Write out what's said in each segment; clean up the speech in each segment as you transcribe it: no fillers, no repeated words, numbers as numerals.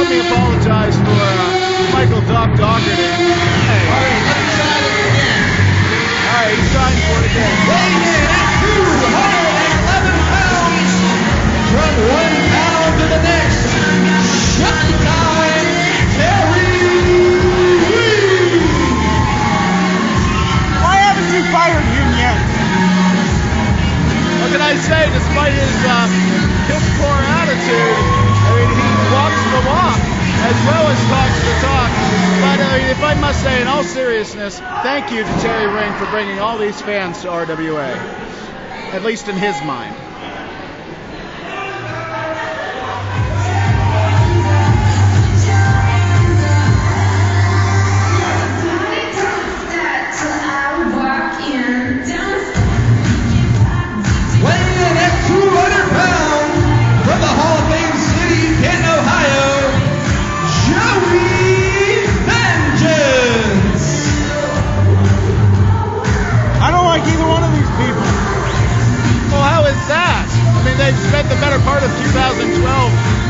let me apologize for Michael Doc Doherty. Hey. All right, let me try this again. All right, he's trying for it again. Weighing in at 211 pounds, from 1 pound to the next, Showtime Terry Ring. Why haven't you fired him yet? What can I say? Despite his piss-poor attitude, I mean, he walks the walk as well as talks the talk. But if I must say, in all seriousness, thank you to Terry Ring for bringing all these fans to RWA, at least in his mind. Weighing in at 200 pounds, from the Hall of Fame city, Canton, Ohio, Joey Vengeance. I don't like either one of these people. Well, how is that? I mean, they've spent the better part of 2012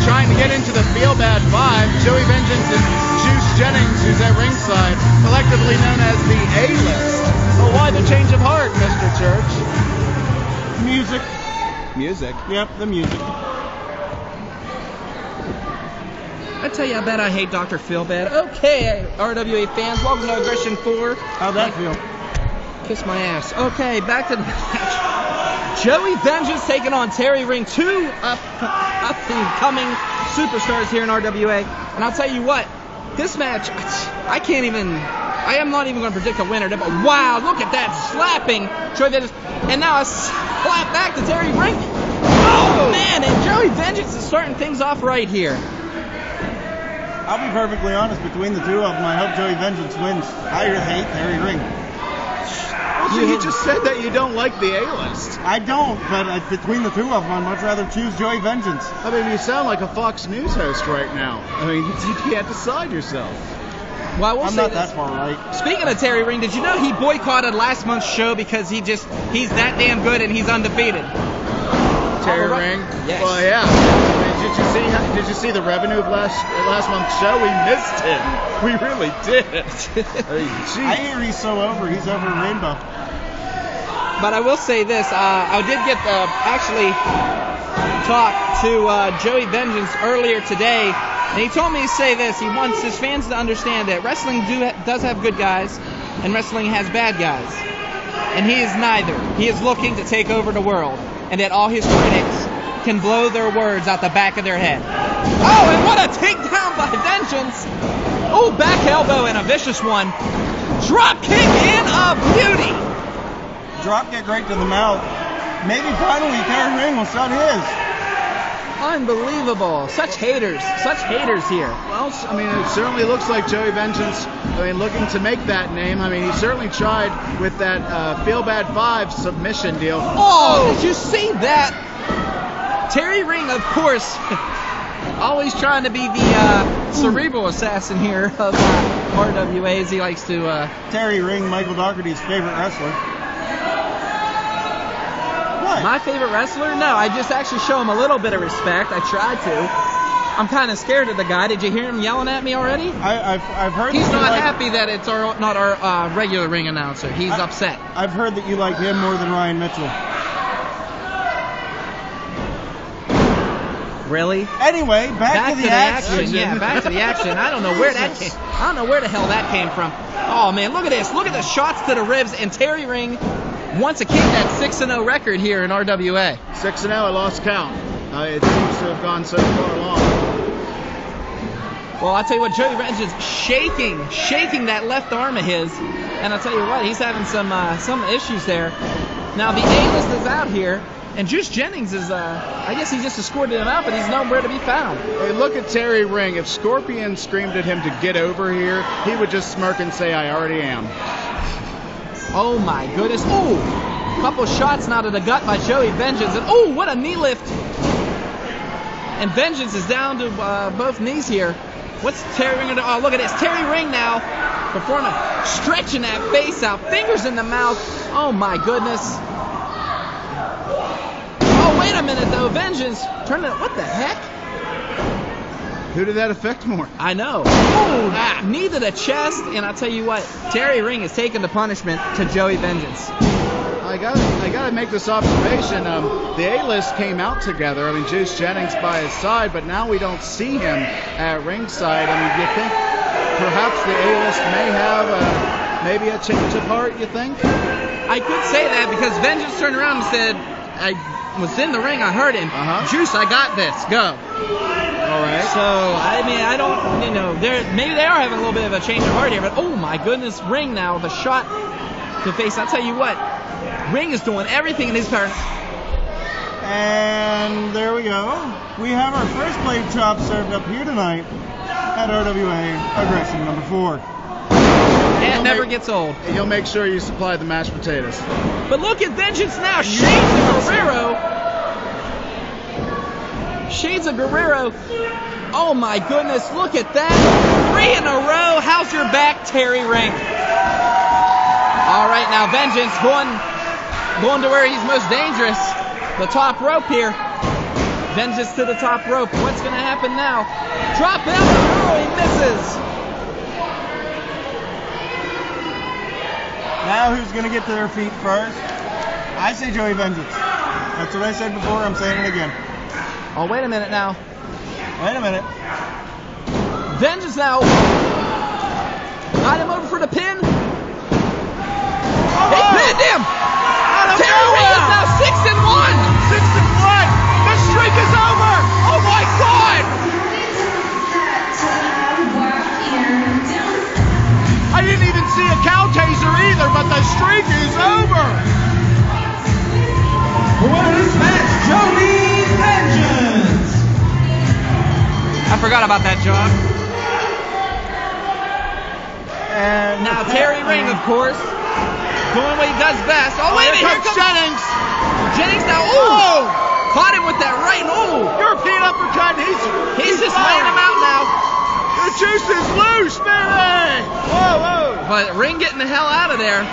trying to get into the Feel Bad 5. Joey Vengeance and Juice Jennings, who's at ringside, collectively known as the A-List. Well, why the change of heart, Mr. Church? Music. Music. Yep, the music. I tell you, I bet I hate Dr. Feelbad. Okay, RWA fans, welcome to Aggression 4. How'd that feel? Kiss my ass. Okay, back to the match. Joey Vengeance taking on Terry Ring, two up-and-coming superstars here in RWA. And I'll tell you what, this match, I am not even going to predict a winner. But wow, look at that slapping. Joey Vengeance, and now a slap back to Terry Ring. Oh man, and Joey Vengeance is starting things off right here. I'll be perfectly honest, between the two of them, I hope Joey Vengeance wins. I hate Terry Ring. So you just said that you don't like the A-List. I don't, but between the two of them, I'd much rather choose Joey Vengeance. I mean, you sound like a Fox News host right now. I mean, you can't decide yourself. Well, I will I'm say not this. that far right. Speaking of Terry Ring, did you know he boycotted last month's show because he's that damn good and he's undefeated? Terry Ring? Yes. Well, yeah. I mean, did you see the revenue of last month's show? We missed him. We really did. I mean, geez. I hear he's so over. He's over Rainbow. But I will say this. I did get actually talk to Joey Vengeance earlier today, and he told me to say this. He wants his fans to understand that wrestling does have good guys, and wrestling has bad guys. And he is neither. He is looking to take over the world, and that all his critics can blow their words out the back of their head. Oh, and what a takedown by Vengeance. Oh, back elbow and a vicious one. Drop kick in a beauty. Drop kick right to the mouth. Maybe finally Terry Ring will shut his. Unbelievable. Such haters here. Well, I mean, it certainly looks like Joey Vengeance, looking to make that name. I mean, he certainly tried with that Feel Bad 5 submission deal. Oh, did you see that? Terry Ring, of course, always trying to be the cerebral assassin here of RWA, as he likes to... Terry Ring, Michael Doherty's favorite wrestler. What? My favorite wrestler? No, I just actually show him a little bit of respect. I tried to. I'm kind of scared of the guy. Did you hear him yelling at me already? I've heard He's that not happy that it's not our regular ring announcer. He's upset. I've heard that you like him more than Ryan Mitchell. Really? Anyway, back to the action. Yeah, back to the action. I don't know where that came. I don't know where the hell that came from. Oh man, look at this. Look at the shots to the ribs, and Terry Ring wants to kick that 6-0 record here in RWA. 6-0, I lost count. It seems to have gone so far along. Well, I'll tell you what, Joey Vengeance shaking that left arm of his, and I'll tell you what, he's having some issues there. Now the A-List is out here. And Juice Jennings is, I guess he just escorted him out, but he's nowhere to be found. Hey, look at Terry Ring. If Scorpion screamed at him to get over here, he would just smirk and say, I already am. Oh, my goodness. Oh, a couple shots now to the gut by Joey Vengeance. And oh, what a knee lift. And Vengeance is down to both knees here. What's Terry Ring going to do? Oh, look at this. Terry Ring now performing, stretching that face out, fingers in the mouth. Oh, my goodness. Oh, wait a minute, though. Vengeance, turn it. What the heck? Who did that affect more? I know. Ooh, knee to the chest, and I'll tell you what, Terry Ring is taking the punishment to Joey Vengeance. I got to make this observation. The A-list came out together. I mean, Juice Jennings by his side, but now we don't see him at ringside. I mean, do you think perhaps the A-list may have maybe a change of heart, you think? I could say that because Vengeance turned around and said, I was in the ring, I heard him. Juice, I got this, go. All right. So, I mean, I don't, maybe they are having a little bit of a change of heart here, but oh my goodness, Ring now, the shot to face. I'll tell you what, Ring is doing everything in his power. And there we go. We have our first blade chop served up here tonight at RWA Aggression number 4. It never gets old. You'll make sure you supply the mashed potatoes. But look at Vengeance now. Shades of Guerrero. Shades of Guerrero. Oh my goodness, look at that. 3 in a row. How's your back, Terry Ring? All right, now Vengeance going to where he's most dangerous. The top rope here. Vengeance to the top rope. What's going to happen now? Drop out. Oh, he misses. Now who's going to get to their feet first? I say Joey Vengeance. That's what I said before. I'm saying it again. Oh, wait a minute now. Wait a minute. Vengeance now. Got him over for the pin. They pinned him. Terry Ring is now 6-1. 6-1. The streak is over. Oh my God. I didn't even see a cow taser either, but the streak is over. The winner of this match, Joey Vengeance. I forgot about that, Jock. And now Terry Ring, of course, doing what he does best. Oh, wait a minute, here comes Jennings. Jennings now, ooh! Caught him with that right, ooh! European uppercut, he's just laying him out now. The juice is loose, baby! Whoa. But Ring getting the hell out of there.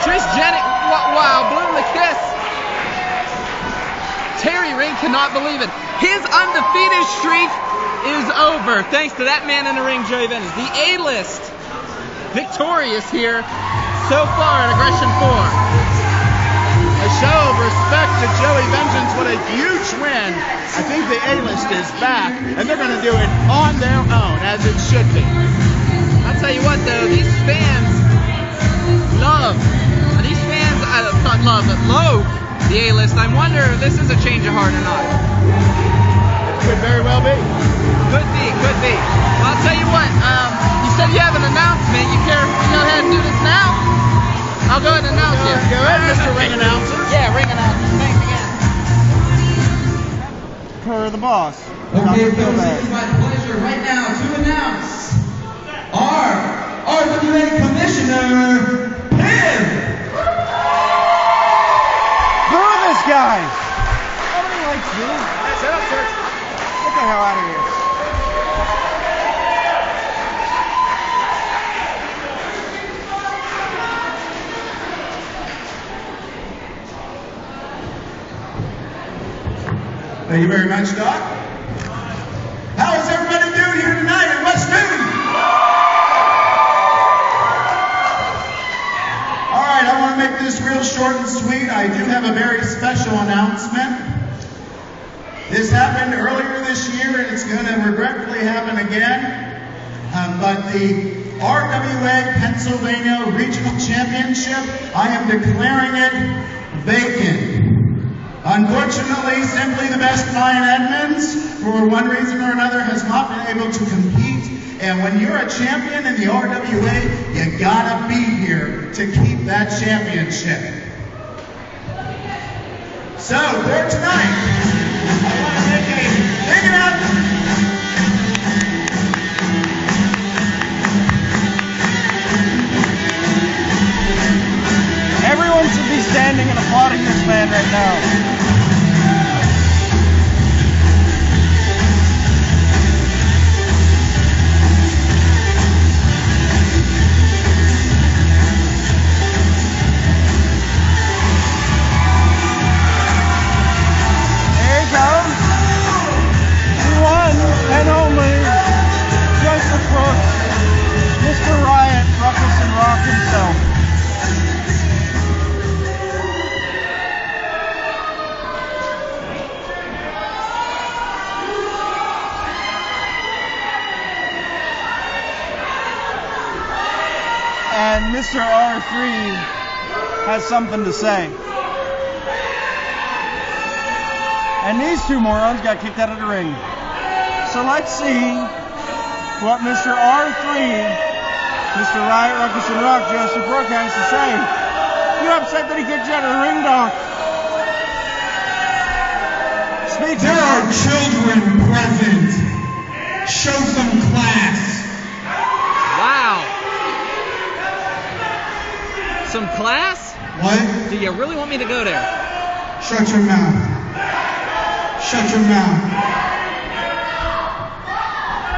Trish Jennings, wow, blew him a kiss. Terry Ring cannot believe it. His undefeated streak is over, thanks to that man in the ring, Joey Vengeance. The A-list victorious here so far at Aggression 4. A show of respect to Joey Vengeance. What a huge win. I think the A-list is back, and they're going to do it on their own, as it should be. I'll tell you what, though, these fans love the A-list. I wonder if this is a change of heart or not. It could very well be. Could be. Well, I'll tell you what, you said you have an announcement. You care if we go ahead and do this now? I'll go ahead and announce you. Go ahead, Mr. Ring Announcer. Yeah, Ring Announcer. Thanks again. Per the boss. Okay, folks, it is my pleasure right now to announce our RWA Commissioner, Pim. Boo this guy. Nobody likes you. Set up, sir. Get the hell out of here. Thank you very much, Doc. How is everybody doing here tonight at West Newton? All right, I want to make this real short and sweet. I do have a very special announcement. This happened earlier this year, and it's going to regretfully happen again. But the RWA Pennsylvania Regional Championship, I am declaring it vacant. Unfortunately, Simply the Best Ryan Edmonds, for one reason or another, has not been able to compete. And when you're a champion in the RWA, you gotta be here to keep that championship. So, for tonight, I want to make a big announcement. Everyone should be standing and applauding this man right now. There he goes. He won. And Mr. R3 has something to say. And these two morons got kicked out of the ring. So let's see what Mr. R3, Mr. Riot, Ruckus, and Rock, Joseph Brooke has to say. You upset that he kicked you out of the ring, Doc? Speak. There are children present. Show some class. Wow. Some class? What? Do you really want me to go there? Shut your mouth. Shut your mouth.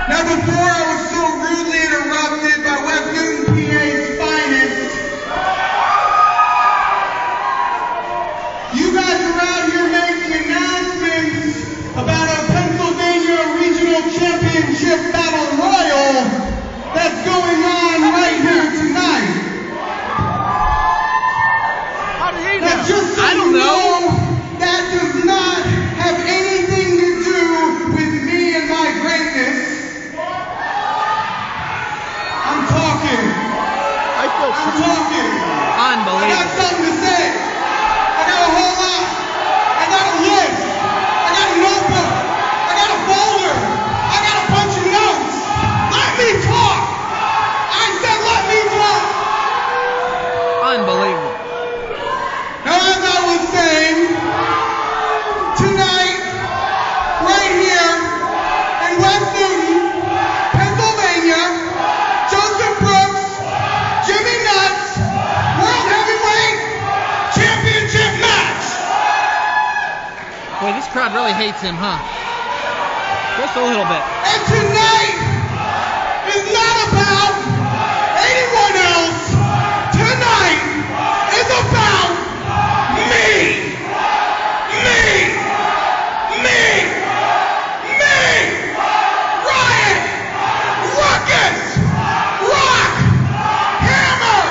Now, before I was so rudely interrupted by West Newton, PA's finest, you guys are out here making announcements about a Pennsylvania Regional Championship Battle Royal that's going on right here tonight. How do you know? Now, just so I don't you know. That does not have anything to do with me and my greatness. I'm talking. I feel I'm talking. I got Unbelievable. something to say. I got a whole lot. I got a list. I got a notebook. I got a folder. I got a bunch of notes. Let me talk. I said let me talk. Unbelievable. Now, as I was saying, tonight, right here in West Newton, Pennsylvania, Joseph Brooks, Jimmy Nuts, World Heavyweight Championship match. Boy, this crowd really hates him, huh? Just a little bit. And tonight is not about anyone else. Tonight is about me. Riot, Ruckus, Rock, Hammer,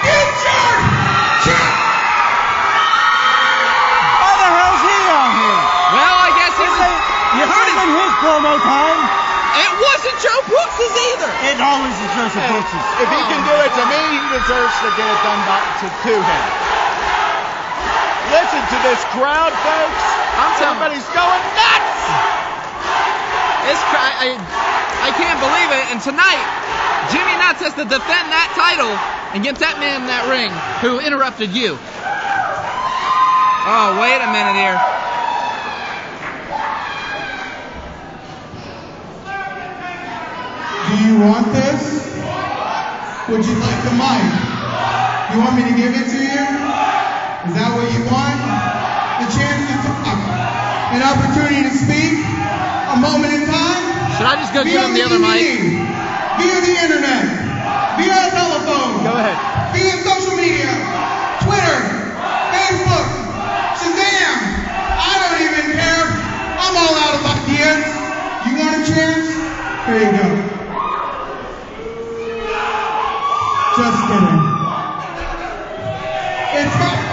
Future, Champ. Why the hell's he on here? Well, I guess he was. You heard it in his promo time. It wasn't Joe Brooks's either. It always is Joseph Brooks's. If he can do it to me, he deserves to get it done to him. Listen to this crowd, folks. Somebody's going nuts. I can't believe it. And tonight, Jimmy Nuts has to defend that title against that man in that ring who interrupted you. Oh, wait a minute here. Do you want this? Would you like the mic? You want me to give it to you? Is that what you want? The chance to talk, an opportunity to speak, a moment in time? Should I just go give Via him the other mic? Via the internet, via a telephone. Go ahead. Via social media, Twitter, Facebook, Shazam. I don't even care. I'm all out of ideas. You want a chance? Here you go. Just kidding. It's fine.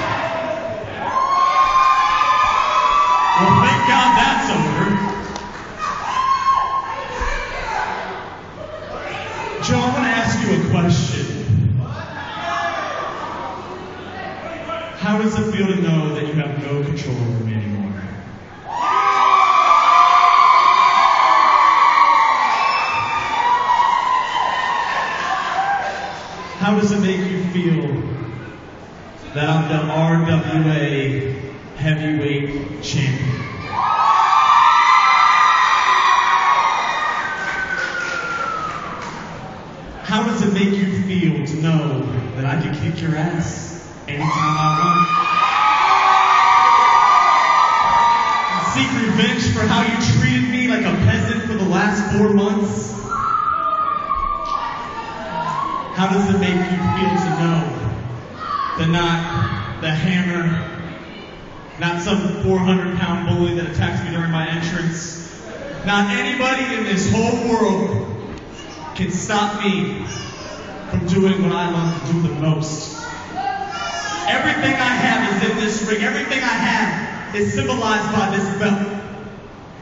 Well, thank God that's over. Joe, I want to ask you a question. How does it feel to know that you have no control over me anymore? How does it make you feel that I'm the RWA Heavyweight Champion? How does it make you feel to know that I can kick your ass anytime I want? And seek revenge for how you treated me like a peasant for the last 4 months? How does it make you feel to know that not the Hammer, not some 400-pound bully that attacked me during my entrance, not anybody in this whole world can stop me from doing what I love to do the most? Everything I have is in this ring. Everything I have is symbolized by this belt.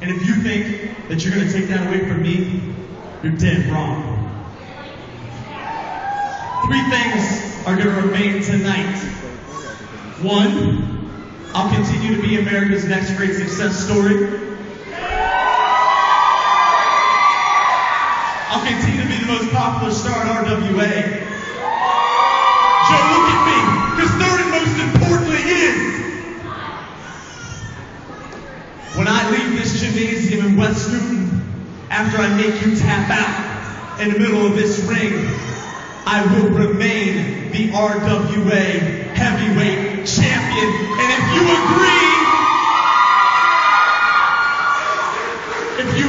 And if you think that you're going to take that away from me, you're dead wrong. three things are going to remain tonight. One, I'll continue to be America's next great success story. I'll continue to be the most popular star at RWA. Joe, look at me, because third and most importantly is, when I leave this gymnasium in West Newton, after I make you tap out in the middle of this ring, I will remain the RWA heavyweight champion. And if you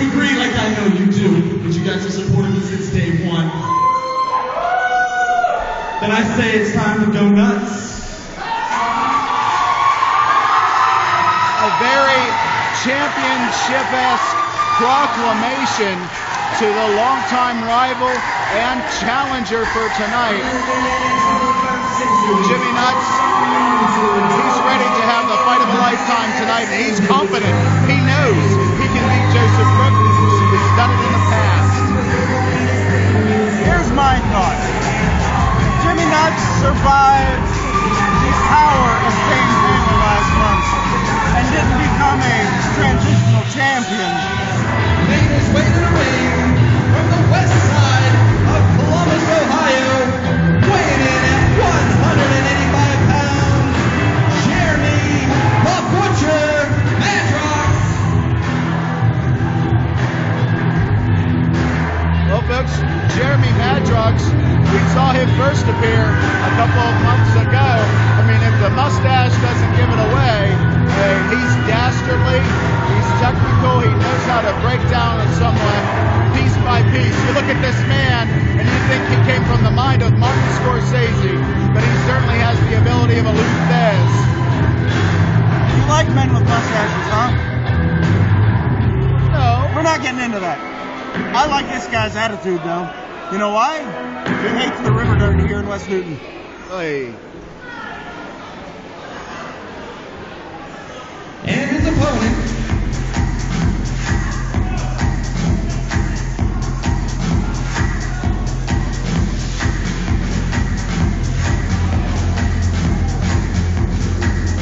agree like I know you do, because you guys have supported me since day one, then I say it's time to go nuts. A very championship-esque proclamation to the longtime rival and challenger for tonight. Jimmy Nuts, he's ready to have the fight of a lifetime tonight, and he's confident. He knows he can beat Joseph Brooks. He's done it in the past. Here's my thought. Jimmy Nuts survived the power of Kane Taylor last month and didn't become a transitional champion. Making his way to the ring from the west side of Columbus, Ohio, weighing in at 185 pounds, Jeremy the Butcher Maddrox. Well, folks, Jeremy Maddrox, we saw him first appear a couple of months ago. I mean, if the mustache doesn't give it away, he's dastardly, he's technical, he knows how to break down someone piece by piece. You look at this man, and you think he came from the mind of Martin Scorsese, but he certainly has the ability of a Lou Thez. You like men with mustaches, huh? No. We're not getting into that. I like this guy's attitude, though. You know why? He hates the river dirt here in West Newton. Hey. And his opponent,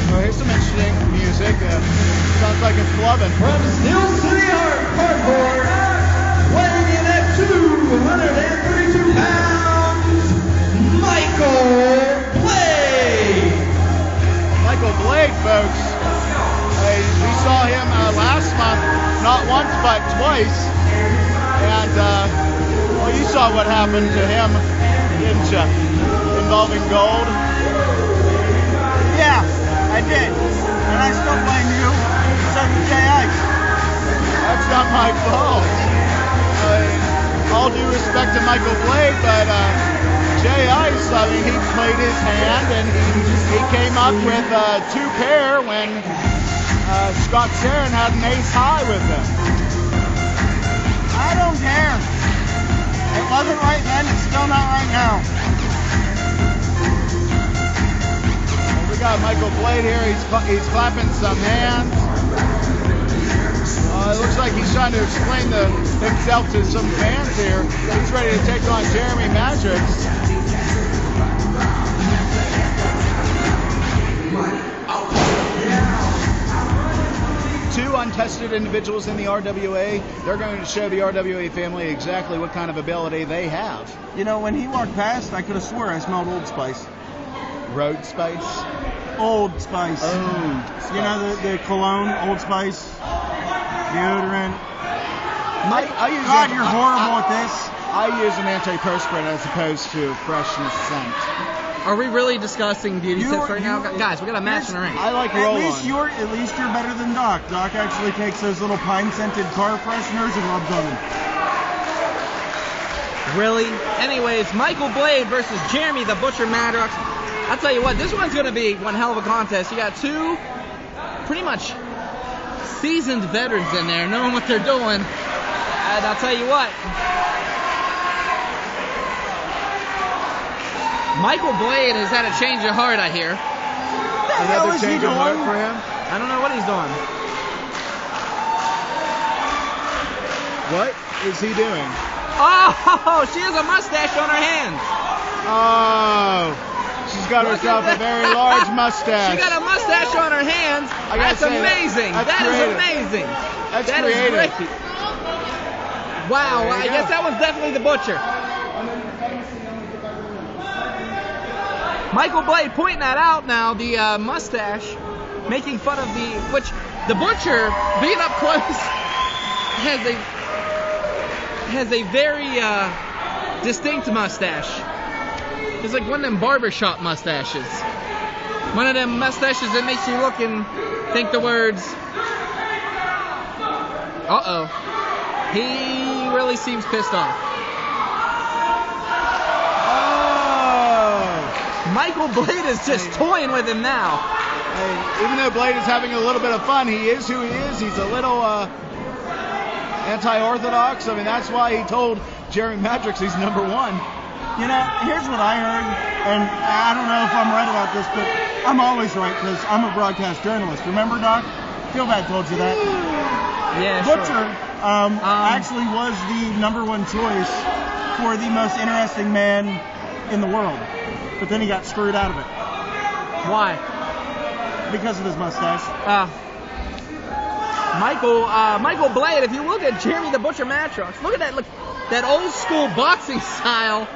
Oh, here's some interesting music. Sounds like it's loving. from Steel City Cardboard, weighing in at 232 pounds, Micheal Blade. Micheal Blade, folks. We saw him last month, not once but twice, and well, you saw what happened to him, didn't you? Involving gold. Yeah, I did. And I still blame you. So did Jay Ice. That's not my fault. All due respect to Micheal Blade, but Jay Ice, I mean, he played his hand, and he came up with 2 pair when Scott Sarin had an ace high with him. I don't care. It wasn't right then, it's still not right now. Well, we got Micheal Blade here. He's clapping some hands. It looks like he's trying to explain himself to some fans here. He's ready to take on Jeremy Maddrox. Two untested individuals in the RWA. They're going to show the RWA family exactly what kind of ability they have. You know, when he walked past, I could have swore I smelled Old Spice. Road Spice? Old Spice. Old Spice. You know, the cologne, Old Spice, deodorant. God, you're horrible at this. I use an antiperspirant as opposed to freshness scent. Are we really discussing beauty tips right now? Guys, we got a match in the ring. I like At roll-on. least you're better than Doc. Doc actually takes those little pine-scented car fresheners and rubs on them. Really? Anyways, Micheal Blade versus Jeremy the Butcher Maddrox. I'll tell you what, this one's going to be one hell of a contest. You got two pretty much seasoned veterans in there, knowing what they're doing. And I'll tell you what, Micheal Blade has had a change of heart, I hear. Another change of heart for him? I don't know what he's doing. What is he doing? Oh, she has a mustache on her hands. Oh, she's got herself a very large mustache. She got a mustache on her hands. That's amazing. That is amazing. That's that creative. Is great. Wow, I guess that one's definitely the Butcher. Michael Blade pointing that out now, the mustache, making fun of which the Butcher, being up close, has a very distinct mustache. It's like one of them barbershop mustaches. One of them mustaches that makes you look and think the words, uh-oh. He really seems pissed off. Oh. Michael Blade is just toying with him now. Even though Blade is having a little bit of fun, he is who he is. He's a little anti-orthodox. I mean, that's why he told Jerry Maddrox he's number one. You know, here's what I heard, and I don't know if I'm right about this, but I'm always right because I'm a broadcast journalist. Remember, Doc? Feel bad told you that. Yeah, Butcher actually was the number one choice for the most interesting man in the world, but then he got screwed out of it. Why? Because of his mustache. Michael Blade, if you look at Jeremy the Butcher Maddrox, look at that, that old school boxing style.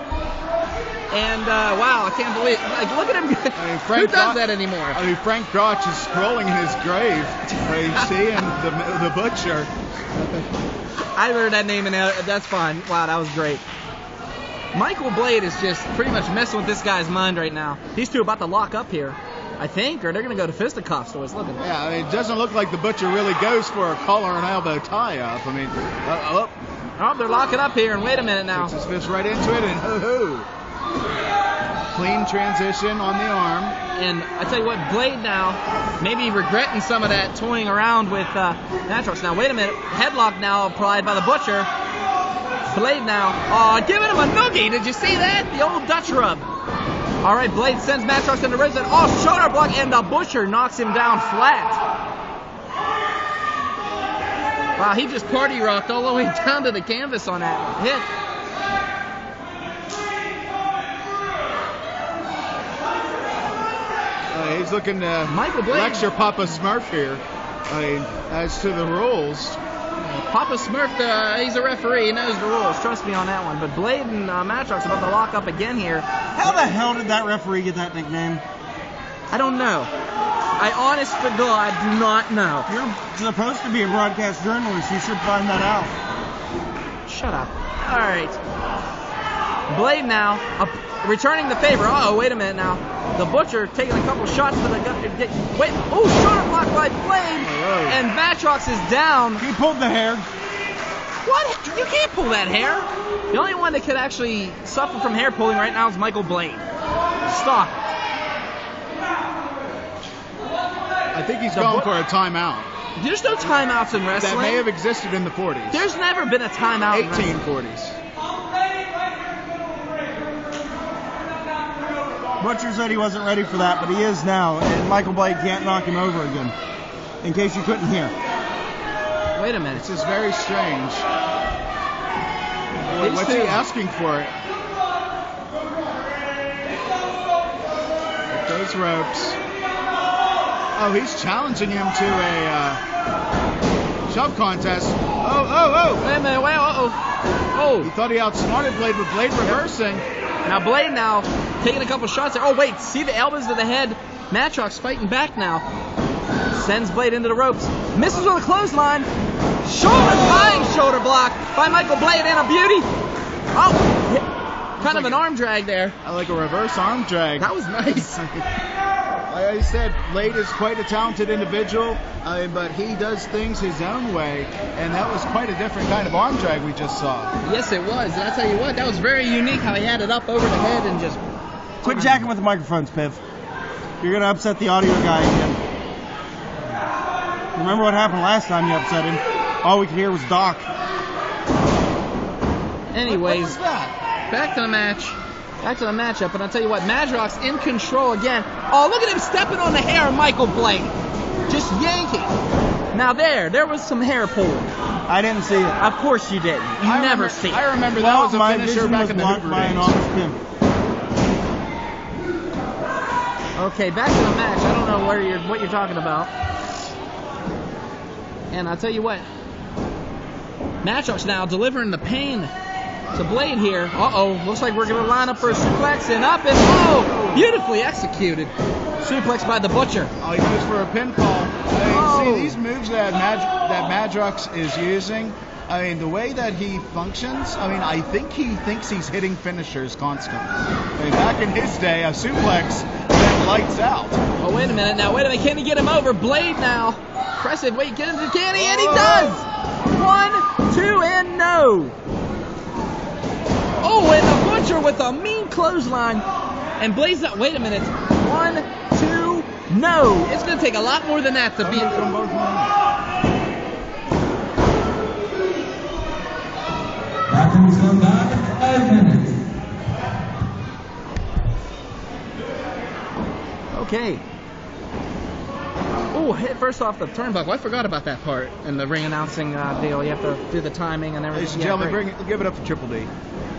And wow, I can't believe it. Like, look at him. Who does that anymore? I mean, Frank Grotch is scrolling in his grave. You see him, the Butcher. I heard that name, and that's fine. Wow, that was great. Michael Blade is just pretty much messing with this guy's mind right now. These two are about to lock up here, I think, or they're going to go to fisticuffs. So it's looking. Yeah, I mean, it doesn't look like the Butcher really goes for a collar and elbow tie-up. I mean, Oh, they're locking up here, and wait a minute now. Takes his fist right into it, and ho-ho. Clean transition on the arm. And I tell you what, Blade now, maybe regretting some of that toying around with Maddrox. Now, wait a minute. Headlock now applied by the Butcher. Blade now, giving him a noogie. Did you see that? The old Dutch rub. All right, Blade sends Maddrox in the ring. Shoulder block, and the Butcher knocks him down flat. Wow, he just party rocked all the way down to the canvas on that hit. He's looking to Michael Blade. lecture Papa Smurf here as to the rules. Papa Smurf, he's a referee. He knows the rules. Trust me on that one. But Blade and Maddrox about to lock up again here. How the hell did that referee get that nickname? I don't know. I honest to God do not know. You're supposed to be a broadcast journalist. You should find that out. Shut up. All right. Blade now returning the favor. Uh-oh, wait a minute now. The Butcher taking a couple shots to the gut. Wait. Oh, shoulder block by Blade. And Maddrox is down. He pulled the hair. What? You can't pull that hair. The only one that could actually suffer from hair pulling right now is Michael Blade. Stop it. I think he's going for a timeout. There's no timeouts in wrestling. That may have existed in the 40s. There's never been a timeout in wrestling. 1840s. Butcher said he wasn't ready for that, but he is now, and Michael Blade can't knock him over again. In case you couldn't hear. Wait a minute. This is very strange. What's he asking for it? Those ropes. Oh, he's challenging him to a shove contest. Oh. Wait a minute. Wait, oh. He thought he outsmarted Blade, but Blade reversing. Now Blade now taking a couple shots there. Oh, wait. See the elbows to the head. Maddrox fighting back now. Sends Blade into the ropes. Misses with a clothesline. Tying shoulder block by Michael Blade and a beauty. Oh, kind of an arm drag there. I like a reverse arm drag. That was nice. Like I said, Blade is quite a talented individual, but he does things his own way, and that was quite a different kind of arm drag we just saw. Yes, it was. And I tell you what, that was very unique how he had it up over the head and just... Quit jacking with the microphones, Piv. You're going to upset the audio guy again. Remember what happened last time you upset him? All we could hear was Doc. Anyways, what was that? Back to the match. Back to the matchup, and I'll tell you what, Maddrox in control again. Oh, look at him stepping on the hair of Michael Blade. Just yanking. Now there was some hair pulling. I didn't see it. Of course you didn't. You never see it. I remember that was a finisher back in the Hoover days. Okay, back to the match. I don't know what you're talking about. And I'll tell you what. Maddrox now delivering the pain to Blade here. Uh-oh. Looks like we're going to line up for a suplex and up and oh! Beautifully executed. Suplex by the Butcher. Oh, he goes for a pinfall. See, these moves that Maddrox is using, I mean, the way that he functions, I mean, I think he thinks he's hitting finishers constantly. I mean, back in his day, a suplex then lights out. Oh, wait a minute now. Wait a minute. Can he get him over? Blade now. Impressive. Wait, get him to Kenny, and he does! 1, 2, and no. Oh, and the Butcher with a mean clothesline. And Blade's up. Wait a minute. 1, 2, no. It's going to take a lot more than that to beat from both Matthews come back 5 minutes. Okay. Oh, hit first off the turnbuckle. I forgot about that part in the ring announcing deal. You have to do the timing and everything. Ladies and gentlemen, give it up for Triple D.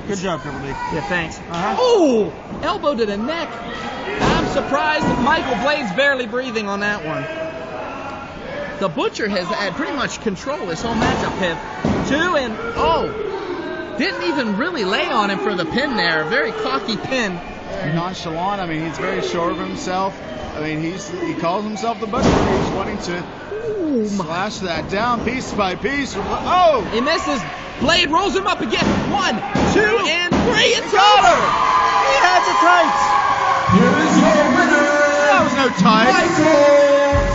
Good job, Triple D. Yeah, thanks. Oh, elbow to the neck. I'm surprised that Michael Blade's barely breathing on that one. The Butcher has had pretty much control this whole matchup. Hit 2 and didn't even really lay on him for the pin there. Very cocky pin. Very nonchalant. I mean, he's very sure of himself. I mean, he calls himself the Butcher. He's wanting to slash that down piece by piece. Oh! He misses. Blade rolls him up again. 1, 2, and 3. It's got over. her! He had the tights. Here is your winner. That was no tights. Michael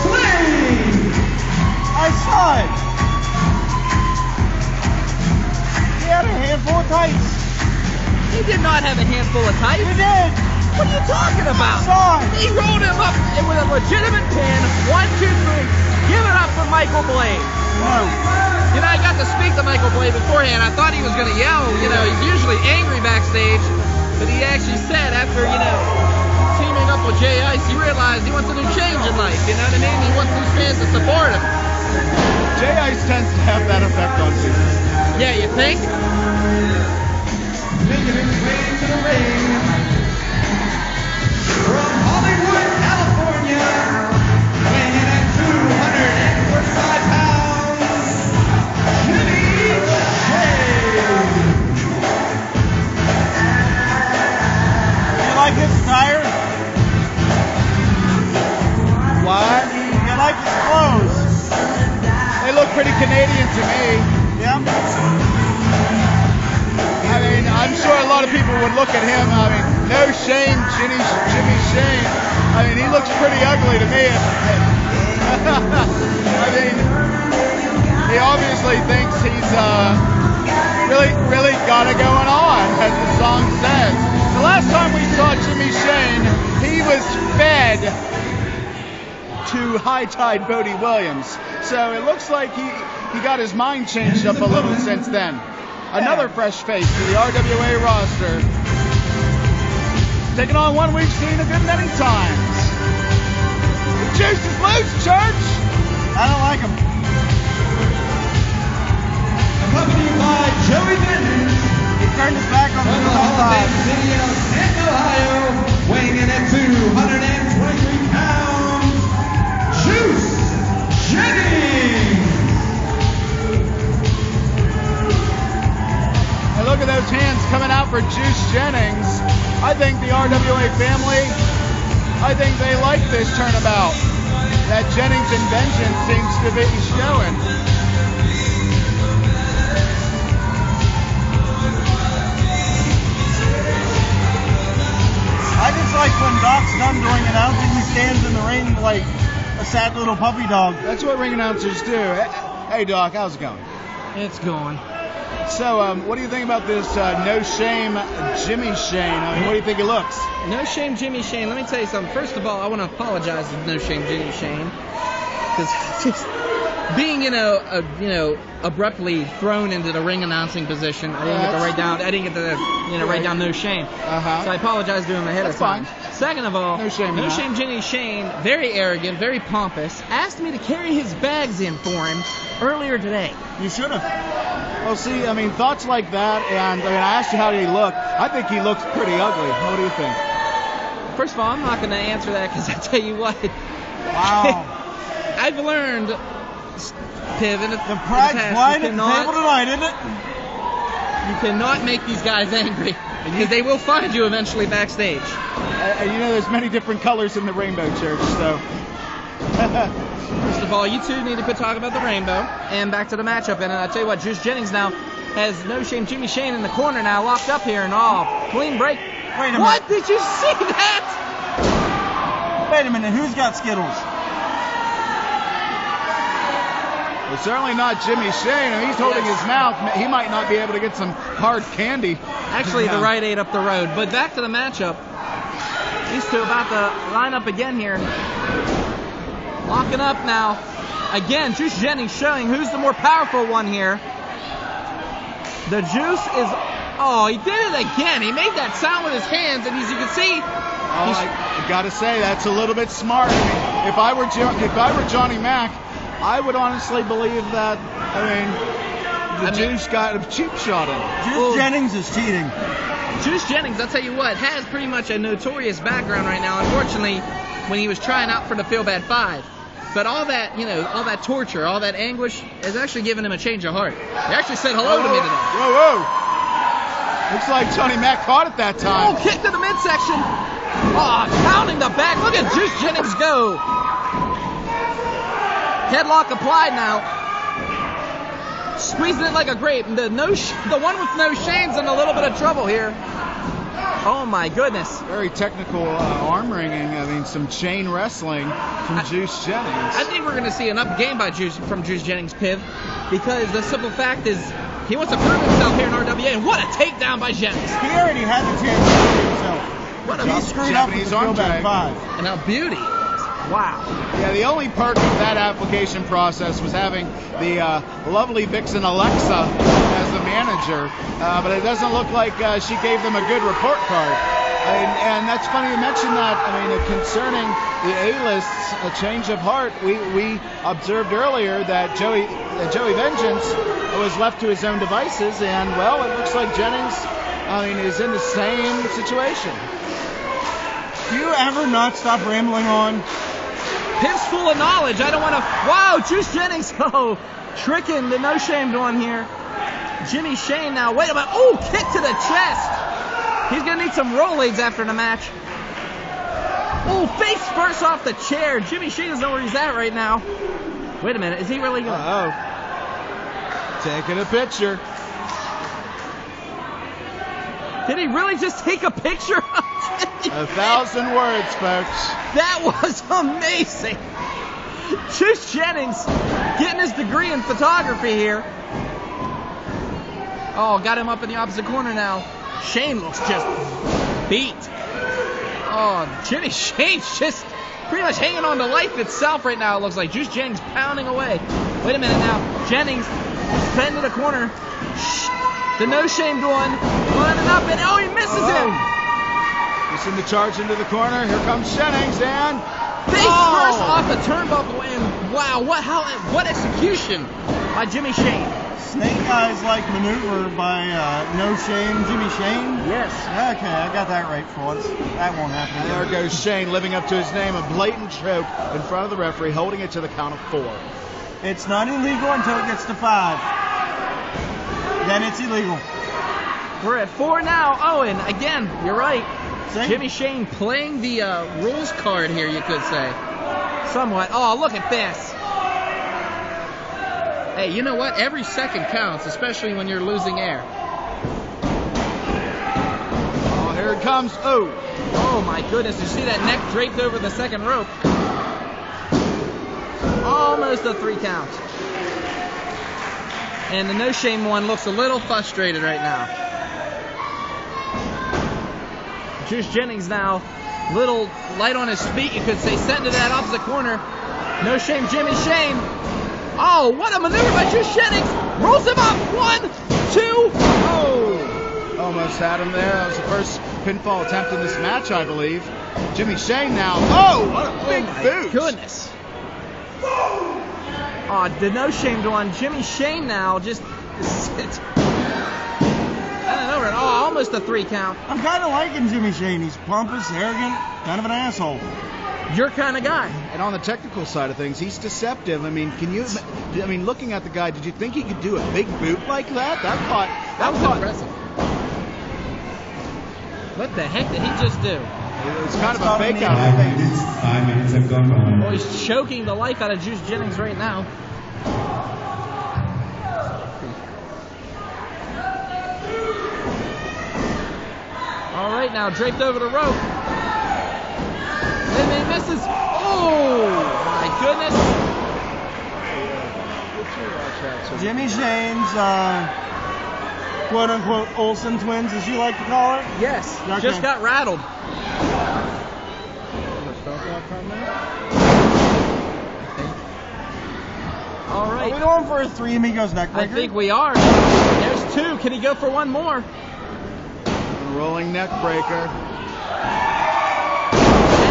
Blade. I saw it. He had a handful of tights. He did not have a handful of tights. He did. What are you talking about? I saw it. He rolled him up with a legitimate pin. 1, 2, 3. Give it up for Michael Blade. No. You know, I got to speak to Michael Blade beforehand. I thought he was going to yell. You know, he's usually angry backstage. But he actually said after, teaming up with Jay Ice, he realized he wants a new change in life. You know what I mean? He wants his fans to support him. Jay Ice tends to have that effect on people. Yeah, you think? Making his way to the ring. From Hollywood, California, weighing in at 245 pounds, Jennings. You like his attire? What? You like his clothes? They look pretty Canadian to me. Yeah. I mean, I'm sure a lot of people would look at him. I mean, no shame, Jimmy Shane. I mean, he looks pretty ugly to me. I mean, he obviously thinks he's really got it going on, as the song says. The last time we saw Jimmy Shane, he was fed to High Tide Bodie Williams. So it looks like he got his mind changed up a little since then. Another fresh face to the RWA roster. Taking on one we've seen a good many times. The juice is loose, church! I don't like him. Accompanied by Joey Vengeance. He turned his back on From the the Hall of side. Fame city of Canton, Ohio, weighing in at 223 pounds, Juice Jennings. And look at those hands coming out for Juice Jennings. I think the RWA family, I think they like this turnabout that Jennings and Vengeance seems to be showing. I just like when Doc's done doing announcing, he stands in the ring like a sad little puppy dog. That's what ring announcers do. Hey, Doc, how's it going? It's going. So, what do you think about this No Shame Jimmy Shane? I mean, what do you think he looks? No Shame Jimmy Shane. Let me tell you something. First of all, I want to apologize to No Shame Jimmy Shane, because just being abruptly thrown into the ring announcing position, I didn't get to write down. I didn't get to write down No Shame. So I apologize to him ahead of time. Fine. Second of all, No shame Jimmy Shane, very arrogant, very pompous, asked me to carry his bags in for him earlier today. You should have. Well, see, I mean, thoughts like that, and I asked you how did he look. I think he looks pretty ugly. What do you think? First of all, I'm not going to answer that because I tell you what. Wow. I've learned, Piv, in the pride's past, flying at the table tonight, isn't it? You cannot make these guys angry because they will find you eventually backstage. You know, there's many different colors in the rainbow, Church, so. First of all, you two need to quit talking about the rainbow. And back to the matchup. And I tell you what, Juice Jennings now has No Shame Jimmy Shane in the corner now, locked up here, and clean break. Wait a minute. What? Did you see that? Wait a minute. Who's got Skittles? Well, certainly not Jimmy Shane. I mean, he's holding his mouth. He might not be able to get some hard candy. Actually, the Rite Aid up the road. But back to the matchup. These two about to line up again here. Locking up now. Again, Juice Jennings showing who's the more powerful one here. The Juice is... Oh, he did it again. He made that sound with his hands, and as you can see... I got to say, that's a little bit smart. I mean, if I were Johnny Mac, I would honestly believe that, Juice got a cheap shot in it. Juice Jennings is cheating. Juice Jennings, I'll tell you what, has pretty much a notorious background right now, unfortunately, when he was trying out for the Feel Bad 5. But all that, all that torture, all that anguish has actually given him a change of heart. He actually said hello to me today. Whoa. Looks like Johnny Mac caught it that time. Oh, kick to the midsection. Oh, pounding the back. Look at Juice Jennings go. Headlock applied now. Squeezing it like a grape. The one with No Shane's in a little bit of trouble here. Oh my goodness. Very technical arm wringing. I mean, some chain wrestling from Juice Jennings. I think we're going to see an up game from Juice Jennings, Piv, because the simple fact is he wants to prove himself here in RWA, and what a takedown by Jennings. He already had the chance to prove himself. What a he screwed up with the Feel Bad 5. And now beauty. Wow. Yeah, the only perk of that application process was having the lovely Vixen Alexa as the manager, but it doesn't look like she gave them a good report card. And that's funny you mentioned that. I mean, concerning the A-lists, a change of heart, we observed earlier that Joey Vengeance was left to his own devices, and, well, it looks like Jennings, is in the same situation. Do you ever not stop rambling on? Piv's full of knowledge. I don't want to... Wow, Juice Jennings. Oh, tricking the No Shame one here. Jimmy Shane now. Wait a minute. Oh, kick to the chest. He's going to need some Rolaids after the match. Oh, face first off the chair. Jimmy Shane doesn't know where he's at right now. Wait a minute. Is he really going to... Uh-oh. Taking a picture. Did he really just take a picture? 1,000 words, folks. That was amazing. Juice Jennings getting his degree in photography here. Oh, got him up in the opposite corner now. Shane looks just beat. Oh, Jimmy Shane's just pretty much hanging on to life itself right now, it looks like. Juice Jennings pounding away. Wait a minute now. Jennings spent to the corner. The No Shame one running up, and he misses him. Missing the charge into the corner. Here comes Jennings, and face first off the turnbuckle, and wow, what execution by Jimmy Shane. Snake Eyes-like maneuver by No Shame Jimmy Shane? Yes. Okay, I got that right for once. That won't happen again. There goes Shane, living up to his name, a blatant choke in front of the referee, holding it to the count of 4. It's not illegal until it gets to 5. Then it's illegal. We're at 4 now. Oh, and again, you're right. See? Jimmy Shane playing the rules card here, you could say. Somewhat. Oh, look at this. Hey, you know what? Every second counts, especially when you're losing air. Oh, here it comes. Oh. Oh, my goodness. You see that neck draped over the second rope. Almost a 3 count. And the No Shame one looks a little frustrated right now. Juice Jennings now, little light on his feet, you could say, sent to that opposite corner. No Shame Jimmy Shane. Oh, what a maneuver by Juice Jennings. Rolls him up. 1, 2. Oh. Almost had him there. That was the first pinfall attempt in this match, I believe. Jimmy Shane now. Oh, what a big boot. Goodness. Oh, the No Shame one. Jimmy Shane now just... I don't know. Oh, almost a 3 count. I'm kind of liking Jimmy Shane. He's pompous, arrogant, kind of an asshole. Your kind of guy. And on the technical side of things, he's deceptive. I mean, looking at the guy, did you think he could do a big boot like that? That was impressive. What the heck did he just do? It was kind of a fake out. 5 minutes have gone by. Oh, he's choking the life out of Juice Jennings right now. All right, now draped over the rope. And he misses. Oh, my goodness. Jimmy Shane's quote-unquote Olsen twins, as you like to call it. Yes, Okay. just got rattled. All right. Are we going for a 3 Amigos neckbreaker? I think we are. There's 2. Can he go for one more? Rolling neck breaker.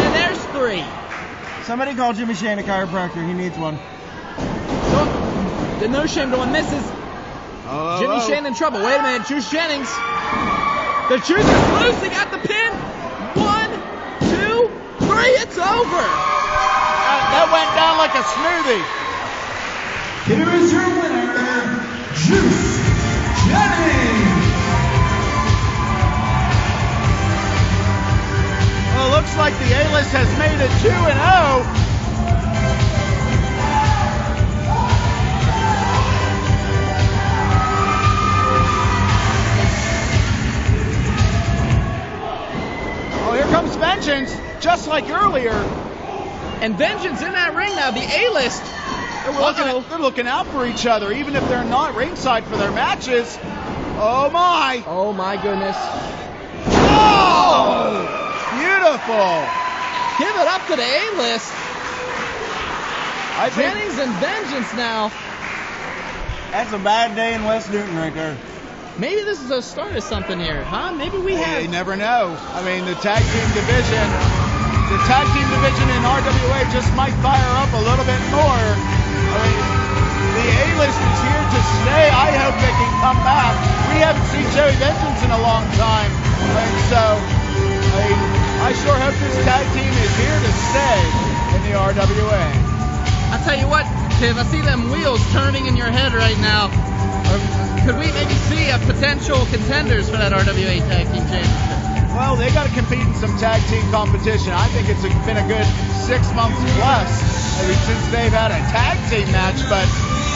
And there's 3. Somebody call Jimmy Shane a chiropractor. He needs one. So, the no shame going misses. Jimmy Shane in trouble. Wait a minute, Juice Jennings. The Juice is loose. He got the pin. 1, 2, 3. It's over. That went down like a smoothie. Here is your winner, Juice Jennings. Well, it looks like the A-list has made it 2-0. Here comes Vengeance, just like earlier. And Vengeance in that ring now. The A-list. They're looking out for each other, even if they're not ringside for their matches. Oh my! Oh my goodness. Oh! Beautiful! Give it up to the A-list. Jennings and Vengeance now. That's a bad day in West Newton right there. Maybe this is a start of something here, huh? Maybe we have. You never know. I mean, the tag team division in RWA just might fire up a little bit more. I mean, the A-list is here to stay. I hope they can come back. We haven't seen Joey Vengeance in a long time. And so, I sure hope this tag team is here to stay in the RWA. I tell you what, Kev, I see them wheels turning in your head right now. Could we maybe see a potential contenders for that RWA Tag Team Championship? Well, they got to compete in some tag team competition. I think it's been a good 6 months plus since they've had a tag team match. But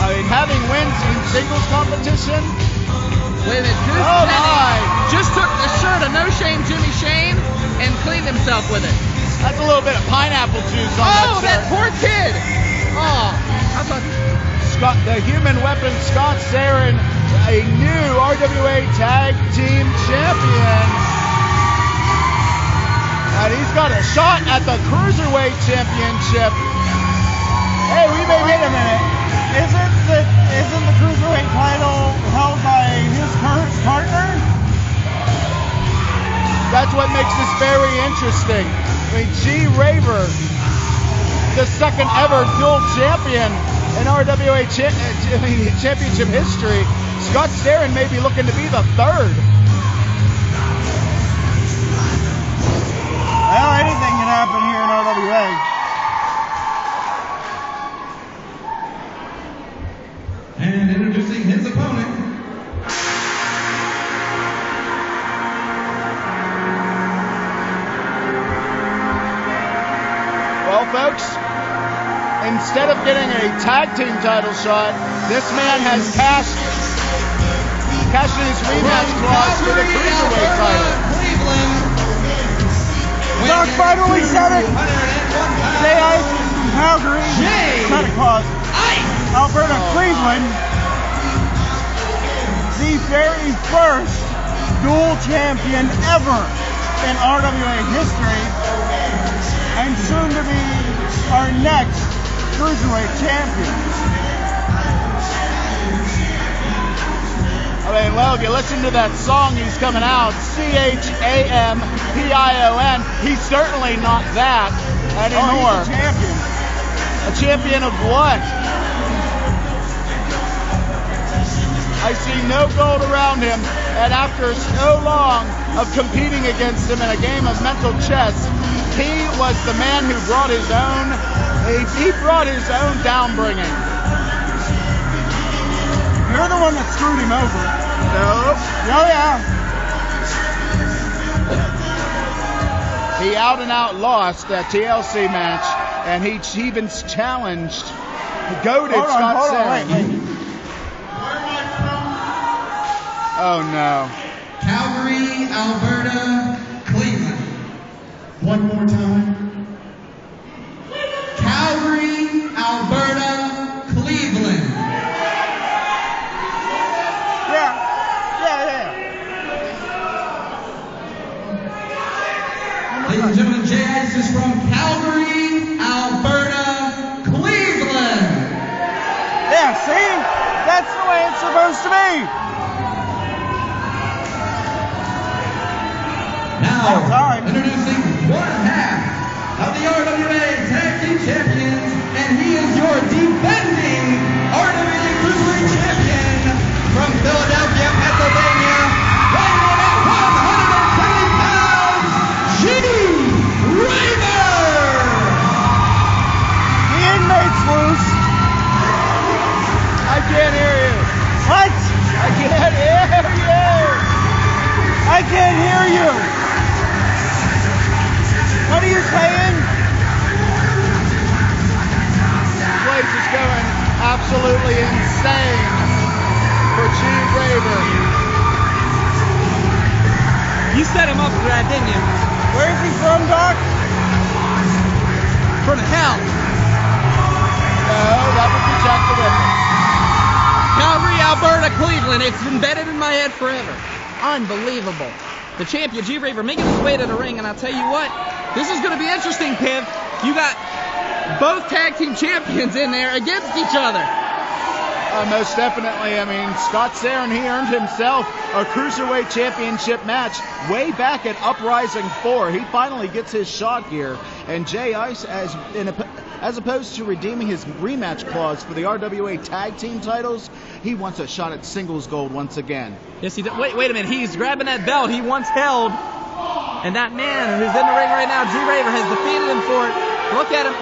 I mean, having wins in singles competition. Wait a minute, Jennings just took the shirt of No Shame Jimmy Shane and cleaned himself with it. That's a little bit of pineapple juice on that poor kid. Oh, I thought. The human weapon Scott Sarin, a new RWA Tag Team Champion. And he's got a shot at the Cruiserweight Championship. Hey, wait a minute. Isn't the Cruiserweight title held by his current partner? That's what makes this very interesting. I mean, G-Raver, the second ever dual champion in RWA championship history. Scott Sarin may be looking to be the third. Well, anything can happen here in RWA. And introducing his opponent. Well, folks, instead of getting a tag team title shot, this man has cashed in his rematch clause for the Cruiserweight title. Jock finally said it. Say ice, Calgary, Santa Claus, Alberta, Cleveland. The very first dual champion ever in RWA history, and soon to be our next Cruiserweight champion. I mean, well, if you listen to that song he's coming out, Champion, he's certainly not that anymore. Oh, he's a champion. A champion of what? I see no gold around him, And after so long of competing against him in a game of mental chess, he was the man who brought his own. He brought his own downbringing. You're the one that screwed him over. No. Oh, yeah. He out and out lost that TLC match, and he even challenged goated Scott Sarin. Wait. Where am I from? Oh no. Calgary, Alberta, Cleveland. One more time. Calgary, Alberta, Cleveland. Yeah. Ladies and gentlemen, Jay Ice is from Calgary, Alberta, Cleveland. Yeah, see? That's the way it's supposed to be. Now, introducing one half of the RWA Tag Team Champions, and he is your defending RWA Cruiserweight Champion from Philadelphia, Pennsylvania, weighing in at 170 pounds, G-Raver! The inmate's loose. I can't hear you. What? I can't hear you. I can't hear you. What are you saying? The place is going absolutely insane for G-Raver. You set him up for that, didn't you? Where's he from, Doc? From hell. No, that would be Jack the Ripper. Calgary, Alberta, Cleveland. It's embedded in my head forever. Unbelievable. The champion, G-Raver, making his way to the ring, and I'll tell you what, this is going to be interesting, Piv. You got both tag team champions in there against each other. Most definitely. I mean, Scott Sarin, he earned himself a Cruiserweight Championship match way back at Uprising 4. He finally gets his shot here. And Jay Ice, as opposed to redeeming his rematch clause for the RWA Tag Team titles, he wants a shot at singles gold once again. Yes, he does. Wait a minute. He's grabbing that belt he once held. And that man who's in the ring right now, G-Raver, has defeated him for it. Look at him.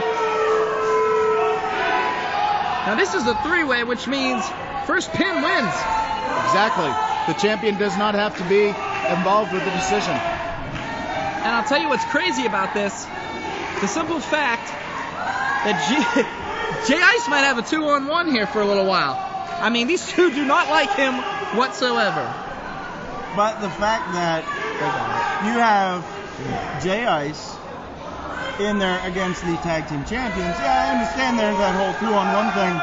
Now this is a three-way, which means first pin wins. Exactly. The champion does not have to be involved with the decision. And I'll tell you what's crazy about this. The simple fact that Jay Ice might have a 2-on-1 here for a little while. I mean, these two do not like him whatsoever. But the fact that you have Jay Ice in there against the tag team champions, yeah, I understand there's that whole 2-on-1 thing.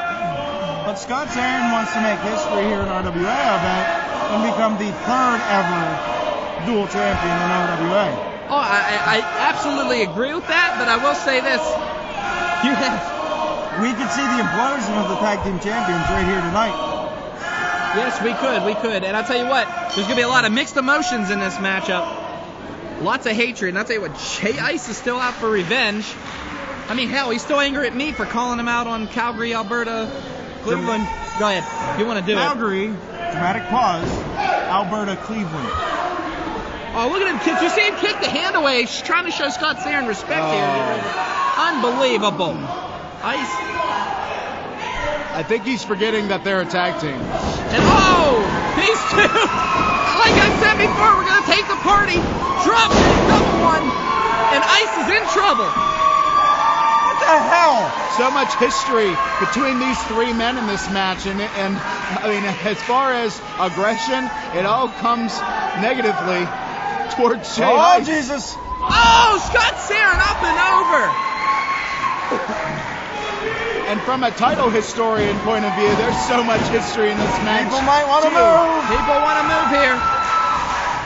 But Scott Sarin wants to make history here in RWA, I bet, and become the third ever dual champion in RWA. Oh, I absolutely agree with that, but I will say this. We could see the implosion of the tag team champions right here tonight. Yes, we could. And I'll tell you what, there's going to be a lot of mixed emotions in this matchup. Lots of hatred. And I'll tell you what, Jay Ice is still out for revenge. I mean, hell, he's still angry at me for calling him out on Calgary, Alberta, Cleveland. Go ahead. You want to do Calgary, dramatic pause, Alberta, Cleveland. Oh, look at him. Did you see him kick the hand away? He's trying to show Scott Sarin respect here. Unbelievable. Ice. I think he's forgetting that they're a tag team. And these two, like I said before, we're going to take the party. Drop number one, and Ice is in trouble. What the hell? So much history between these three men in this match, and I mean, as far as aggression, it all comes negatively towards Jay Ice. Jesus. Oh, Scott Sarin up and over. And from a title historian point of view, there's so much history in this match. People might want to move. People want to move here.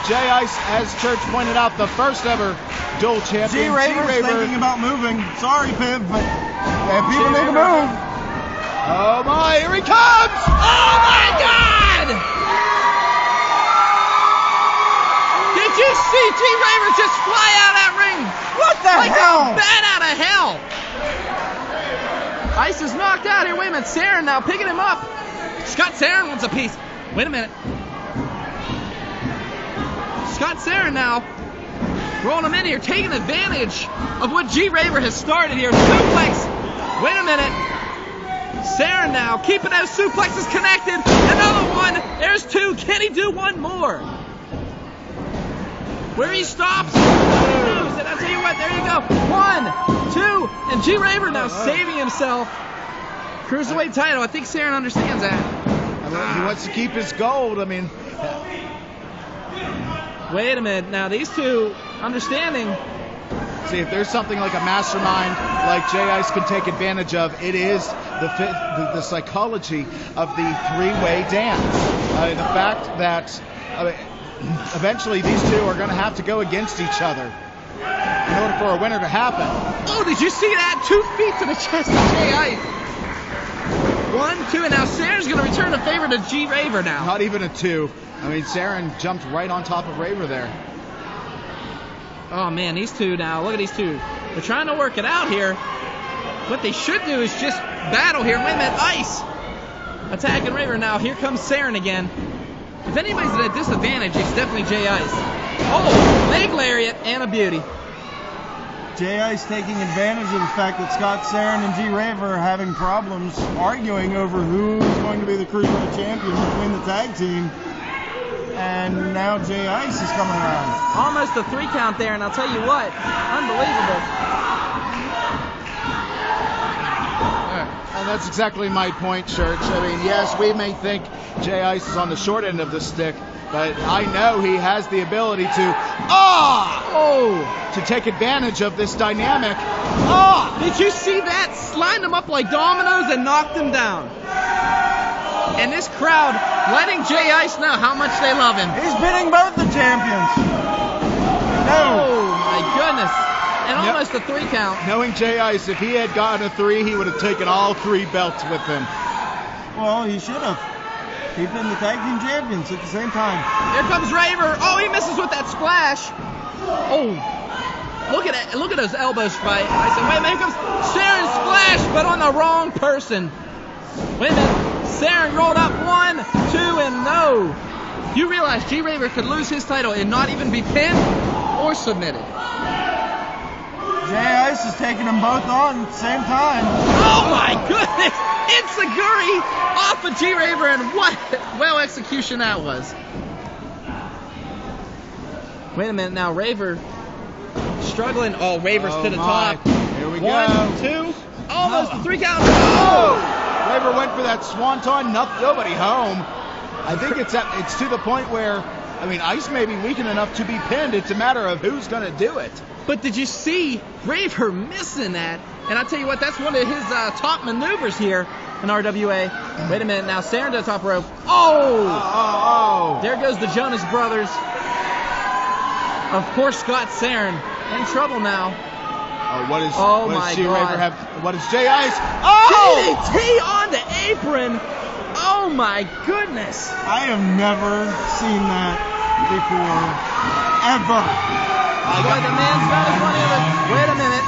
Jay Ice, as Church pointed out, the first ever dual champion. G-Raver's thinking about moving. Sorry, Piv, but people need to move. Oh my, here he comes! Oh my God! Did you see G-Raver just fly out of that ring? What the hell? Like a bat out of hell. Ice is knocked out here. Wait a minute. Sarin now picking him up. Scott Sarin wants a piece. Wait a minute. Scott Sarin now rolling him in here, taking advantage of what G-Raver has started here. Suplex. Wait a minute. Sarin now keeping those suplexes connected. Another one. There's two. Can he do one more? Where he stops. And I'll tell you what, there you go. 1, 2, and G-Raver now saving himself. Cruiserweight title. I think Sarin understands that. I mean, he wants to keep his gold. I mean, wait a minute. Now these two understanding. see, if there's something like a mastermind like Jay Ice can take advantage of, it is the psychology of the three-way dance. The fact that eventually these two are going to have to go against each other in order for a winner to happen. Oh, did you see that? 2 feet to the chest of Jay Ice. 1, 2, and now Sarin's going to return the favor to G-Raver now. Not even a 2. I mean, Sarin jumped right on top of Raver there. Oh, man, these two now. Look at these two. They're trying to work it out here. What they should do is just battle here. Wait a minute, Ice attacking Raver now. Here comes Sarin again. If anybody's at a disadvantage, it's definitely Jay Ice. Oh, leg lariat and a beauty. Jay Ice taking advantage of the fact that Scott Sarin and G-Raver are having problems arguing over who's going to be the Cruiserweight champion between the tag team. And now Jay Ice is coming around. Almost a 3 count there, and I'll tell you what, unbelievable. And that's exactly my point, Church. I mean, yes, we may think Jay Ice is on the short end of the stick, but I know he has the ability to take advantage of this dynamic. Did you see that? Lined him up like dominoes and knocked him down. And this crowd letting Jay Ice know how much they love him. He's beating both the champions. Oh my goodness. And almost a 3 count. Knowing Jay Ice, if he had gotten a 3, he would have taken all 3 belts with him. Well, he should have. He's been the tag team champions at the same time. Here comes Raver. Oh, he misses with that splash. Oh, look at it. Look at those elbows by Ice. Wait a minute, here comes Sarin's splash, but on the wrong person. Wait a minute. Sarin rolled up 1, 2, and no. You realize G-Raver could lose his title and not even be pinned or submitted. Jay Ice is taking them both on at the same time. Oh my goodness! It's a Guri off of G-Raver, and what well execution that was. Wait a minute now, Raver struggling. Oh, Raver's to the top. Here we go. 1, 2, almost a 3 count. Raver went for that swanton, nobody home. I think it's to the point where, I mean, Ice may be weakened enough to be pinned. It's a matter of who's going to do it. But did you see Raver missing that? And I'll tell you what, that's one of his top maneuvers here in RWA. Wait a minute now, Sarin to the top rope. Oh! There goes the Jonas Brothers. Of course, Scott Sarin in trouble now. What does God. have? What is Jay Ice? Oh! DDT on the apron. Oh my goodness. I have never seen that before, ever. Boy, the man's got his money in it. Wait a minute.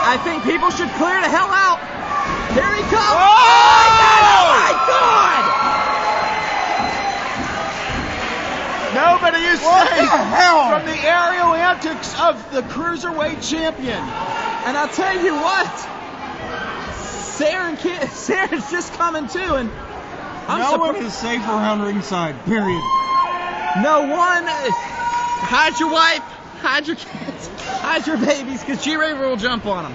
I think people should clear the hell out. Here he comes. Oh my God! Nobody is What safe the hell? from the aerial antics of the Cruiserweight champion. And I'll tell you what, Sarin's just coming to, and No one is safe around ringside, period. No one. Hide your wife, hide your kids, hide your babies, because G-Raver will jump on them.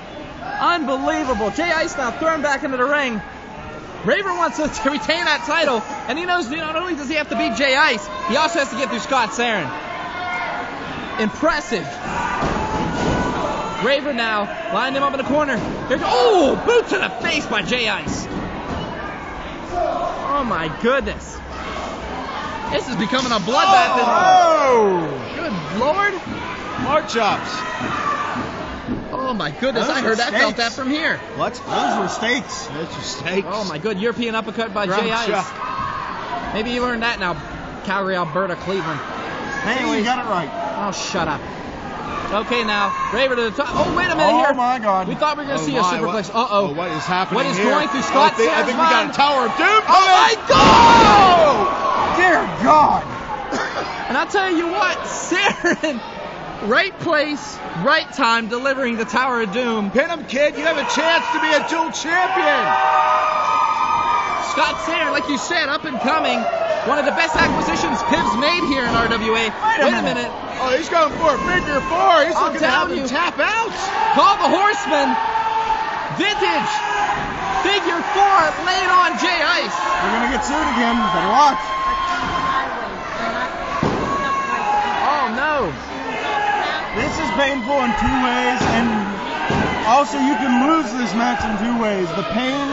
Unbelievable. Jay Ice now thrown back into the ring. Raver wants to retain that title, and he knows not only does he have to beat Jay Ice, he also has to get through Scott Sarin. Impressive. Raver now lined him up in the corner. Boot to the face by Jay Ice. Oh my goodness. This is becoming a bloodbath. Good Lord. Mark chops. Oh my goodness, Those I heard are that, felt steaks. that from here. What? Those were steaks. Those are steaks. Oh my good European uppercut by Jay Ice. chop. Maybe you learned that now, Calgary, Alberta, Cleveland. Hey, you got it right. Oh, shut up. Okay, now, Raver to the top. Oh, wait a minute here. Oh my God. We thought we were going to see a superplex. What is happening What is here? going through Scott I think we got a Sarin's Tower of Doom. Oh my God! Dear God. And I'll tell you what, Sarin, right place, right time, delivering the Tower of Doom. Pin him, kid. You have a chance to be a dual champion. Scott Sarin, like you said, up and coming. One of the best acquisitions Piv's made here in RWA. Wait a minute. Oh, he's going for a figure four. He's I'm looking to have telling him you. tap out. Call the Horseman. Vintage. Figure four laid on Jay Ice. We're going to get sued again. Better watch. Oh, no. This is painful in two ways, and also you can lose this match in two ways. The pain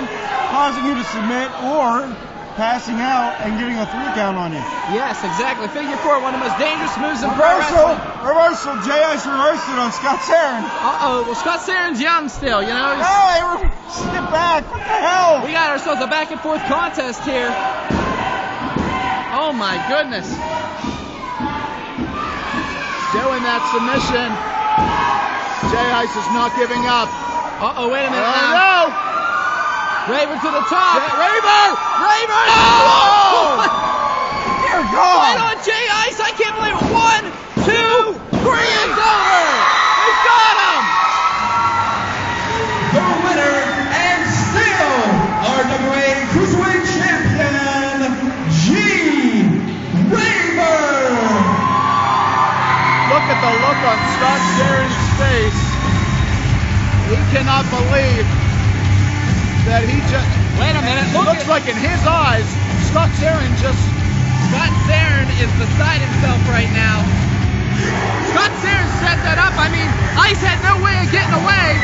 causing you to submit, or passing out and getting a 3 count on you. Yes, exactly. Figure four, one of the most dangerous moves in pro wrestling. Reversal. Jay Ice reversed it on Scott Sarin. Uh-oh. Well, Scott Sarin's young still, you know. No, they reversed it back. What the hell? We got ourselves a back and forth contest here. Oh, my goodness. Doing that submission. Jay Ice is not giving up. Uh-oh, wait a minute Oh, now. no. Raver to the top. Raver! Raver! Oh! Dear Right God. on Jay Ice. I can't believe it. 1, 2, 3, it's over. We got him. The winner and still RWA Cruiserweight Champion, G-Raver. Look at the look on Scott Sarin's face. He cannot believe that he just... Wait a minute. It Look looks like in his eyes, Scott Sarin just... Scott Sarin is beside himself right now. Scott Sarin set that up. I mean, Ice had no way of getting away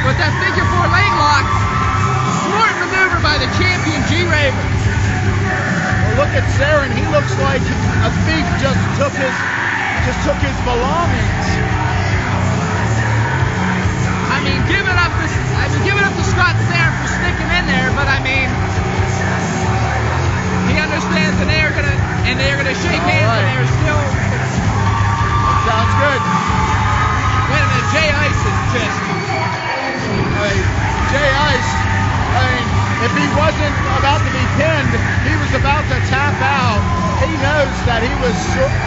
with that figure four leg lock. Smart maneuver by the champion G-Raver. Well, look at Sarin. He looks like a thief just took his belongings. I mean, give it up to Scott Sarin for sticking in there, but I mean, he understands and they are gonna shake hands and they're still. Sounds good. Wait a minute, Jay Ice is just. Jay Ice, I mean, if he wasn't about to be pinned, he was about to tap out. He knows that he was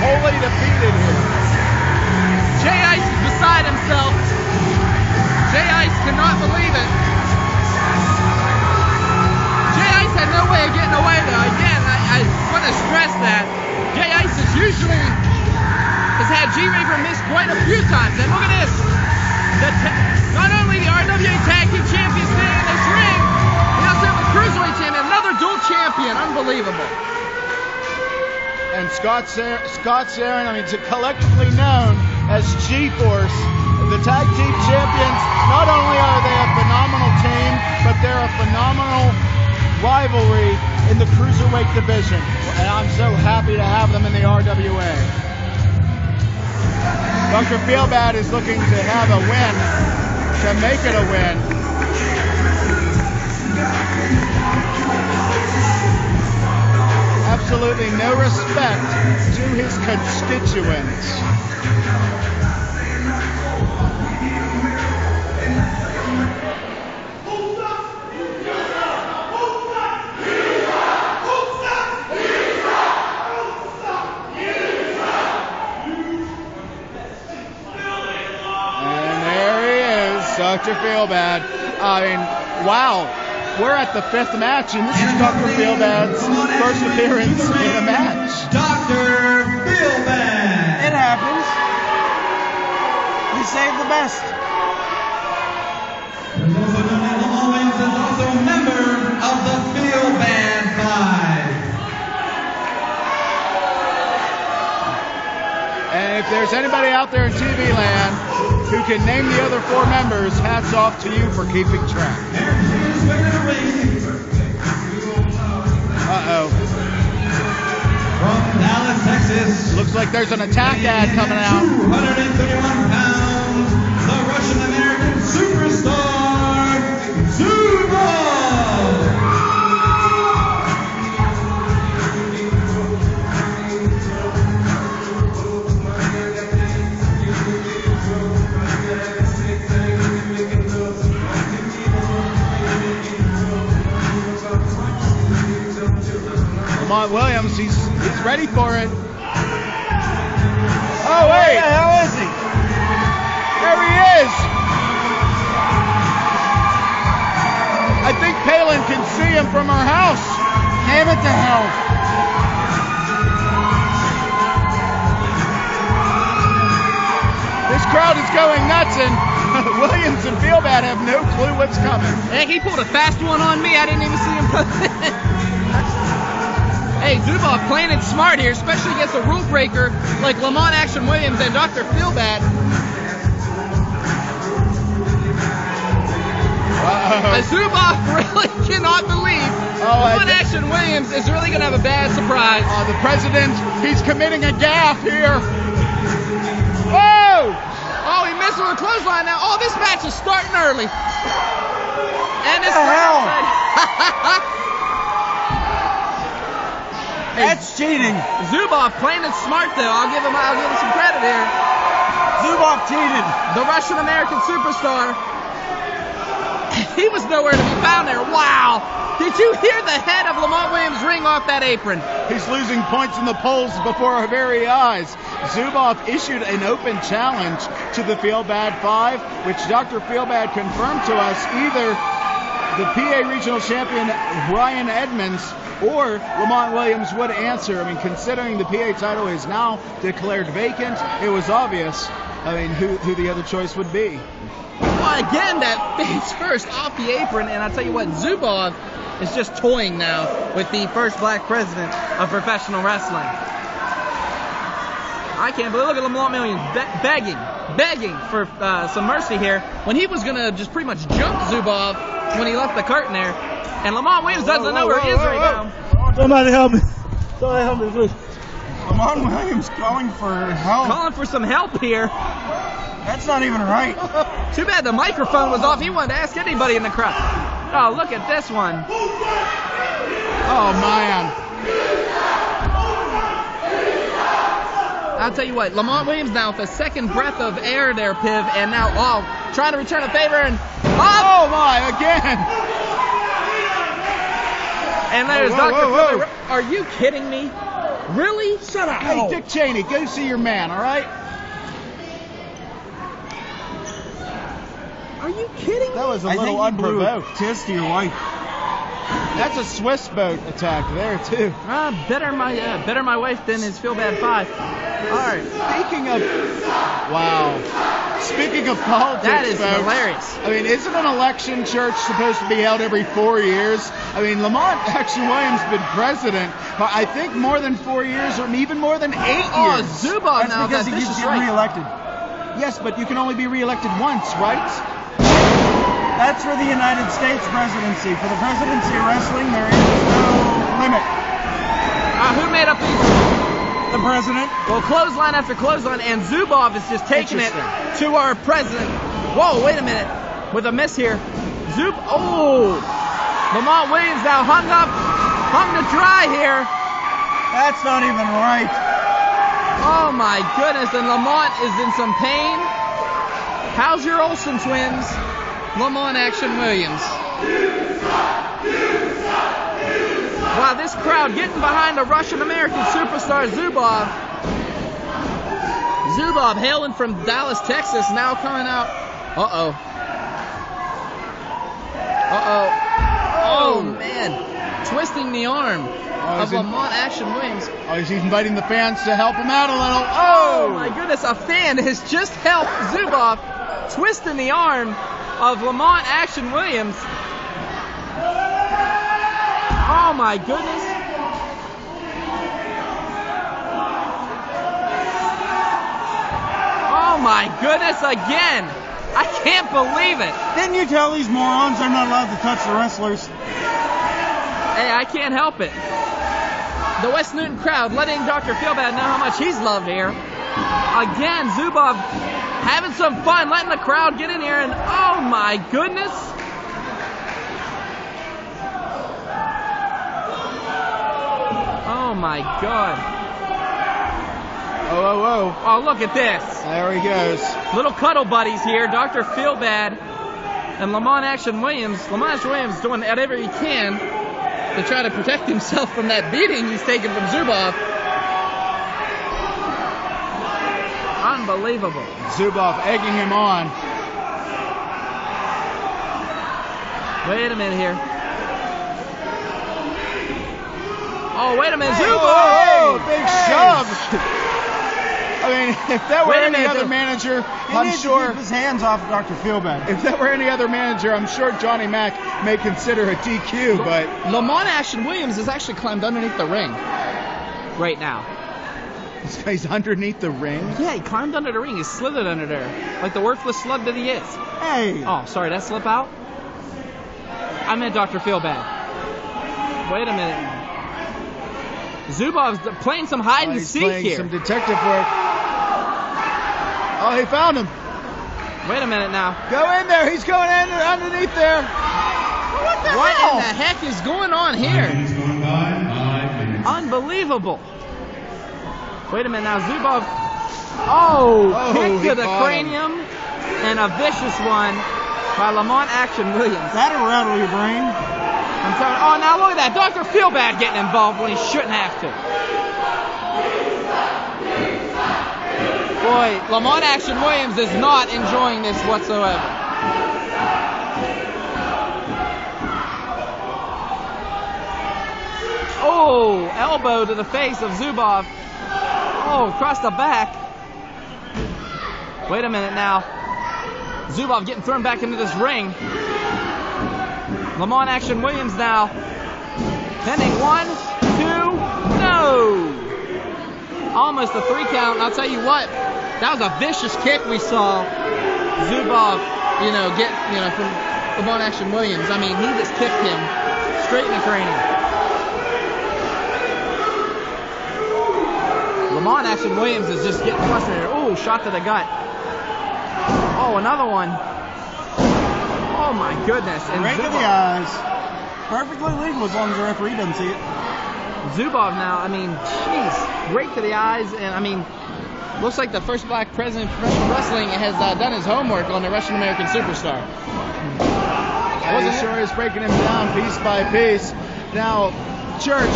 wholly defeated here. Jay Ice is beside himself. Jay Ice cannot believe it. Jay Ice had no way of getting away though. Again, I want to stress that. Jay Ice has had G-Raver miss quite a few times. And look at this. Not only the RWA Tag Team Champions being in this ring, we also have the Cruiserweight Champion, another dual champion. Unbelievable. And Scott Sarin, I mean, it's collectively known as G-Force. The tag team champions, not only are they a phenomenal team, but they're a phenomenal rivalry in the Cruiserweight division. And I'm so happy to have them in the RWA. Dr. Feelbad is looking to have a win, to make it a win. Absolutely no respect to his constituents. Dr. Feelbad. I mean, wow. We're at the 5th match, and this is Dr. Feelbad's first appearance in a match. Dr. Feelbad. It happens. We save the best. He's also known as Lamont Williams, is also a member of the Feelbad 5. And if there's anybody out there in TV land who can name the other 4 members, hats off to you for keeping track. Uh-oh. From Dallas, Texas. Looks like there's an attack ad coming out. 231 pounds, the Russian-American superstar, Zubov. Lamont Williams, he's ready for it. from our house. Damn it to hell. This crowd is going nuts, and Williams and Feelbad have no clue what's coming. Hey, he pulled a fast one on me. I didn't even see him put it. Hey, Zubov playing it smart here, especially against a rule breaker like Lamont Action Williams and Dr. Feelbad. Zubov really cannot believe Lamont Action Williams is really going to have a bad surprise. The president, he's committing a gaffe here. Oh! Oh, he missed with a clothesline now. Oh, this match is starting early. And it's That's cheating. Zubov playing it smart though. I'll give him some credit here. Zubov cheated. The Russian American superstar. He was nowhere to be found there. Wow. Did you hear the head of Lamont Williams ring off that apron? He's losing points in the polls before our very eyes. Zubov issued an open challenge to the Feelbad 5, which Dr. Feelbad confirmed to us either the PA regional champion Ryan Edmonds or Lamont Williams would answer. I mean, considering the PA title is now declared vacant, it was obvious, who the other choice would be. Well, again, that face first off the apron, and I'll tell you what, Zubov is just toying now with the first black president of professional wrestling. I can't believe, look at Lamont Williams begging for some mercy here when he was going to just pretty much jump Zubov when he left the curtain there. And Lamont Williams doesn't know where he is right now. Somebody help me. Somebody help me, please. Lamont Williams calling for help. Calling for some help here. That's not even right. Too bad the microphone was off. He wanted to ask anybody in the crowd. Oh, look at this one. Oh, man. I'll tell you what, Lamont Williams now with a second breath of air there, Piv, and now, trying to return a favor, and oh my, again. And there's Dr. Fowler. Are you kidding me? Really? Shut up. Hey, Dick Cheney, go see your man, all right? Are you kidding me? That was a little unprovoked. Kiss to your wife. That's a Swiss boat attack there, too. Better my wife than his Feelbad 5. All right. Speaking of politics, that is folks, hilarious. I mean, isn't an election church supposed to be held every 4 years? I mean, Lamont Action Williams has been president, I think more than 4 years, or even more than 8 years. Oh, Zubov now. That's because he keeps getting reelected. Yes, but you can only be reelected once, right? That's for the United States presidency. For the presidency of wrestling, there is no limit. Who made up these? The president. Well, clothesline after clothesline, and Zubov is just taking it to our president. Whoa, wait a minute. With a miss here. Lamont Williams now hung to dry here. That's not even right. Oh my goodness, and Lamont is in some pain. How's your Olsen twins? Lamont Action Williams. Wow, this crowd getting behind the Russian American superstar Zubov. Zubov hailing from Dallas, Texas, now coming out. Oh man, twisting the arm of Lamont Action Williams. Oh, he's inviting the fans to help him out a little. Oh my goodness, a fan has just helped Zubov twisting the arm of Lamont Action Williams. Oh my goodness. Oh my goodness, again. I can't believe it. Didn't you tell these morons they're not allowed to touch the wrestlers? Hey, I can't help it. The West Newton crowd letting Dr. Feelbad know how much he's loved here. Again, Zubov having some fun, letting the crowd get in here, and oh my goodness. Oh my God. Oh, look at this. There he goes. Little cuddle buddies here, Dr. Feelbad and Lamont Action Williams. Lamont Action Williams doing whatever he can to try to protect himself from that beating he's taken from Zubov. Unbelievable. Zubov egging him on. Wait a minute here. Oh, wait a minute. Hey, Zubov! oh, big shove. I mean, if that were Wait a any minute, other though. manager, He I'm needs to sure. keep his hands off of Dr. Feelbad. If that were any other manager, I'm sure Johnny Mac may consider a DQ, but Lamont Ashton Williams has actually climbed underneath the ring right now. this guy's underneath the ring. Yeah, he climbed under the ring. He slithered under there like the worthless slug that he is. Hey! Oh, sorry, that slip out? I meant Dr. Feelbad. Wait a minute. Zubov's playing some hide and He's seek playing here. some detective work. Oh, he found him. Wait a minute now. Go in there. He's going in underneath there. What the What hell? in the heck is going on here? 5 minutes going by. 5 minutes. Unbelievable. Wait a minute now. Zubov. Oh, kick he to the caught cranium. And a vicious one by Lamont Ashton Williams. That'll rattle your brain. I'm telling you. Oh, now look at that. Dr. Feelbad getting involved when he shouldn't have to. Boy, Lamont Ashton Williams is not enjoying this whatsoever. Oh, elbow to the face of Zubov. Oh, across the back. Wait a minute now. Zubov getting thrown back into this ring. Lamont Ashton Williams now. Pending 1, 2, no! Almost a 3 count. And I'll tell you what, that was a vicious kick we saw Zubov, get, from Lamont Ashton Williams. I mean, he just kicked him straight in the cranium. Lamont Ashton Williams is just getting frustrated. Oh, shot to the gut. Oh, another one. Oh my goodness. And Right to the eyes. Perfectly legal as long as the referee doesn't see it. Zubov now, I mean, jeez, right to the eyes, and I mean, looks like the first black president of professional wrestling has done his homework on the Russian American superstar. He sure is breaking him down piece by piece. Now, Church,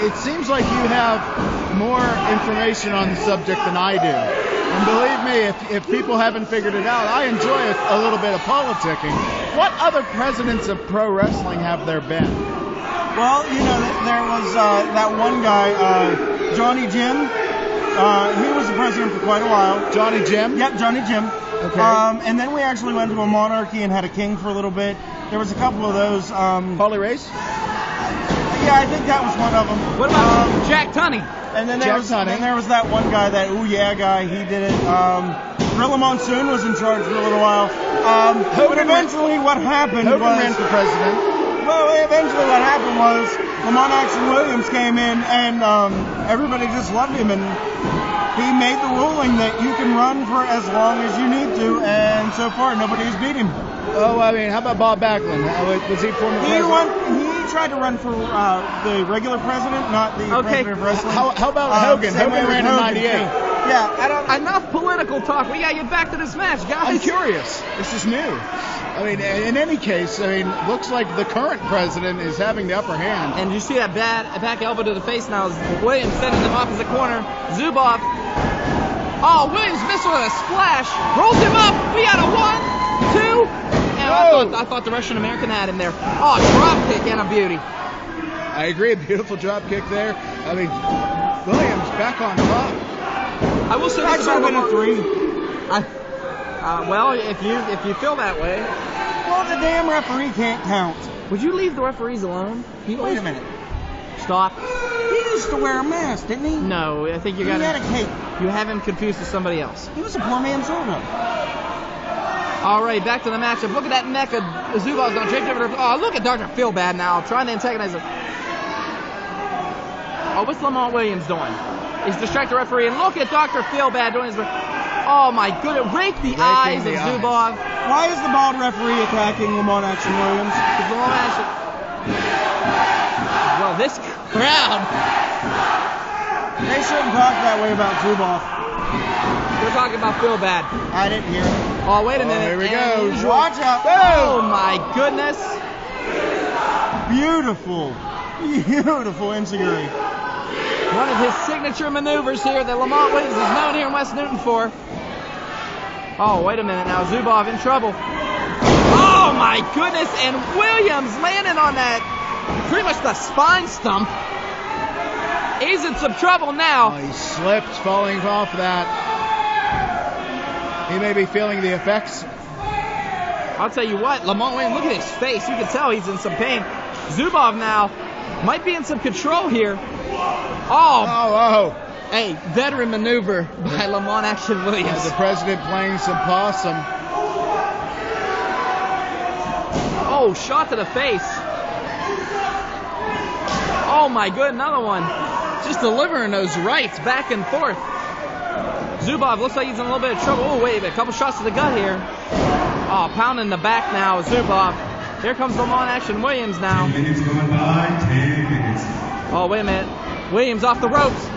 it seems like you have more information on the subject than I do. And believe me, if people haven't figured it out, I enjoy a little bit of politicking. What other presidents of pro wrestling have there been? Well, there was that one guy, Johnny Jim. He was the president for quite a while. Johnny Jim? Yep, Johnny Jim. Okay. And then we actually went to a monarchy and had a king for a little bit. There was a couple of those. Paulie Race? Yeah, I think that was one of them. What about Jack Tunney? And then there was that one guy, that Ooh Yeah guy. He did it. Gorilla Monsoon was in charge for a little while. But eventually, what happened Hogan was ran for president. Well, eventually, what happened was Lamont Ashton Williams came in, and everybody just loved him, and he made the ruling that you can run for as long as you need to, and so far nobody's beat him. Oh, I mean, how about Bob Backlund? Was he former president? He tried to run for the regular president, not the president of wrestling. How about Hogan? Hogan ran in '98. Yeah, Enough political talk. We gotta get back to this match, guys. I'm curious. This is new. I mean, in any case, looks like the current president is having the upper hand. And you see that back elbow to the face now. Williams sending him off as a corner. Zubov. Oh, Williams missed with a splash. Rolls him up. We got a 1, 2. And I thought the Russian American had him there. Oh, drop kick and a beauty. I agree. A beautiful drop kick there. I mean, Williams back on top. I will say that should have been a 3. Well, if you feel that way. Well, the damn referee can't count. Would you leave the referees alone? Wait a minute. Stop. He used to wear a mask, didn't he? No, I think you He got had a cape. You have him confused with somebody else. He was a poor man's Zubov. All right, back to the matchup. Look at that neck of Zubov's going to draped over. Oh, look at Dr. Feelbad now trying to antagonize him. Oh, what's Lamont Williams doing? He's distracted the referee, and look at Dr. Feelbad doing his. Oh my goodness! Rake the eyes of Zubov. Why is the bald referee attacking Lamont Ashton Williams? Well, this crowd. They shouldn't talk that way about Zubov. We're talking about Feelbad. I didn't hear it. Oh, wait a minute. Here we go. Watch out. Oh my goodness. Beautiful. Beautiful enziguri. One of his signature maneuvers here that Lamont Williams is known here in West Newton for. Oh, wait a minute now. Zubov in trouble. Oh, my goodness. And Williams landing on that, pretty much the spine stump He's in some trouble now. Oh, he slipped, falling off that. He may be feeling the effects. I'll tell you what, Lamont Williams, look at his face. You can tell he's in some pain. Zubov now might be in some control here. Oh. Hey, veteran maneuver by Lamont Action Williams. The president playing some possum. Oh, shot to the face. Oh my good, another one. Just delivering those rights back and forth. Zubov looks like he's in a little bit of trouble. Oh, wait a minute, a couple shots to the gut here. Oh, pounding the back now, Zubov. Here comes Lamont Action Williams now. 10 minutes going by, 10 minutes. Oh, wait a minute. Williams off the ropes.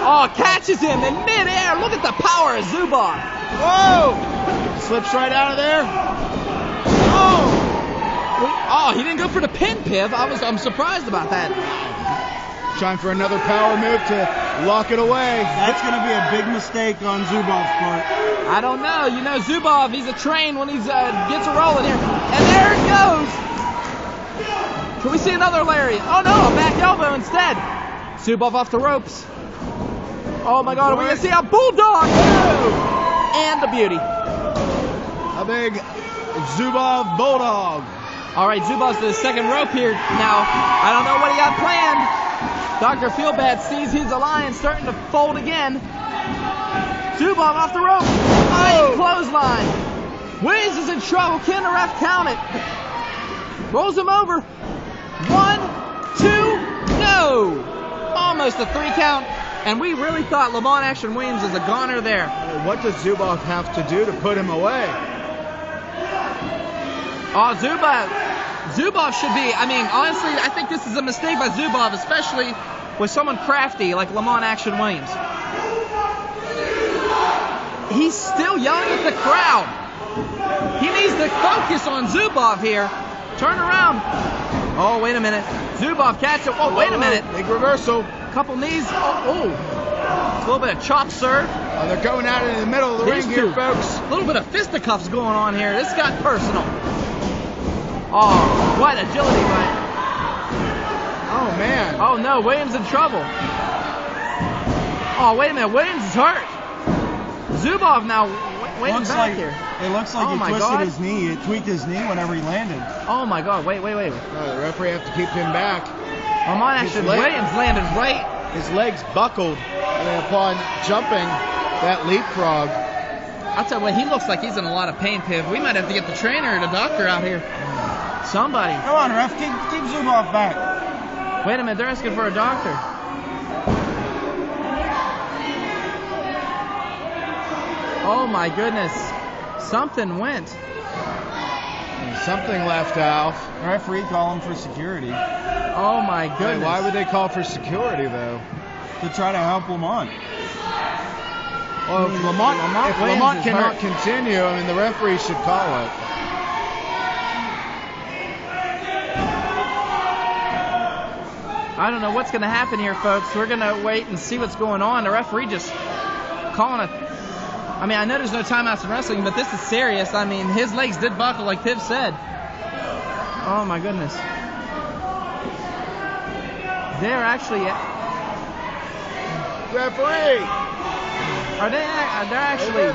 Oh, catches him in midair. Look at the power of Zubov. Whoa! Slips right out of there. Oh, he didn't go for the pin, Piv. I'm surprised about that. Trying for another power move to lock it away. That's going to be a big mistake on Zubov's part. I don't know. You know, Zubov, he's a train when he gets a rolling here. And there it goes. Can we see another lariat? Oh, no, a back elbow instead. Zubov off the ropes. Oh, my God. Are we going to see a bulldog? And the beauty. A big Zubov bulldog. All right, Zubov's to the second rope here now. I don't know what he got planned. Dr. Feelbad sees his alliance starting to fold again. Zubov off the rope. Flying clothesline. Williams is in trouble. Can the ref count it? Rolls him over. 1, 2, no. Almost a 3 count. And we really thought Lamont Action Williams was a goner there. What does Zubov have to do to put him away? Oh, Zubov should be, I mean, honestly, I think this is a mistake by Zubov, especially with someone crafty like Lamont Action Williams. He's still yelling at the crowd. He needs to focus on Zubov here. Turn around. Oh, wait a minute. Zubov catch it. Oh, wait a minute. Big reversal. Couple knees. Oh. A little bit of chop serve. Oh, they're going at it in the middle of the ring here, folks. A little bit of fisticuffs going on here. This got personal. Oh, what agility, right? Oh, man. Oh, no, Williams in trouble. Oh, wait a minute, Williams is hurt. Zubov now waiting back here. It looks like he twisted his knee. It tweaked his knee whenever he landed. Oh, my God, wait. Oh, the referee have to keep him back. Lamont Action Williams landed right. His legs buckled upon jumping that leapfrog. I'll tell you what, he looks like he's in a lot of pain, Piv. We might have to get the trainer or the doctor out here. Somebody. Come on, ref. Keep Zubov back. Wait a minute. They're asking for a doctor. Oh, my goodness. Something went. Something left, Alf. The referee calling for security. Oh, my goodness. Wait, why would they call for security, though? To try to help Lamont. Well, if Lamont cannot continue, I mean, the referee should call it. I don't know what's going to happen here, folks. We're going to wait and see what's going on. The referee just calling a... I mean, I know there's no timeouts in wrestling, but this is serious. I mean, his legs did buckle, like Piv said. Oh, my goodness. They're actually... Referee! They're actually...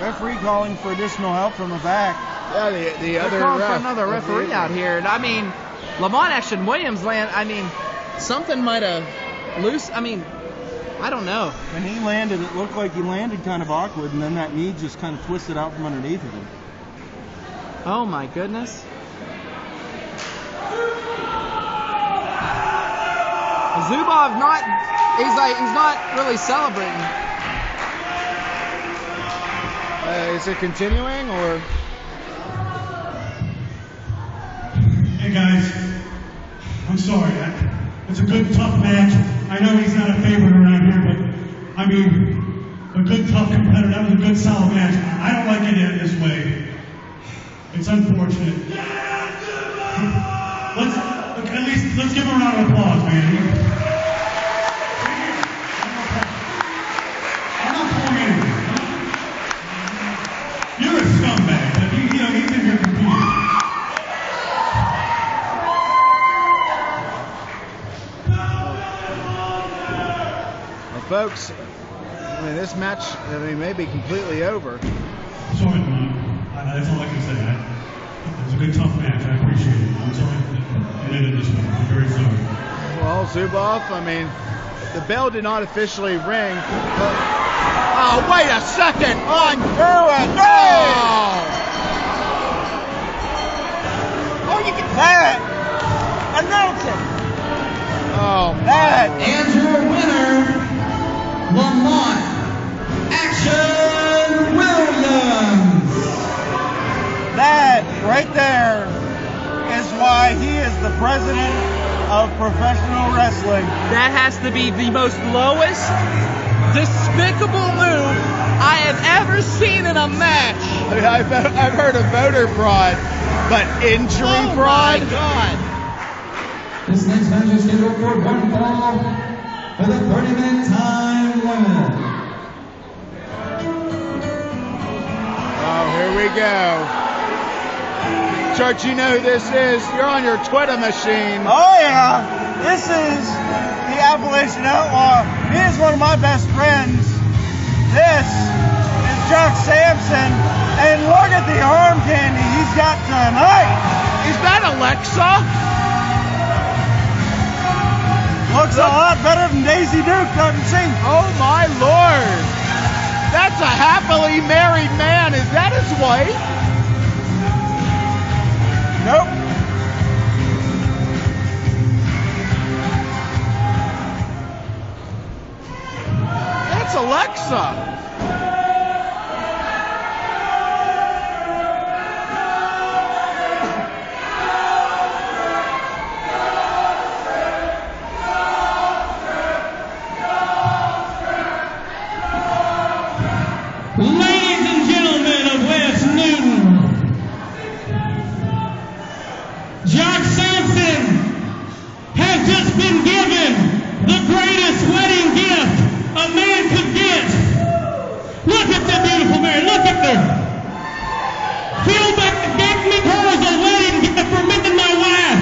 Referee calling for additional help from the back. Yeah, the other They're calling ref. for another referee out here. I mean, Lamont Action Williams something might have loose. I mean, I don't know. When he landed, it looked like he landed kind of awkward, and then that knee just kind of twisted out from underneath of him. Oh, my goodness. Zubov he's not really celebrating. Is it continuing or? Hey guys, I'm sorry. It's a good, tough match. I know he's not a favorite around here, but I mean, a good, tough competitor. That was a good, solid match. I don't like it in this way. It's unfortunate. Let's give him a round of applause, man. I'm not pulling anything. You're a scumbag, but he's in here competing. Oh Maddrox, I mean, this match, may be completely over. Sorry, that's all I can say. It was a good, tough match. I appreciate it. I'm sorry that it ended this way. I'm very sorry. Well, Zubov, the bell did not officially ring. Oh, wait a second! Undo it! No! Oh, you can that! Announce it! Oh, that! And your winner, Lamont Action Williams. That right there is why he is the president of professional wrestling. That has to be the most lowest, despicable move I have ever seen in a match. I've heard of voter fraud, but injury fraud? Oh my God. This next match is scheduled for one fall with a 30-minute time limit. Oh, here we go. Church, you know who this is. You're on your Twitter machine. Oh yeah, this is the Appalachian Outlaw. He is one of my best friends. This is Jock Samson, and look at the arm candy he's got tonight. Is that Alexa? Looks a lot better than Daisy Duke, doesn't she? Oh my Lord. That's a happily married man. Is that his wife? Nope. That's Alexa. Ladies and gentlemen of West Newton, Jock Samson has just been given the greatest wedding gift a man could get. Look at that beautiful Mary, look at her. Phil Beck gave me her as a wedding gift for me and my wife.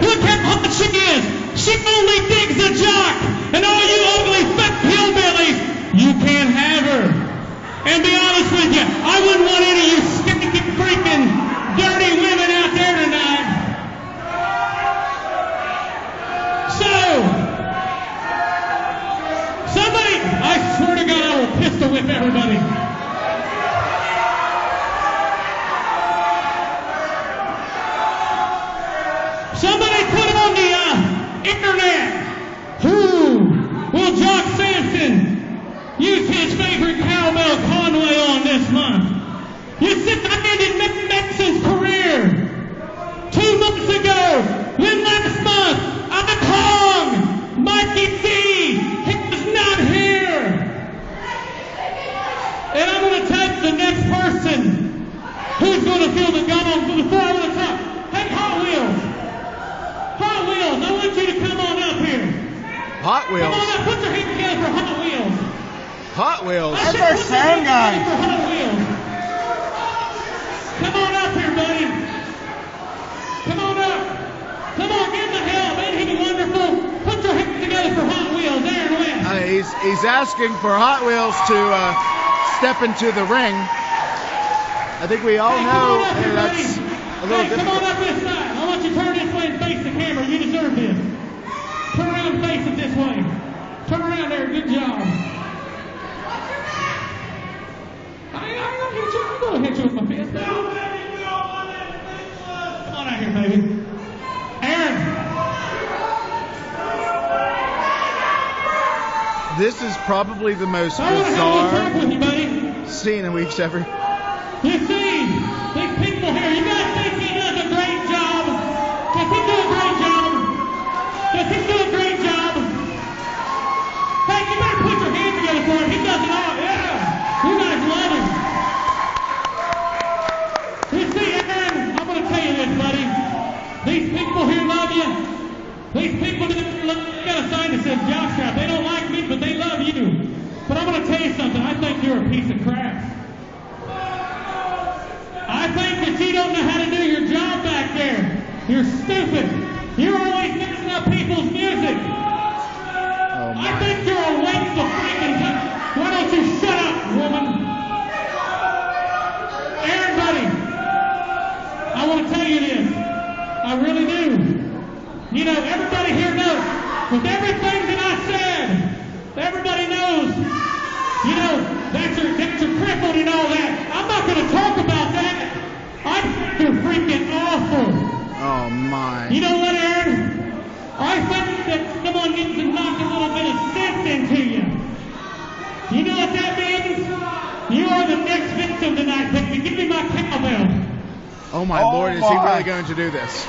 Look how hot she is. She only digs a Jock, and all you ugly fat hillbillies, you can't have her. And be honest with you, I wouldn't want any of you stinky freaking dirty women out there tonight. So, somebody, I swear to God, I will pistol whip everybody. Somebody put on the internet, who will Jock Samson use his favorite cowbell Conway on this month? You said I ended Mason's career 2 months ago, when last month I hung Mikey D. He was not here. And I'm going to take the next person who's going to feel the gong before I want to talk. Hey, Hot Wheels, I want you to come on up here. Hot Wheels. Come on up, put your hands together for Hot Wheels. Hot Wheels. That's our sound guy. For Hot Wheels. Come on up here, buddy. Come on up. Come on, give him a help. Ain't he wonderful? Put your hands together for Hot Wheels there in West. He's asking for Hot Wheels to step into the ring. I think we all know that's a little Come on difficult. up this side. I want you to turn this way and face the camera. You deserve this. Turn around and face it this way. Turn around there. Good job. I'm going to hit you with my fist. Come on out here, baby. Aaron. This is probably the most I want to have a little talk with you, bizarre buddy. scene we've ever. You see, these people here, you guys think he does a great job? Does he do a great job? Does he do a great job? Hey, you better put your hands together for him. He does it all. Yeah. You guys love him. You see, Aaron, I'm going to tell you this, buddy. These people here love you. These people got a sign that says Jockstrap. They don't like me, but they love you. But I'm going to tell you something. I think you're a piece of crap. I think that you don't know how to do your job back there. You're stupid. You're always messing up people's music. I my. You know what, Aaron? I think that someone needs to knock a little bit of sense into you. You know what that means? You are the next victim tonight, baby. Give me my cowbell. Oh my Lord, is he really going to do this?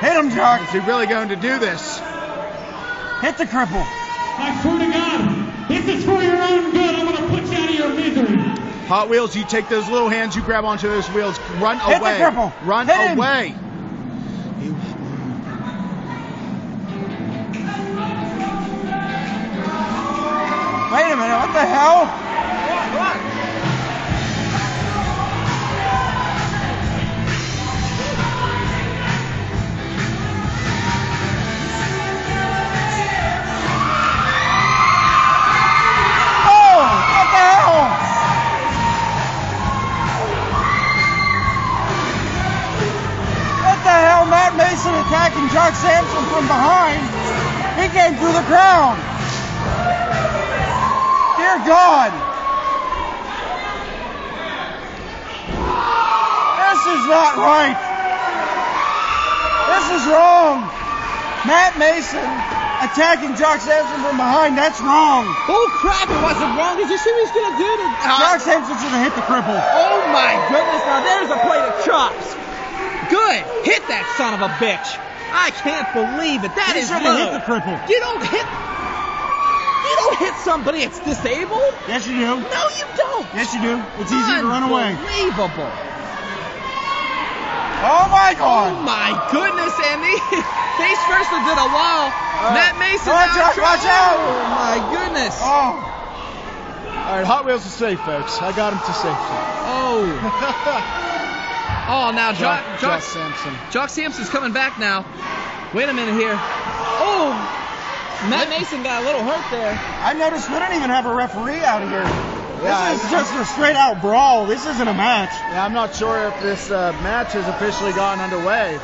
Hit him, Jock. Is he really going to do this? Hit the cripple. I swear to God, this is for your own good. I'm going to put you out of your misery. Hot Wheels, you take those little hands, you grab onto those wheels, run Hit away. the cripple. Run Hit him. away. Wait a minute, what the hell? Mason attacking Jock Samson from behind. He came through the crowd. Dear God. This is not right. This is wrong. Matt Mason attacking Jock Samson from behind. That's wrong. Oh crap, it wasn't wrong. Did you see what he's going to do to... Jock Samson should have hit the cripple. Oh my goodness, now there's a plate of chops. Good. Hit that son of a bitch. I can't believe it. That is low. Hit the cripple. You don't hit somebody that's disabled. Yes, you do. No, you don't. Yes, you do. It's easy to run away. Unbelievable. Oh my God. Oh my goodness, Andy. Face first into the wall. Matt Mason. Watch out. Oh my goodness. Oh. All right, Hot Wheels is safe, folks. I got him to safety. Oh. Oh, now Jock Samson. Jock Samson's coming back now. Wait a minute here. Oh, Matt Mason got a little hurt there. I noticed we don't even have a referee out here. Yeah, this is just a straight out brawl. This isn't a match. Yeah, I'm not sure if this match has officially gotten underway.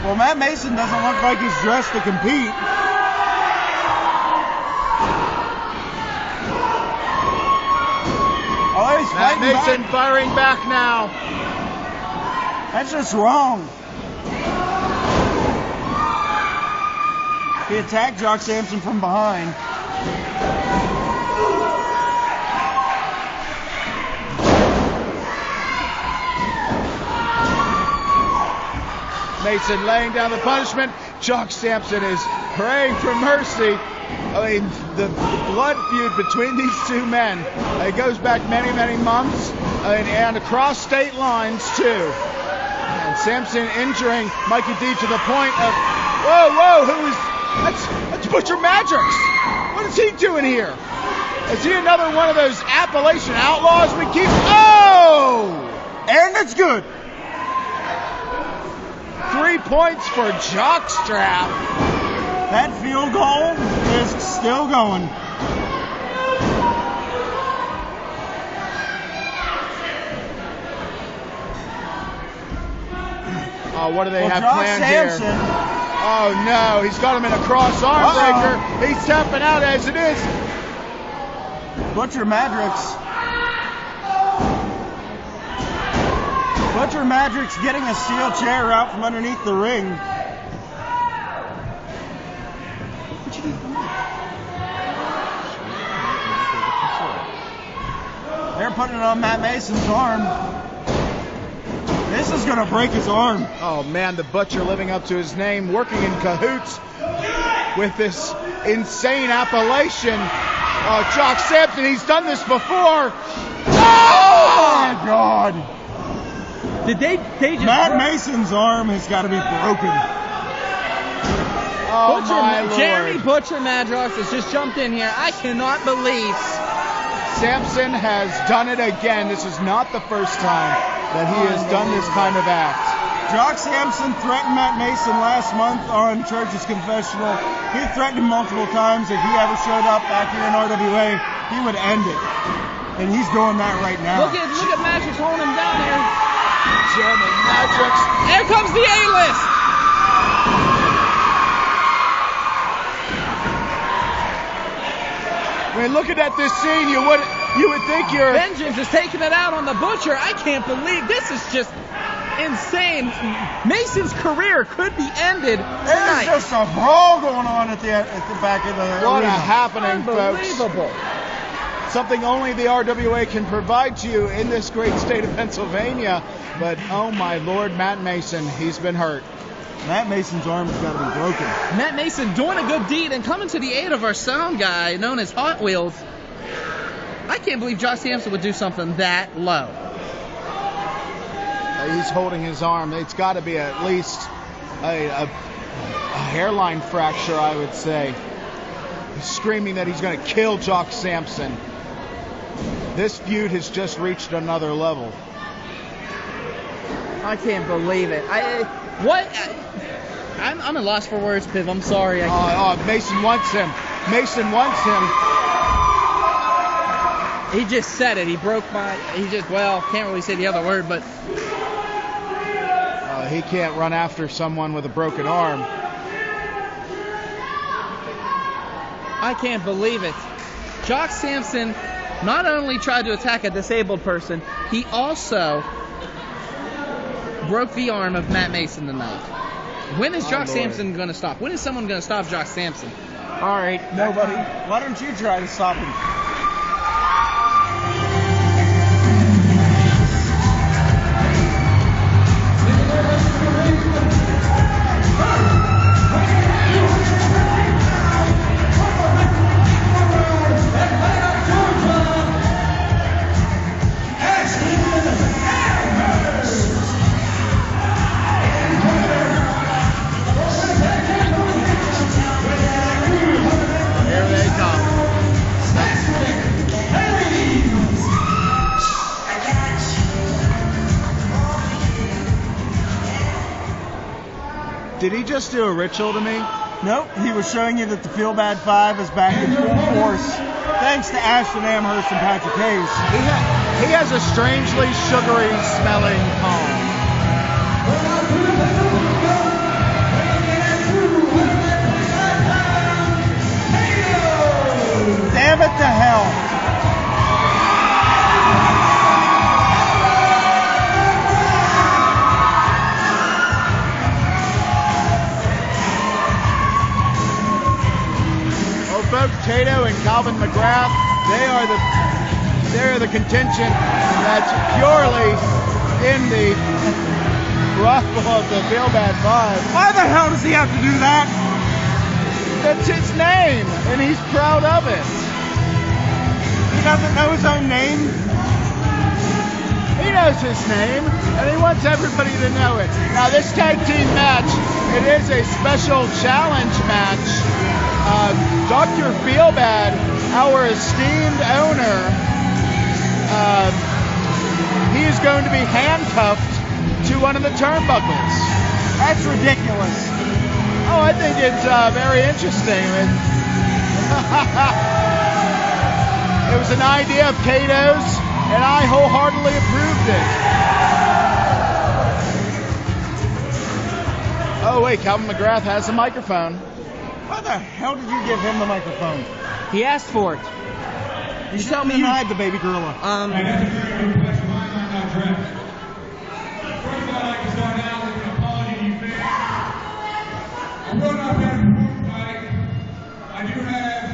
Well, Matt Mason doesn't look like he's dressed to compete. Oh, he's Matt Mason back. firing back now. That's just wrong. He attacked Jock Samson from behind. Mason laying down the punishment. Jock Samson is praying for mercy. I mean, the blood feud between these two men, it goes back many, many months, and across state lines too. And Samson injuring Mikey D to the point of, that's Butcher Maddrox. What is he doing here? Is he another one of those Appalachian outlaws we keep? Oh! And it's good. 3 points for Jockstrap. That field goal is still going. Oh, what do they have Jock planned Samson. here? Oh no, he's got him in a cross arm breaker. He's tapping out as it is. Butcher Maddrox getting a steel chair out from underneath the ring. They're putting it on Matt Mason's arm. This is going to break his arm. Oh man, the Butcher living up to his name, working in cahoots with this insane Appalachian. Oh, Jock Samson, he's done this before. Oh my God. Did they just... Matt Mason's arm has got to be broken. Oh my Lord. Jeremy Butcher Maddrox has just jumped in here. I cannot believe... Samson has done it again. This is not the first time that he has done this kind of act. Jock Samson threatened Matt Mason last month on Church's Confessional. He threatened him multiple times. If he ever showed up back here in RWA, he would end it. And he's doing that right now. Look at Maddrox holding him down here. Jeremy Maddrox. There comes the A-list. I mean, looking at this scene, you would think you're... Vengeance is taking it out on the Butcher. I can't believe this is just... insane. Mason's career could be ended tonight. There's just a brawl going on at the back of the What arena. a happening, folks. Unbelievable. Something only the RWA can provide to you in this great state of Pennsylvania. But, oh my Lord, Matt Mason, he's been hurt. Matt Mason's arm's got to be broken. Matt Mason doing a good deed and coming to the aid of our sound guy known as Hot Wheels. I can't believe Jock Samson would do something that low. He's holding his arm. It's got to be at least a hairline fracture, I would say. He's screaming that he's going to kill Jock Samson. This feud has just reached another level. I can't believe it. I'm at loss for words, Piv. I'm sorry. Mason wants him. Mason wants him. He just said it. He can't really say the other word, but he can't run after someone with a broken arm. I can't believe it. Jock Samson not only tried to attack a disabled person, he also broke the arm of Matt Mason tonight. When is Jock Samson going to stop? When is someone going to stop Jock Samson? All right, nobody. Why don't you try to stop him? Did he just do a ritual to me? Nope, he was showing you that the Feel Bad 5 is back in full force. Thanks to Ashton, Amherst, and Patrick Hayes. He has a strangely sugary smelling palm. Damn it to hell. Both Kato and Calvin McGrath, they are the contention that's purely in the rival of the Feel Bad 5. Why the hell does he have to do that? That's his name, and he's proud of it. He doesn't know his own name? He knows his name, and he wants everybody to know it. Now, this tag team match, it is a special challenge match. Dr. Feelbad, our esteemed owner, he is going to be handcuffed to one of the turnbuckles. That's ridiculous. Oh, I think it's very interesting. It was an idea of Kato's, and I wholeheartedly approved it. Oh, wait, Calvin McGrath has a microphone. Why the hell did you give him the microphone? He asked for it. You should have denied the baby gorilla. That's a very good question. Mine are not dressed. First of all, I'd like to start out with an apology to you fans. I will not be able to perform tonight. I do have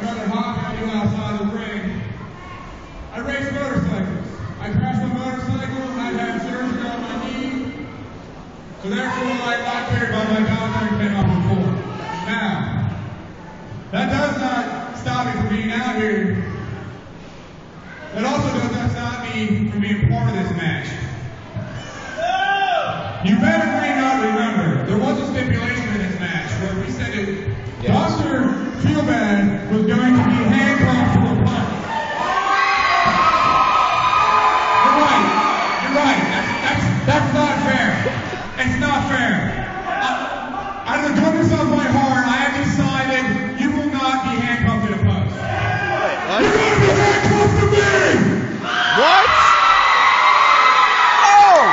another hobby I do outside the ring. I race motorcycles. I crashed my motorcycle. I've had surgery on my knee. So therefore, I'm not cleared by my doctor and came up before. Now, that does not stop me from being out here. That also does not stop me from being part of this match. You may not remember, there was a stipulation in this match where we said that Dr. Feelbad was going to be handcuffed to a punch. You're right. That's not fair. It's not fair. Out of the goodness of my heart, I have decided you will not be handcuffed to the post. What? You're going to be handcuffed to me! What? Oh!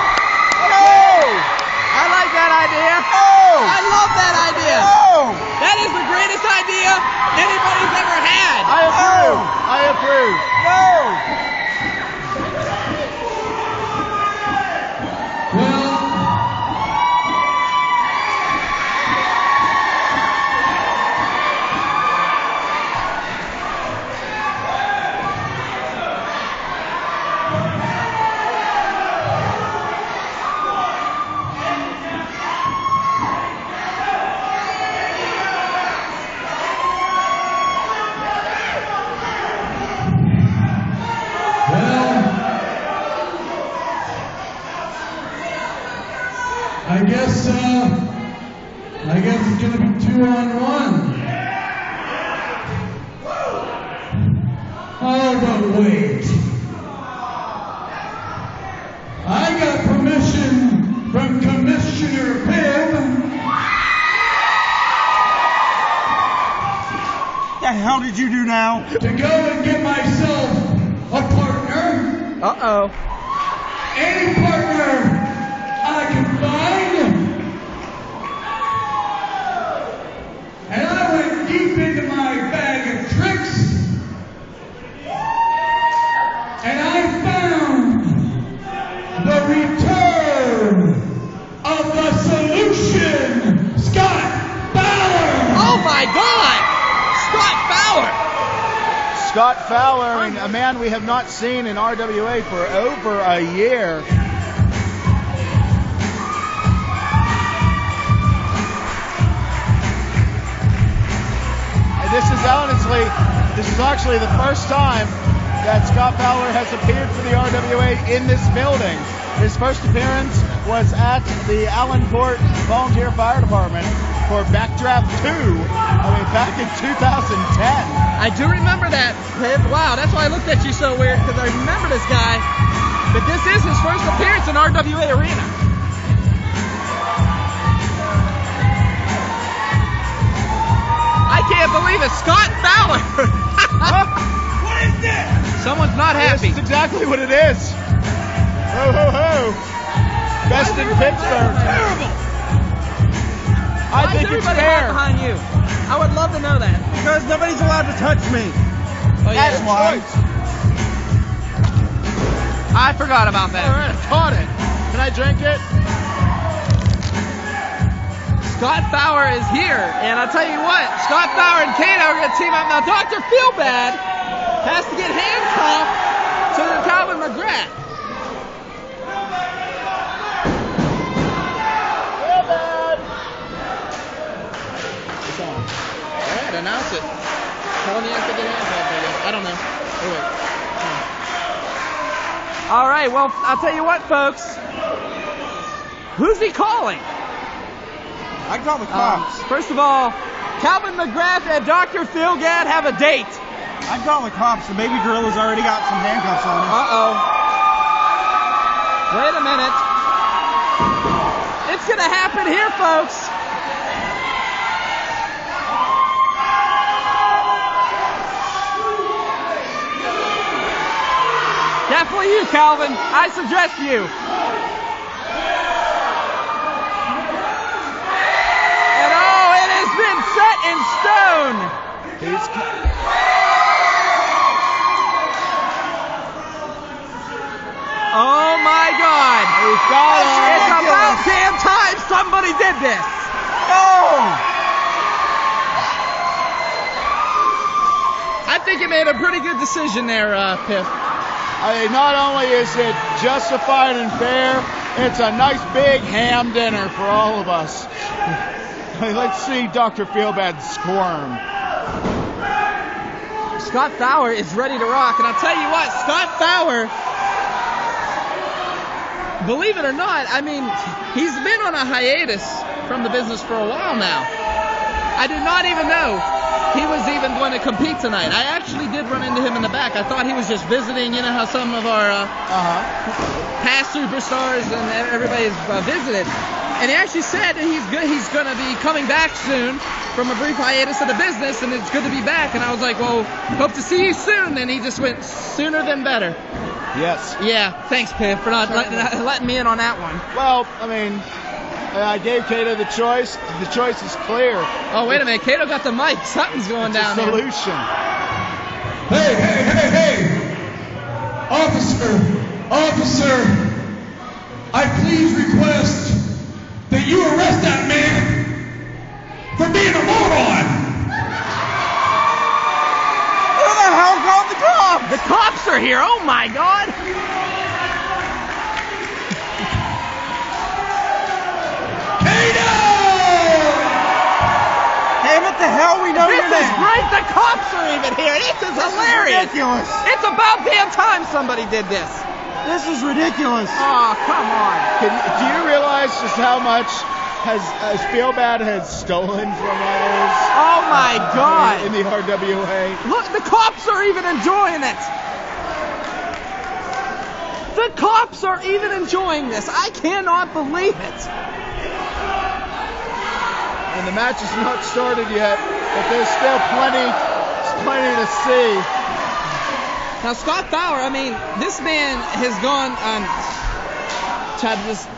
I like that idea. I love that idea. That is the greatest idea anybody's ever had. I approve. I approve. No! Well, I guess it's gonna be 2-on-1. Oh, but wait. I got permission from Commissioner Pibb. The hell did you do now? To go and get myself a partner. Uh-oh. Any partner I can find. And I went deep into my bag of tricks. And I found the return of the solution, Scott Fowler. Oh my God! Scott Fowler! Scott Fowler, I mean, a man we have not seen in RWA for over a year. And this is actually the first time that Scott Fowler has appeared for the RWA in this building. His first appearance was at the Allenport Volunteer Fire Department for Backdraft 2, back in 2010. I do remember that, Pibb. Wow, that's why I looked at you so weird, because I remember this guy. But this is his first appearance in RWA Arena. I can't believe it. Scott Fowler. What is this? Someone's not happy. This is exactly what it is. Ho, ho, ho. Best in Pittsburgh. Terrible. I think it's fair. Behind you. I would love to know that. Because nobody's allowed to touch me. Oh, yeah. That's why. I forgot about that. All right, I caught it. Can I drink it? Scott Fowler is here, and I'll tell you what, Scott Fowler and Kato are going to team up. Now, Dr. Feelbad has to get handcuffed to Calvin McGrath. It's on. All right, announce it. Tell him he has to get handcuffed, I guess. I don't know. Oh, wait. All right, well, I'll tell you what, folks. Who's he calling? I call the cops. First of all, Calvin McGrath and Dr. Feelbad have a date. I call the cops. The baby gorilla's already got some handcuffs on him. Uh-oh. Wait a minute. It's going to happen here, folks. Definitely you, Calvin. I suggest you. And oh, it has been set in stone. Oh my God. We've got It's about damn time somebody did this. Oh! I think you made a pretty good decision there, Piff. Not only is it justified and fair, it's a nice big ham dinner for all of us. Let's see Dr. Feelbad squirm. Scott Fowler is ready to rock, and I'll tell you what, Scott Fowler, believe it or not, he's been on a hiatus from the business for a while now. I did not even know he was even going to compete tonight. I actually did run into him in the back. I thought he was just visiting, you know how some of our past superstars and everybody's visited. And he actually said that he's going to be coming back soon from a brief hiatus of the business, and it's good to be back. And I was like, well, hope to see you soon. And he just went sooner than better. Yes. Yeah, thanks, Piff, for not letting me in on that one. Well, I gave Kato the choice. The choice is clear. Oh, wait a minute. Kato got the mic. Something's going down It's a here. solution. Hey! Officer, I please request that you arrest that man for being a moron. Who the hell called the cops? The cops are here. Oh, my God. Kato! Hey, what the hell? We know This your is name. great. The cops are even here. This is hilarious. Ridiculous. It's about damn time somebody did this. This is ridiculous. Oh, come on. Do you realize just how much has Feelbad has stolen from others? Oh my God. In the RWA. Look, the cops are even enjoying it. The cops are even enjoying this. I cannot believe it. And the match is not started yet, but there's still plenty to see. Now, Scott Fowler, I mean, this man has gone to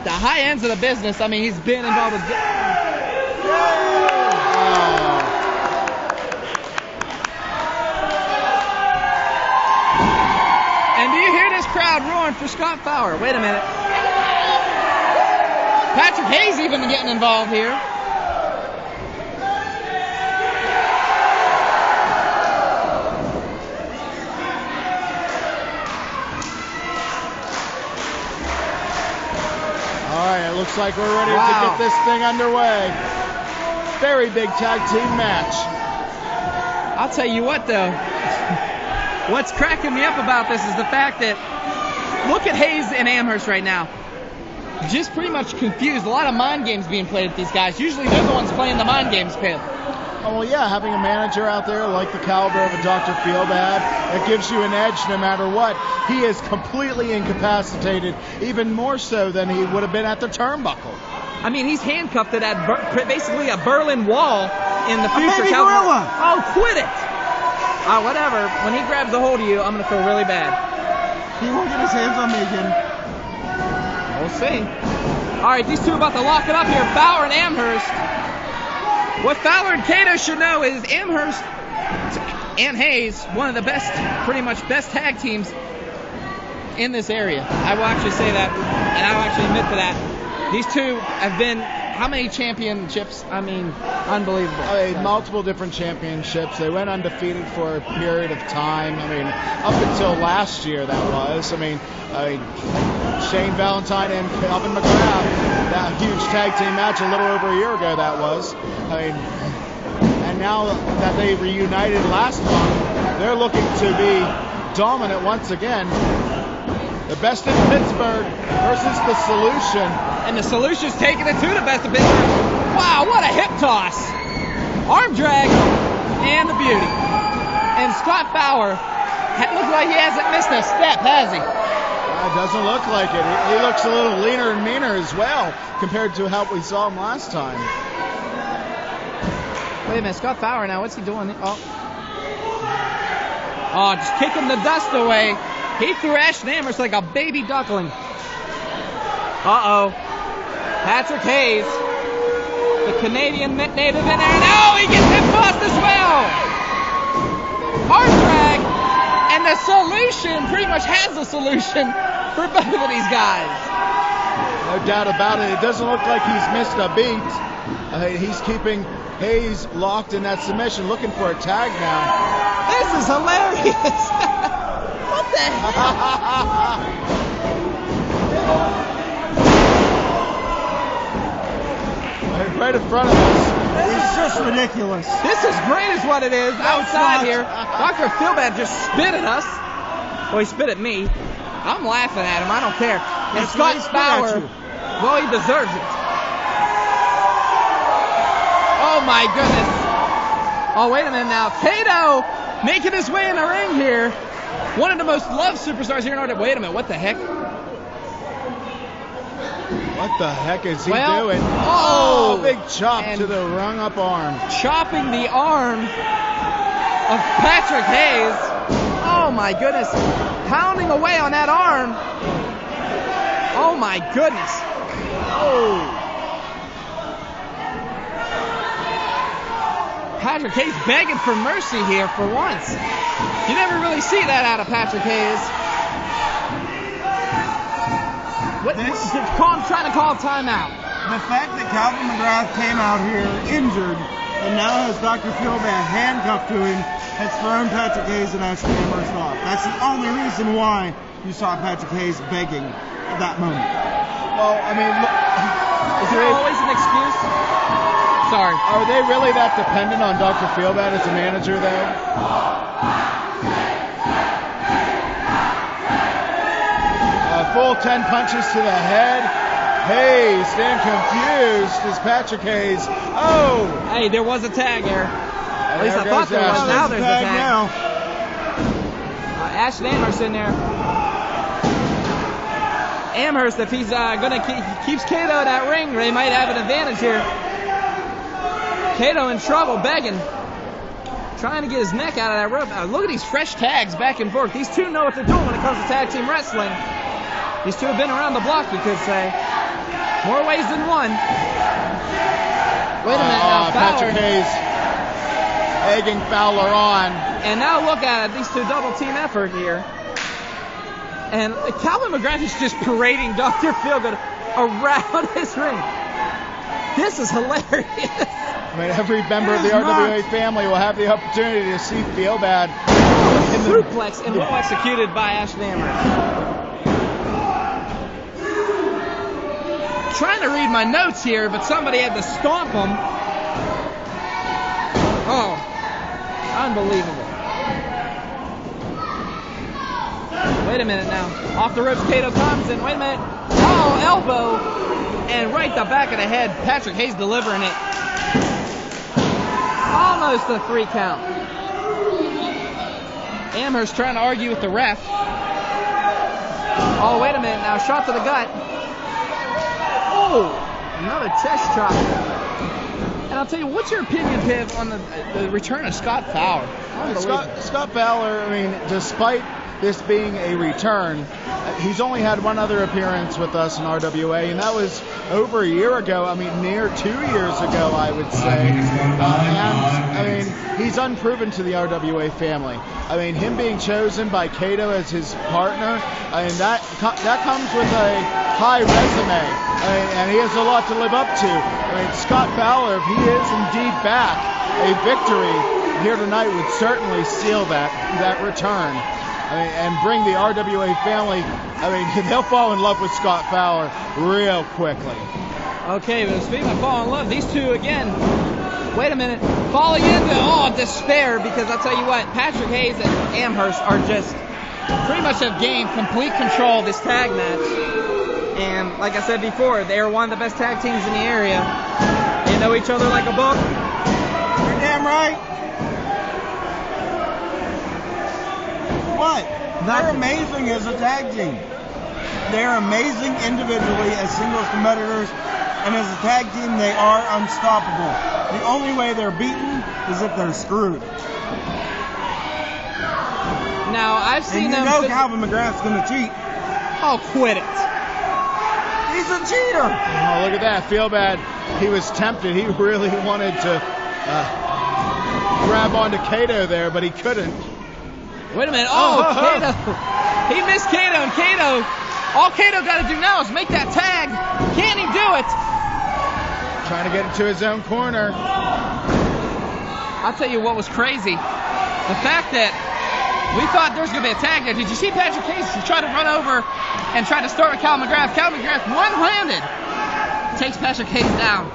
the high ends of the business. I mean, he's been involved with... And do you hear this crowd roaring for Scott Fowler? Wait a minute. Patrick Hayes even getting involved here. All right, it looks like we're ready to get this thing underway. Very big tag team match. I'll tell you what, though. What's cracking me up about this is the fact that look at Hayes and Amherst right now. Just pretty much confused. A lot of mind games being played with these guys. Usually they're the ones playing the mind games, Pip. Oh, well, yeah, having a manager out there like the caliber of a Dr. Feelbad, it gives you an edge no matter what. He is completely incapacitated, even more so than he would have been at the turnbuckle. I mean, he's handcuffed to that basically a Berlin Wall in the future. Baby gorilla. Oh, quit it. Whatever. When he grabs a hold of you, I'm going to feel really bad. He won't get his hands on me again. We'll see. All right, these two are about to lock it up here. Fowler and Amherst. What Fowler and Kato should know is Amherst and Hayes, one of the best, pretty much best tag teams in this area. I will actually say that, and I will actually admit to that. These two have been, how many championships? I mean, unbelievable. Multiple different championships. They went undefeated for a period of time. I mean, up until last year that was. I mean, Shane Valentine and Calvin McGrath, that huge tag team match a little over a year ago that was. I mean, and now that they reunited last month, they're looking to be dominant once again. The best in Pittsburgh versus the Solution. And the Solution's taking it to the best of Pittsburgh. Wow, what a hip toss. Arm drag and the beauty. And Scott Fowler looks like he hasn't missed a step, has he? It doesn't look like it. He looks a little leaner and meaner as well compared to how we saw him last time. Wait a minute, Scott Fowler now, what's he doing? Oh, just kicking the dust away. He threw Ashton Amherst like a baby duckling. Uh-oh. Patrick Hayes, the Canadian native in there. No, he gets hip tossed as well. Hard drag. And the Solution pretty much has a solution for both of these guys. No doubt about it. It doesn't look like he's missed a beat. He's keeping Hayes locked in that submission, looking for a tag now. This is hilarious. What the hell? Right in front of us. This is just ridiculous. This is great is what it is. Outside here, Dr. Feelbad just spit at us. Well, he spit at me. I'm laughing at him. I don't care. And Scott Fowler, well, he deserves it. Oh, my goodness. Oh, wait a minute now. Kato making his way in the ring here. One of the most loved superstars here in Orlando. Wait a minute. What the heck? What the heck is he doing? Oh, big chop to the rung up arm. Chopping the arm of Patrick Hayes. Oh my goodness. Pounding away on that arm. Oh my goodness. Oh. Patrick Hayes begging for mercy here for once. You never really see that out of Patrick Hayes. Trying to call timeout. The fact that Calvin McGrath came out here injured and now has Dr. Feelbad handcuffed to him has thrown Patrick Hayes and Ashton Amherst off. That's the only reason why you saw Patrick Hayes begging at that moment. Well, I mean, is there always an excuse? Sorry. Are they really that dependent on Dr. Feelbad as a manager, though? full 10 punches to the head. Hayes stand confused as Patrick Hayes. Oh! Hey, there was a tag there. At least I thought there was. Now there's a tag. Now. Ashton Amherst in there. Amherst, if he's keeps Kato in that ring, they might have an advantage here. Kato in trouble, begging, trying to get his neck out of that rope. Now, look at these fresh tags back and forth. These two know what they're doing when it comes to tag team wrestling. These two have been around the block, you could say. More ways than one. Wait a minute now, Patrick Hayes egging Fowler on. And now look at it, these two double team effort here. And Calvin McGrath is just parading Dr. Feelgood around his ring. This is hilarious. I mean, every member of the RWA family will have the opportunity to see Feelbad. Suplex and well executed by Ashton Amherst. Trying to read my notes here, but somebody had to stomp them. Oh, unbelievable. Wait a minute now. Off the ropes, Kato comes in. Wait a minute. Oh, elbow. And right the back of the head. Patrick Hayes delivering it. Almost a 3 count. Amherst trying to argue with the ref. Oh, wait a minute now. Shot to the gut. Oh, another chest chop. And I'll tell you, what's your opinion, Piv, on the return of Scott Fowler? Scott Fowler, I mean, despite this being a return, he's only had one other appearance with us in RWA, and that was over a year ago. I mean, near 2 years ago, I would say. And, I mean, he's unproven to the RWA family. I mean, him being chosen by Kato as his partner, I mean, that comes with a high resume, and he has a lot to live up to. I mean, Scott Fowler, if he is indeed back, a victory here tonight would certainly seal that return. I mean, and bring the RWA family, I mean, they'll fall in love with Scott Fowler real quickly. Okay, but speaking of falling in love, these two again, wait a minute, falling into, despair, because I'll tell you what, Patrick Hayes and Amherst are just pretty much have gained complete control of this tag match. And like I said before, they are one of the best tag teams in the area. They know each other like a book. You're damn right. What? They're amazing as a tag team. They're amazing individually as singles competitors, and as a tag team, they are unstoppable. The only way they're beaten is if they're screwed. Now, I've seen them... And you know Calvin McGrath's going to cheat. Oh, quit it. He's a cheater. Oh, look at that. Feel bad. He was tempted. He really wanted to grab onto Kato there, but he couldn't. Wait a minute. Oh, Kato. He missed Kato, and Kato, all Kato got to do now is make that tag. Can he do it? Trying to get into his own corner. I'll tell you what was crazy. The fact that we thought there was going to be a tag there. Did you see Patrick Hayes? He tried to run over and try to start with Cal McGrath. Cal McGrath, one-handed, takes Patrick Hayes down.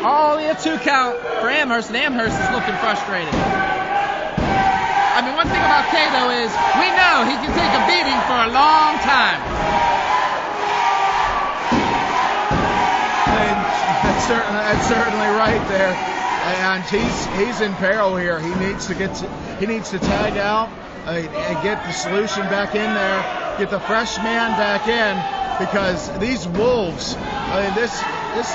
Only a 2 count for Amherst, and Amherst is looking frustrated. I mean, one thing about Kato is we know he can take a beating for a long time. And that's certainly right there. And he's in peril here. He needs to tag out and get the solution back in there, get the fresh man back in, because these wolves, I mean, this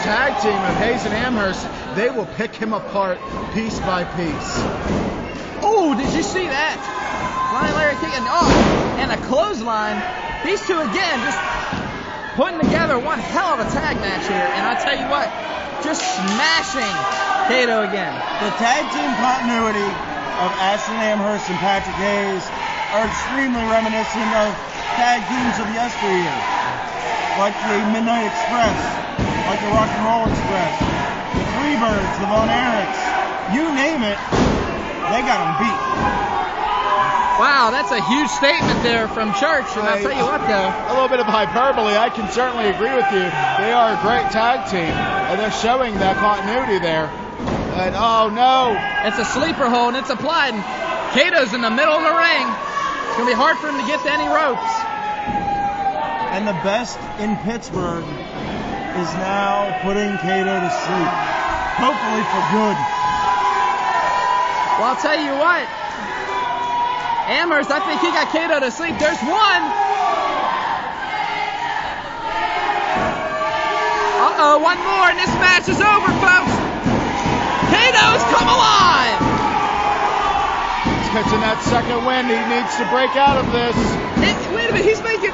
tag team of Hayes and Amherst, they will pick him apart piece by piece. Oh, did you see that? Flying Larry kicking. Oh, and a clothesline. These two again just putting together one hell of a tag match here. And I tell you what, just smashing Kato again. The tag team continuity of Ashton Amherst and Patrick Hayes are extremely reminiscent of tag teams of yesteryear, like the Midnight Express, like the Rock and Roll Express, the Freebirds, the Von Erichs, you name it, they got them beat. Wow, that's a huge statement there from Church, and I'll tell you what though. A little bit of hyperbole, I can certainly agree with you. They are a great tag team, and they're showing that continuity there. And oh no! It's a sleeper hold, and it's applied, and Kato's in the middle of the ring. It's going to be hard for him to get to any ropes. And the best in Pittsburgh is now putting Kato to sleep. Hopefully for good. Well, I'll tell you what. Amherst, I think he got Kato to sleep. There's one. Uh-oh, one more, and this match is over, folks. Kato's come alive. He's catching that second wind. He needs to break out of this. Wait a minute, he's making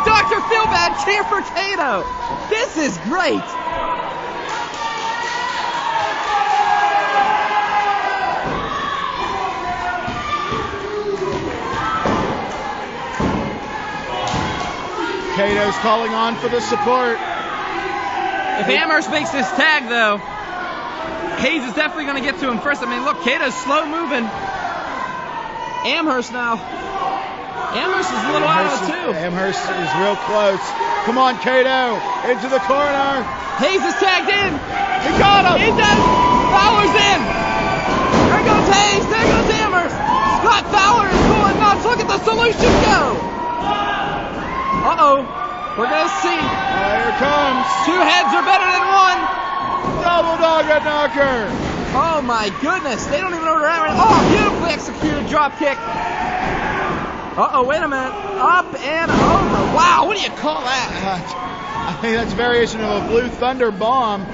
Dr. Feelbad cheer for Kato. This is great. Kato's calling on for the support. If Amherst makes this tag, though, Hayes is definitely going to get to him first. I mean, look, Kato's slow moving. Amherst now. Amherst is a little out of it, too. Amherst is real close. Come on, Kato. Into the corner. Hayes is tagged in. He got him. He does. Fowler's in. There goes Hayes. There goes Amherst. Scott Fowler is going nuts. Look at the solution go. Uh-oh. We're going to see. Here it comes. Two heads are better than one. Double dogger knocker. Oh, my goodness. They don't even know where they're at right now. Oh, beautifully executed drop kick. Uh-oh, wait a minute. Up and over. Wow, what do you call that? I think that's a variation of a Blue Thunder bomb.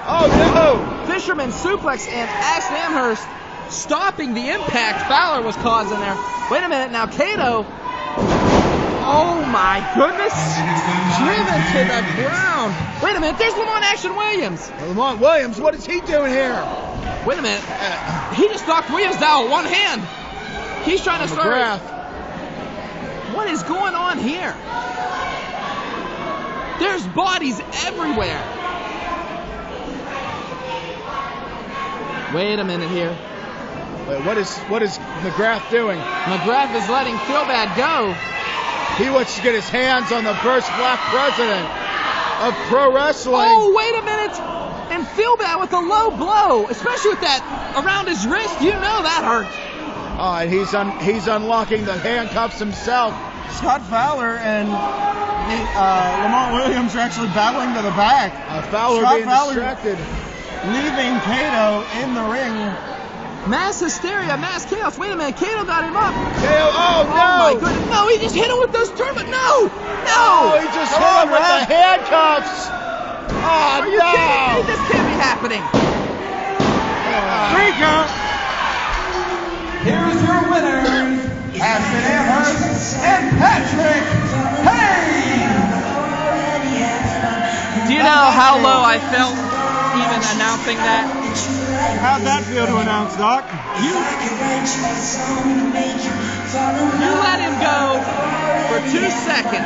Oh, no. Fisherman suplex and Ashton Amherst stopping the impact Fowler was causing there. Wait a minute. Now, Kato. Oh, my goodness. Driven to the ground. Wait a minute. There's Lamont Williams. Lamont Williams, what is he doing here? Wait a minute. He just knocked Williams down with one hand. He's trying to start. McGrath. What is going on here? There's bodies everywhere. Wait a minute here. Wait, what is McGrath doing? McGrath is letting Feelbad go. He wants to get his hands on the first black president of pro wrestling. Oh, wait a minute. And Feelbad with a low blow, especially with that around his wrist. You know that hurt. Oh, and he's unlocking the handcuffs himself. Scott Fowler and Lamont Williams are actually battling to the back. Fowler Scott being Fowler distracted. Leaving Kato in the ring. Mass hysteria, mass chaos. Wait a minute, Kato got him up. Kato, oh no! Oh my goodness, no, he just hit him with those turbines. No! Oh, he just hit him with the handcuffs. Oh, Are you kidding me? This can't be happening. Three count. Here's your winners, Ashton Amherst and Patrick Hayes. Do you know how low I felt even announcing that? How'd that feel to announce, Doc? You let him go for 2 seconds.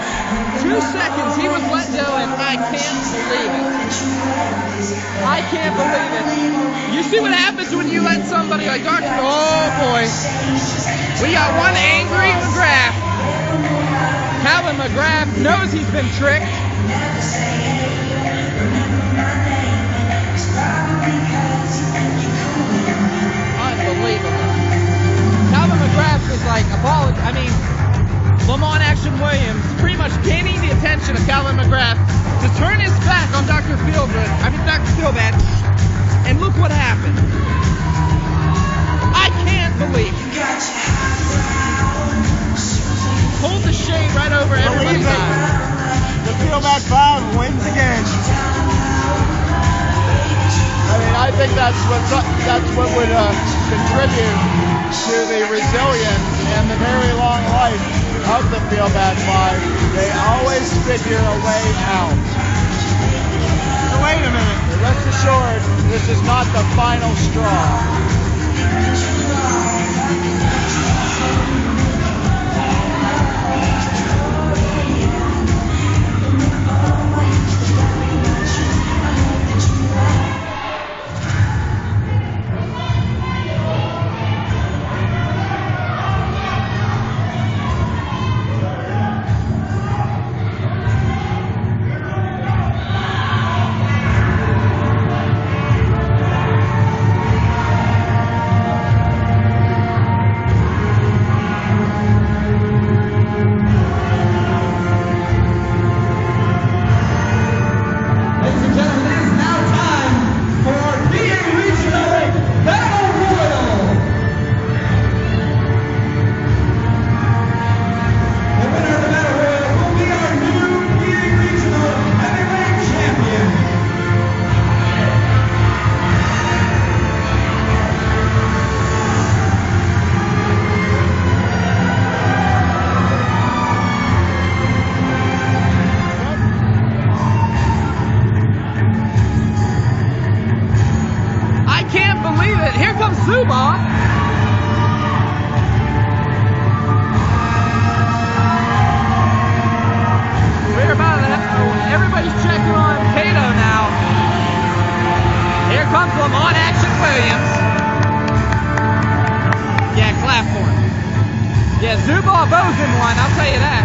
2 seconds he was let go, and I can't believe it. I can't believe it. You see what happens when you let somebody like Dr. Oh boy. We got one angry McGrath. Calvin McGrath knows he's been tricked. Unbelievable. Calvin McGrath was like Lamont Williams pretty much gaining the attention of Calvin McGrath to turn his back on Dr. Feelbad, and look what happened. I can't believe it. Hold the shade right over everybody's eyes. The Feelbad 5 wins again. I mean, I think that's what would contribute to the resilience and the very long life of the Feelbad 5. They always figure a way out. So wait a minute. Rest assured, this is not the final straw. believe it. Here comes Zubov. We're about to everybody's checking on Kato now. Here comes Lamont Williams. Yeah, clap for him. Yeah, Zubov owes him one, I'll tell you that.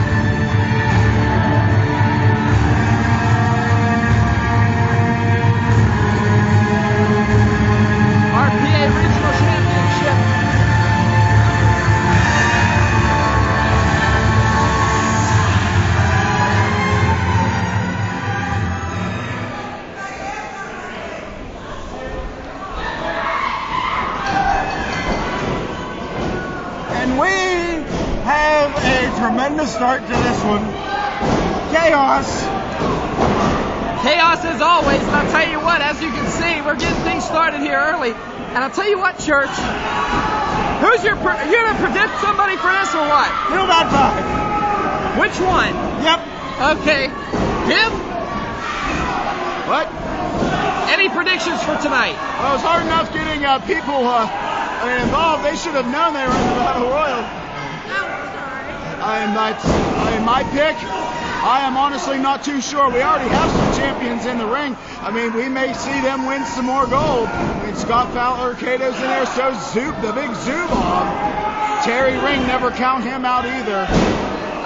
RWA Regional Championship. And we have a tremendous start to this one. Chaos. Chaos as always, and I'll tell you what, as you can see, we're getting things started here early. And I'll tell you what, Church, you're gonna predict somebody for this or what? Feel bad 5. Which one? Yep. Okay. Jim? What? Any predictions for tonight? Well, it's hard enough getting people involved. They should have known they were in the Battle Royal. My pick, I am honestly not too sure. We already have some champions in the ring. I mean, we may see them win some more gold. I mean, Scott Fowler, Kato's in there, so the big Zubov. Terry Ring, never count him out either.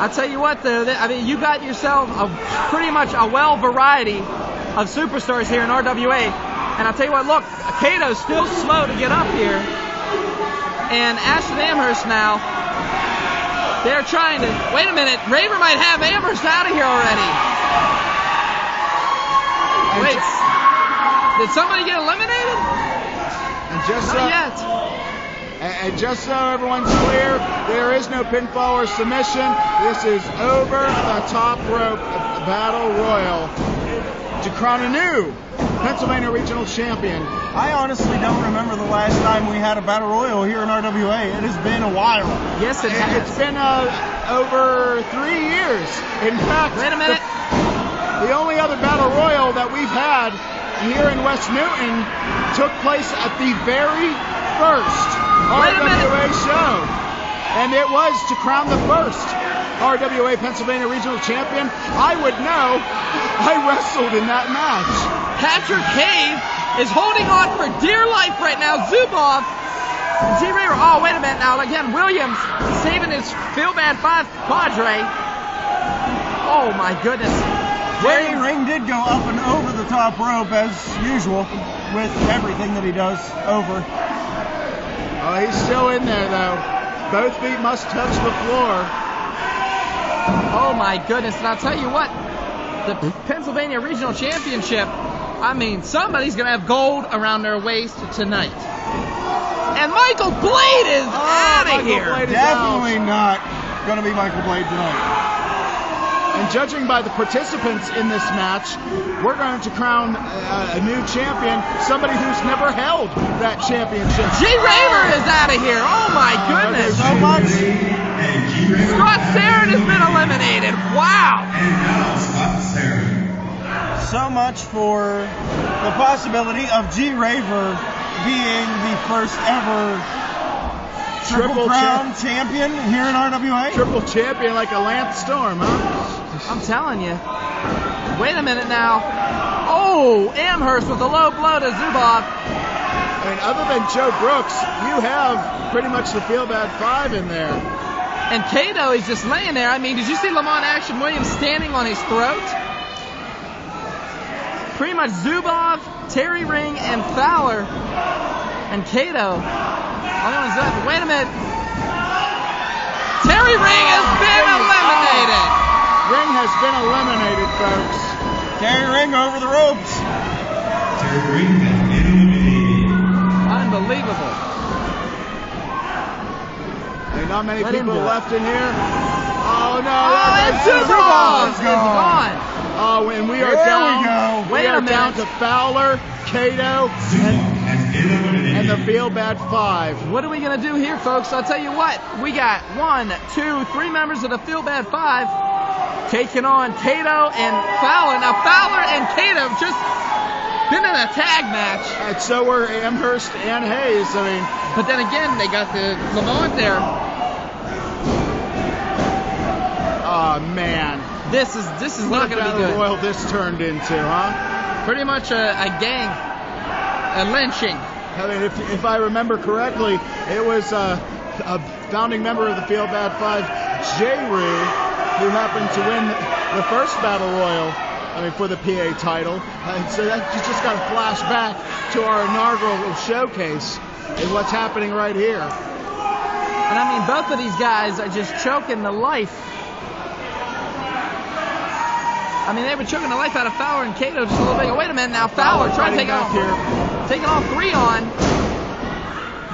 I'll tell you what, though, I mean, you got yourself pretty much a well variety of superstars here in RWA. And I'll tell you what, look, Kato's still slow to get up here. And Ashton Amherst now, they're trying to, wait a minute, Raver might have Amherst out of here already. Wait, did somebody get eliminated? And just Not yet. And just so everyone's clear, there is no pinfall or submission. This is over the top rope Battle Royal to crown a new Pennsylvania Regional Champion. I honestly don't remember the last time we had a Battle Royal here in RWA. It has been a while. Yes, it has. It's been over 3 years. In fact, wait a minute. The only other Battle Royal that we've had here in West Newton took place at the very first RWA show. And it was to crown the first RWA Pennsylvania Regional Champion. I would know. I wrestled in that match. Patrick Cave is holding on for dear life right now. Zubov, G-Raver. Oh, wait a minute now. Again, Williams saving his Feel Bad 5 Padre. Oh, my goodness. Terry Ring did go up and over the top rope as usual with everything that he does over. Oh, he's still in there, though. Both feet must touch the floor. Oh, my goodness. And I'll tell you what, the Pennsylvania Regional Championship, I mean, somebody's going to have gold around their waist tonight. And Michael Blade is out of here. Definitely not going to be Michael Blade tonight. And judging by the participants in this match, we're going to crown a new champion, somebody who's never held that championship. G-Raver is out of here. Oh, my goodness. So much. Scott Sarin has been eliminated. Wow. And now Scott Sarin. So much for the possibility of G-Raver being the first ever Triple Crown champion here in RWA. Triple champion like a Lance Storm, huh? I'm telling you. Wait a minute now. Oh, Amherst with a low blow to Zubov. I mean, other than Joe Brooks, you have pretty much the Feel Bad 5 in there. And Kato is just laying there. I mean, did you see Lamont Williams standing on his throat? Pretty much Zubov, Terry Ring, and Fowler, and Kato. Wait a minute. Terry Ring has been eliminated. Ring has been eliminated, folks. Terry Ring over the ropes. Terry Ring has been eliminated. Unbelievable. There are not many Let people him do it. left in here. Oh, no. And Zubov is gone. Oh, and we are There down. we go. We are down to Fowler, Kato, and the Feel Bad 5. What are we going to do here, folks? I'll tell you what. We got 1, 2, 3 members of the Feel Bad 5 taking on Kato and Fowler. Now, Fowler and Kato just been in a tag match. And so were Amherst and Hayes. I mean, but then again, they got the Lamont there. Oh man, this is not going to be good. Royal this turned into, huh? Pretty much a gang, a lynching. I mean, if I remember correctly, it was a founding member of the Field Bad 5, G-Raver, who happened to win the first Battle Royal. I mean, for the PA title. So that you just got to flash back to our inaugural showcase and what's happening right here. And I mean, both of these guys are just choking the life. I mean, they were choking the life out of Fowler and Kato just a little bit ago. Wait a minute now, Fowler trying to take off here, taking all three on.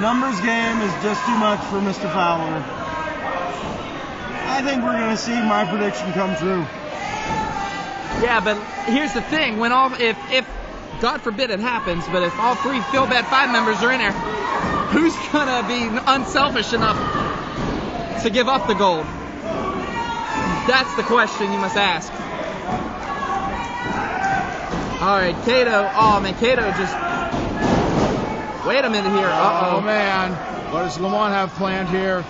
Numbers game is just too much for Mr. Fowler. I think we're going to see my prediction come true. Yeah, but here's the thing: when if God forbid it happens, but if all three Feel Bad 5 members are in there, who's gonna be unselfish enough to give up the gold? That's the question you must ask. All right, Kato. Oh man, Kato just. Wait a minute here. Oh man, what does Lamont have planned here?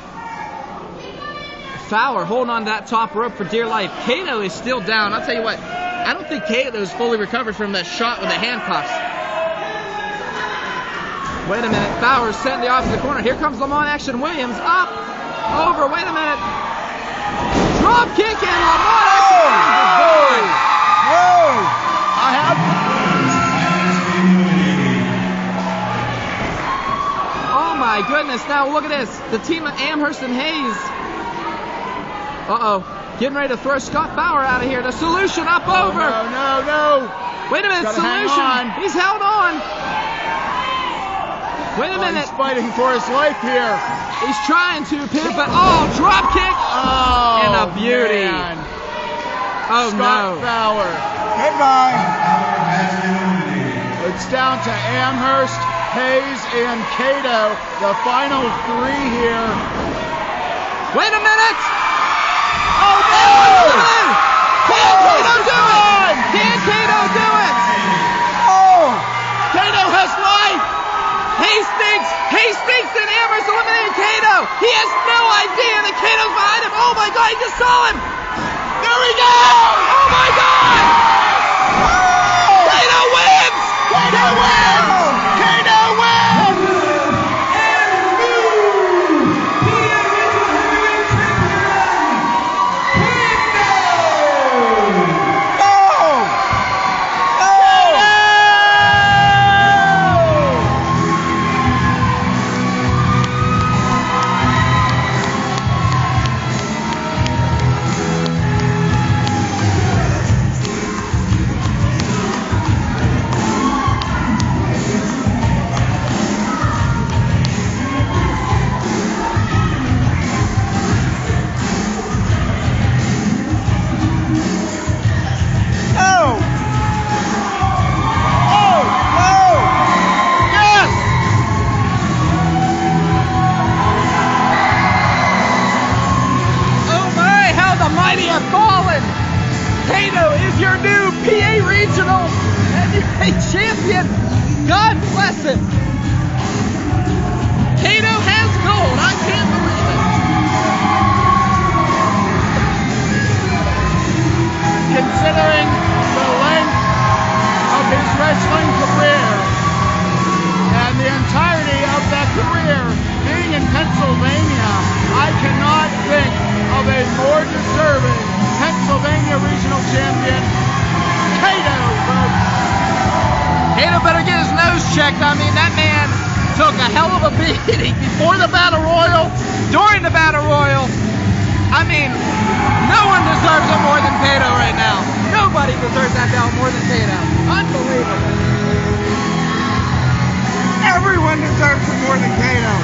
Fowler holding on to that top rope for dear life. Kato is still down. I'll tell you what, I don't think Kato is fully recovered from that shot with the handcuffs. Wait a minute, Fowler's set in the opposite corner. Here comes Lamont Action Williams. Up, over, wait a minute. Drop kick and Lamont Action Williams is gone. Whoa! I have... Oh my goodness, now look at this. The team of Amherst and Hayes. Getting ready to throw Scott Fowler out of here. The Solution up over. No. Wait a minute, Solution. He's held on. Wait a minute. He's fighting for his life here. He's trying to pin, but drop kick. Oh, and a beauty. Man. Oh, Scott no. Fowler. Goodbye. It's down to Amherst, Hayes, and Kato. The final three here. Wait a minute. Oh, no! Can Kato do it? Can Kato do it? Oh! Kato has life! Hastings and Amherst eliminated Kato. He has no idea that Kato's behind him. Oh my God, he just saw him. There we go! Oh my God! Oh! Kato wins! Kato wins! Kato wins! Kato is your new PA Regional Heavyweight Champion. God bless him. Kato has gold. I can't believe it. Considering the length of his wrestling career and the entirety of that career being in Pennsylvania, I cannot think of a more deserving Pennsylvania Regional Champion, Kato, folks. Kato better get his nose checked. I mean, that man took a hell of a beating before the Battle Royal, during the Battle Royal. I mean, no one deserves it more than Kato right now. Nobody deserves that belt more than Kato. Unbelievable. Everyone deserves it more than Kato.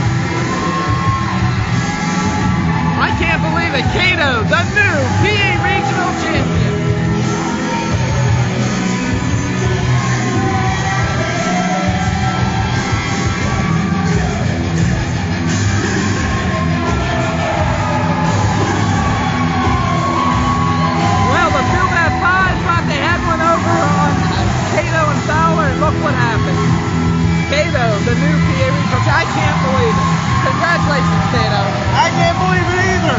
I can't believe it. Kato, the new PA Regional Champion. Well, the Feel Bad 5 thought they had one over on Kato and Fowler. It looked which I can't believe it. Congratulations, Kato. I can't believe it either.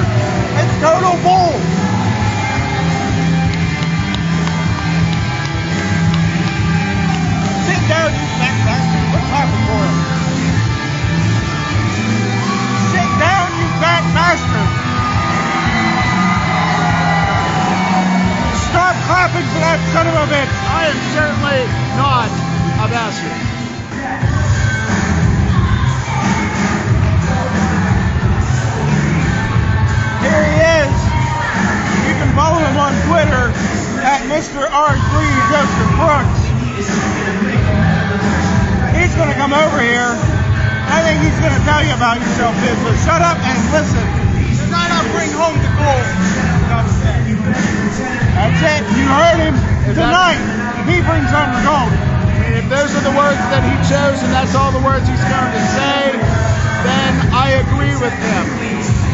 It's total bull. Sit down, you fat bastard. Quit talking for him. Sit down, you fat bastard. Stop clapping for that son of a bitch. I am certainly not a bastard. Here he is. You can follow him on Twitter at Mr. R3 Joseph Brooks. He's going to come over here. I think he's going to tell you about yourself, Biz. So shut up and listen. Tonight I'll bring home the gold. That's it. You heard him. Tonight he brings home the gold. If those are the words that he chose and that's all the words he's going to say, then I agree with him.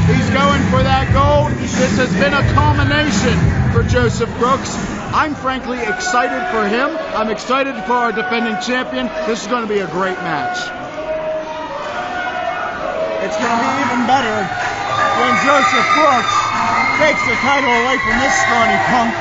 He's going for that gold. This has been a culmination for Joseph Brooks. I'm frankly excited for him. I'm excited for our defending champion. This is going to be a great match. It's going to be even better when Joseph Brooks takes the title away from this scrawny punk.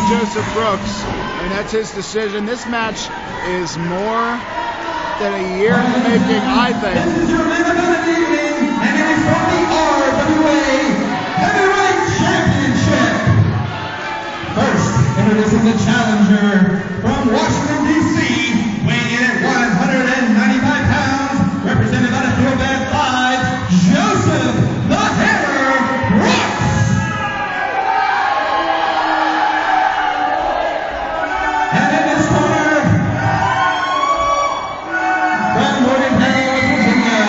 Joseph Brooks, and that's his decision. This match is more than a year in the making, I think. This is your main event of the evening, and it is from the RWA Heavyweight Championship. First, introducing the challenger from Washington, D.C., weighing in at 195 pounds, represented by the field at 5, Joseph the Hammer Brooks. And in this corner, from Morgan County, West Virginia,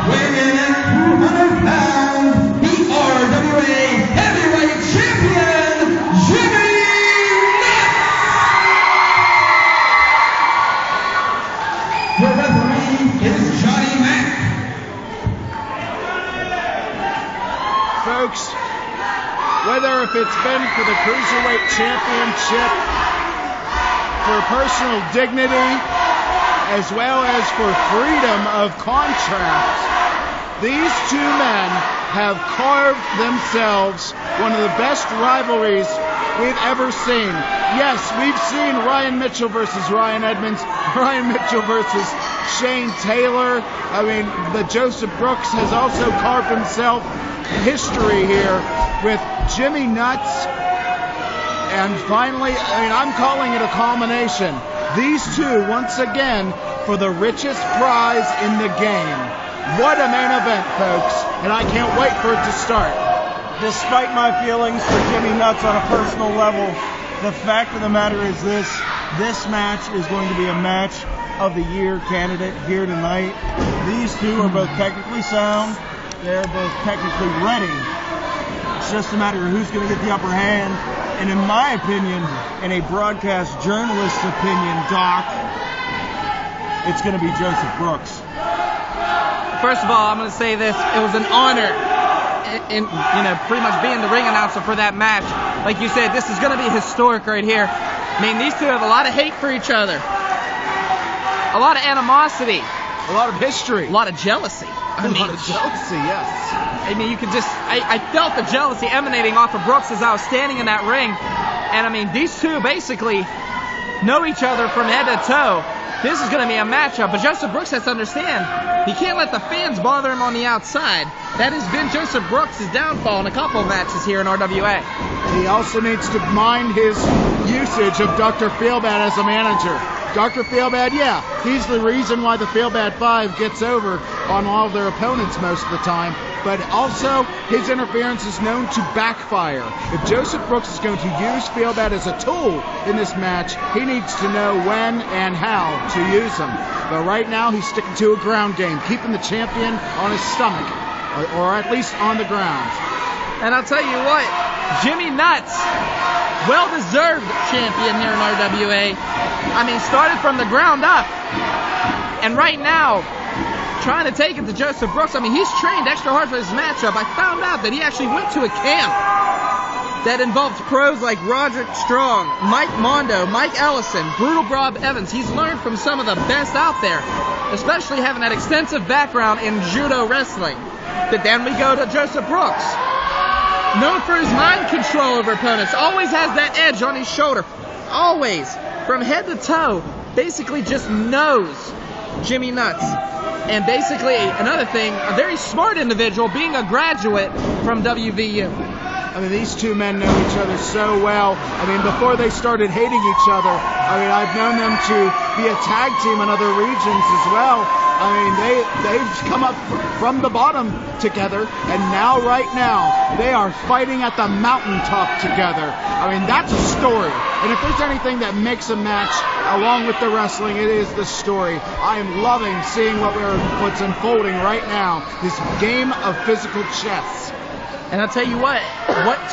weighing in at 200 pounds, the RWA Heavyweight Champion, Jennings. Your referee is Johnny Mack. Folks, whether if it's been for the Cruiserweight Championship, for personal dignity, as well as for freedom of contract, these two men have carved themselves one of the best rivalries we've ever seen. Yes, we've seen Ryan Micheal versus Ryan Edmonds, Ryan Micheal versus Shane Taylor. I mean, but Joseph Brooks has also carved himself history here with Jimmy Nuts. And finally, I'm calling it a culmination. These two, once again, for the richest prize in the game. What a main event, folks. And I can't wait for it to start. Despite my feelings for Jimmy Nuts on a personal level, the fact of the matter is this match is going to be a match of the year candidate here tonight. These two are both technically sound. They're both technically ready. It's just a matter of who's going to get the upper hand. And in my opinion, in a broadcast journalist's opinion, Doc, it's going to be Joseph Brooks. First of all, I'm going to say this. It was an honor in pretty much being the ring announcer for that match. Like you said, this is going to be historic right here. I mean, these two have a lot of hate for each other, a lot of animosity, A lot of history. a lot of jealousy. A lot of jealousy, yes. I mean, you could just, I felt the jealousy emanating off of Brooks as I was standing in that ring. And I mean, these two basically know each other from head to toe. This is going to be a matchup, but Joseph Brooks has to understand, he can't let the fans bother him on the outside. That has been Joseph Brooks' downfall in a couple of matches here in RWA. He also needs to mind his usage of Dr. Feelbad as a manager. Dr. Feelbad, yeah, he's the reason why the Feelbad 5 gets over on all of their opponents most of the time, but also his interference is known to backfire. If Joseph Brooks is going to use Feelbad as a tool in this match, he needs to know when and how to use him. But right now, he's sticking to a ground game, keeping the champion on his stomach, or at least on the ground. And I'll tell you what, Jimmy Nuts, well-deserved champion here in RWA. I mean, started from the ground up. And right now, trying to take it to Joseph Brooks. I mean, he's trained extra hard for this matchup. I found out that he actually went to a camp that involved pros like Roderick Strong, Mike Mondo, Mike Ellison, Brutal Bob Evans. He's learned from some of the best out there, especially having that extensive background in judo wrestling. But then we go to Joseph Brooks. Known for his mind control over opponents, always has that edge on his shoulder, always, from head to toe, basically just knows Jimmy Nuts. And basically, another thing, a very smart individual, being a graduate from WVU. I mean, these two men know each other so well. I mean, before they started hating each other, I mean, I've known them to be a tag team in other regions as well. I mean, they've come up from the bottom together, and now, right now, they are fighting at the mountaintop together. I mean, that's a story. And if there's anything that makes a match along with the wrestling, it is the story. I am loving seeing what's unfolding right now, this game of physical chess. And I'll tell you what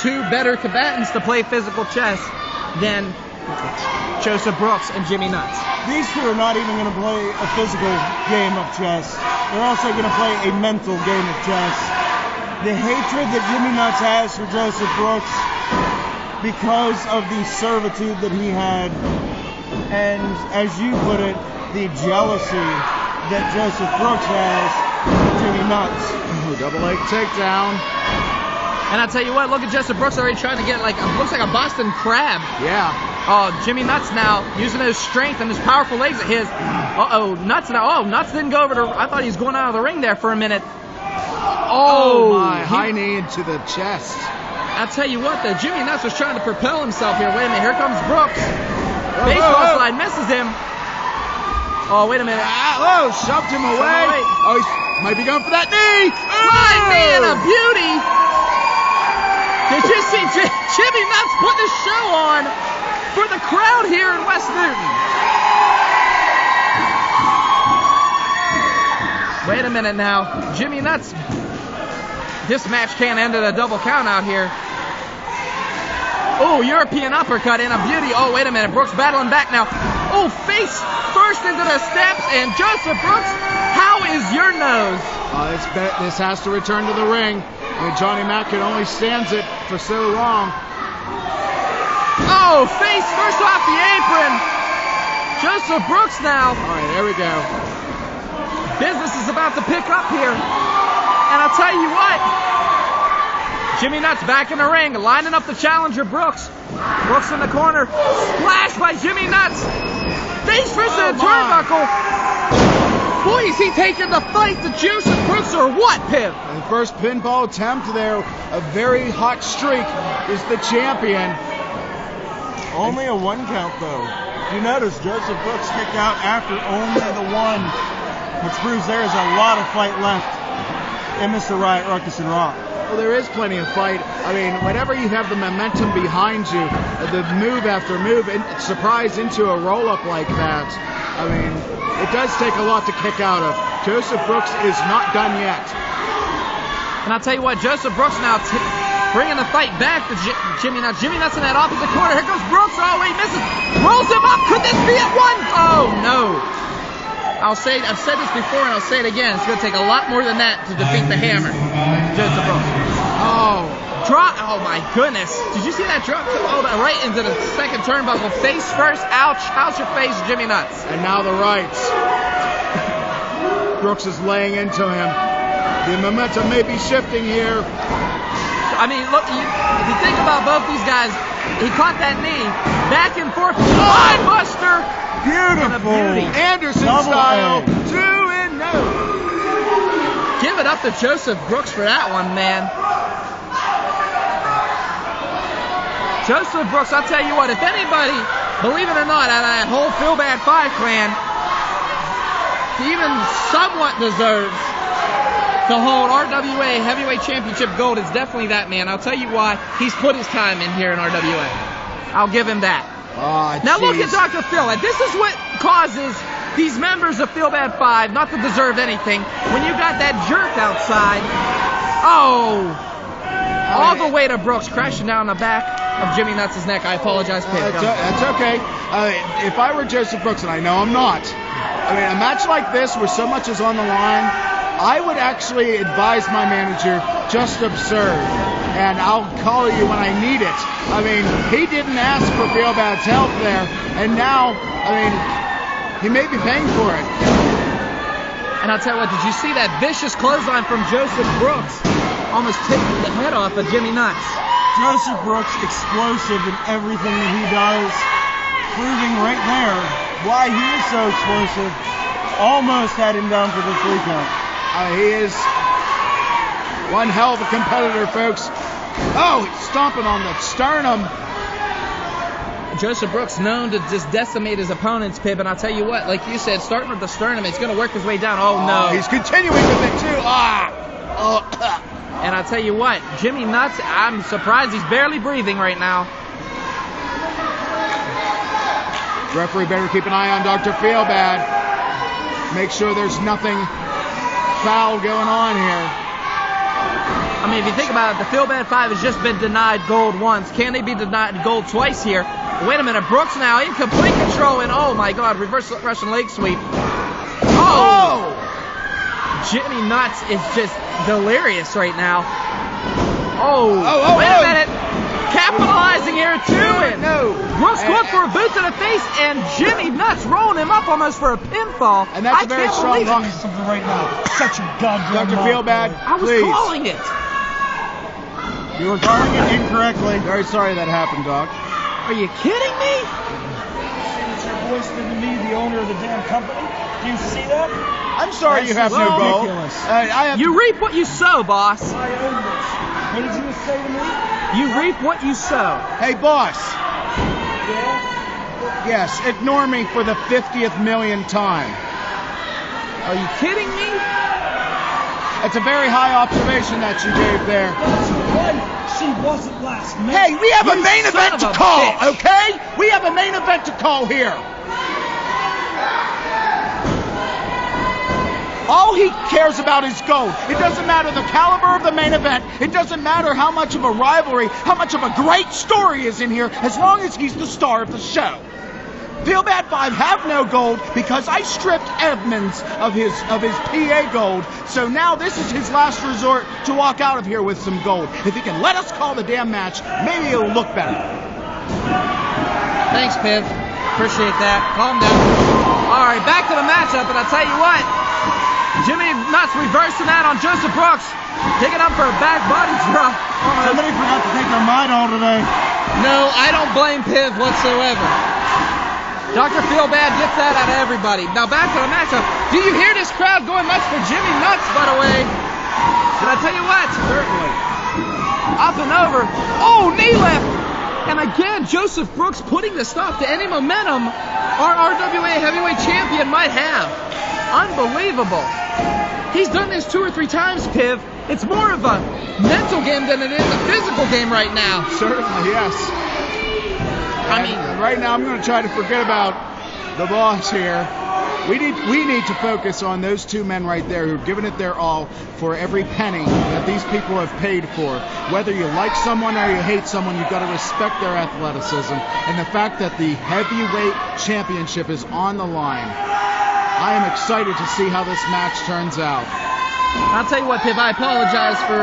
two better combatants to play physical chess than Joseph Brooks and Jimmy Nuts. These two are not even going to play a physical game of chess. They're also going to play a mental game of chess. The hatred that Jimmy Nuts has for Joseph Brooks because of the servitude that he had, and as you put it, the jealousy that Joseph Brooks has for Jimmy Nuts. Double leg takedown. And I'll tell you what, look at Joseph Brooks already trying to get looks like a Boston crab. Yeah. Oh, Jimmy Nuts now using his strength and his powerful legs at his. Nuts now. Oh, Nuts didn't go over to. I thought he was going out of the ring there for a minute. Oh my, high knee into the chest. I'll tell you what, though, Jimmy Nuts was trying to propel himself here. Wait a minute, here comes Brooks. Baseball slide misses him. Oh, wait a minute. Shoved him away. Oh, he might be going for that knee. Flying knee and a beauty. Did you see Jimmy Nuts putting a show on for the crowd here in West Newton? Wait a minute now. Jimmy Nuts. This match can't end at a double count out here. Oh, European uppercut and a beauty. Oh, wait a minute. Brooks battling back now. Oh, face first into the steps. And Joseph Brooks, how is your nose? This has to return to the ring. I mean, Johnny Mack can only stands it for so long. Oh, face first off the apron. Joseph Brooks now. All right, there we go. Business is about to pick up here. And I'll tell you what. Jimmy Nuts back in the ring, lining up the challenger, Brooks. Brooks in the corner. Splash by Jimmy Nuts. Face first to the turnbuckle. Boy, is he taking the fight to Joseph Brooks or what, Piv? The first pinball attempt there, a very hot streak, is the champion. Only a one count, though. If you notice, Joseph Brooks kicked out after only the one, which proves there is a lot of fight left in Mr. Riot Ruckus and Rock. Well, there is plenty of fight. I mean, whenever you have the momentum behind you, the move after move, and surprise into a roll-up like that, I mean, it does take a lot to kick out of. Joseph Brooks is not done yet. And I'll tell you what, Joseph Brooks now bringing the fight back to Jimmy Nuts. Jimmy Nuts in that opposite corner. Here goes Brooks. Oh, he misses. Rolls him up. Could this be it? One? Oh, no. I've said this before and I'll say it again. It's going to take a lot more than that to defeat the Hammer. Joseph Brooks. Oh, Drop. Oh my goodness. Did you see that drop? Oh, right into the second turnbuckle. Face first. Ouch. How's your face, Jimmy Nuts? And now the rights. Brooks is laying into him. The momentum may be shifting here. I mean, look, if you think about both these guys, he caught that knee. Back and forth. Line buster. Beautiful. Anderson Double style. A. 2-0. Give it up to Joseph Brooks for that one, man. Joseph Brooks, I'll tell you what, if anybody, believe it or not, out of that whole Feel Bad 5 clan, even somewhat deserves to hold RWA Heavyweight Championship gold, it's definitely that man. I'll tell you why. He's put his time in here in RWA. I'll give him that. Oh, now look at Dr. Phil. And this is what causes these members of Feel Bad 5 not to deserve anything. When you got that jerk outside, all the way to Brooks, crashing down the back of Jimmy Nuts' neck. I apologize, Pip. That's okay. If I were Joseph Brooks, and I know I'm not, I mean, a match like this where so much is on the line, I would actually advise my manager, just observe, and I'll call you when I need it. I mean, he didn't ask for Feel Bad's help there, and now, I mean, he may be paying for it. And I'll tell you what, did you see that vicious clothesline from Joseph Brooks? Almost taking the head off of Jimmy Nuts. Joseph Brooks, explosive in everything that he does, proving right there why he is so explosive. Almost had him down for the 3 count. He is one hell of a competitor, folks. Oh, he's stomping on the sternum. Joseph Brooks known to just decimate his opponents, Pip, and I'll tell you what, like you said, starting with the sternum, it's going to work his way down. Oh, no. He's continuing with it, too. And I'll tell you what, Jimmy Nuts, I'm surprised he's barely breathing right now. Referee better keep an eye on Dr. Feelbad. Make sure there's nothing foul going on here. I mean, if you think about it, the Feel Bad 5 has just been denied gold once. Can they be denied gold twice here? Wait a minute, Brooks now in complete control, and oh my God, reverse Russian leg sweep. Oh! Jimmy Nuts is just delirious right now. Wait a minute. Capitalizing here too, and Brooks going for a boot to the face, and Jimmy Nuts rolling him up almost for a pinfall. And that's a very strong Tell me something right now. Such a goddamn Dr. Feelbad, I was please. calling it. You were calling it incorrectly. Very sorry that happened, Doc. Are you kidding me? It's your voice to me, the owner of the damn company. Do you see that? I'm sorry you have no gold. You reap what you sow, boss. I own this. What did you just say to me? You reap what you sow. Hey, boss. Yeah? Yes, ignore me for the 50th millionth time. Are you kidding me? It's a very high observation that you gave there. That's right. She wasn't last minute. Hey, we have a main son event of to a call, bitch. okay? We have a main event to call here. All he cares about is gold. It doesn't matter the caliber of the main event. It doesn't matter how much of a rivalry, how much of a great story is in here, as long as he's the star of the show. Feel Bad 5 have no gold because I stripped Edmonds of his PA gold. So now this is his last resort to walk out of here with some gold. If he can let us call the damn match, maybe it'll look better. Thanks, Piv. Appreciate that. Calm down. All right, back to the matchup, and I'll tell you what. Jimmy Nuts reversing that on Joseph Brooks. Picking up for a back body drop. Somebody forgot to take their Midol today. No, I don't blame Piv whatsoever. Dr. Feelbad gets that out of everybody. Now back to the matchup. Do you hear this crowd going nuts for Jimmy Nuts, by the way? But I tell you what. Certainly. Up and over. Oh, knee lift. And again, Joseph Brooks putting the stop to any momentum our RWA Heavyweight Champion might have. Unbelievable. He's done this 2 or 3 times, Piv. It's more of a mental game than it is a physical game right now. Certainly, yes. I mean, right now I'm going to try to forget about the boss here. We need to focus on those 2 men right there who've given it their all for every penny that these people have paid for. Whether you like someone or you hate someone, you've got to respect their athleticism and the fact that the heavyweight championship is on the line. I am excited to see how this match turns out. I'll tell you what, Piv, I apologize for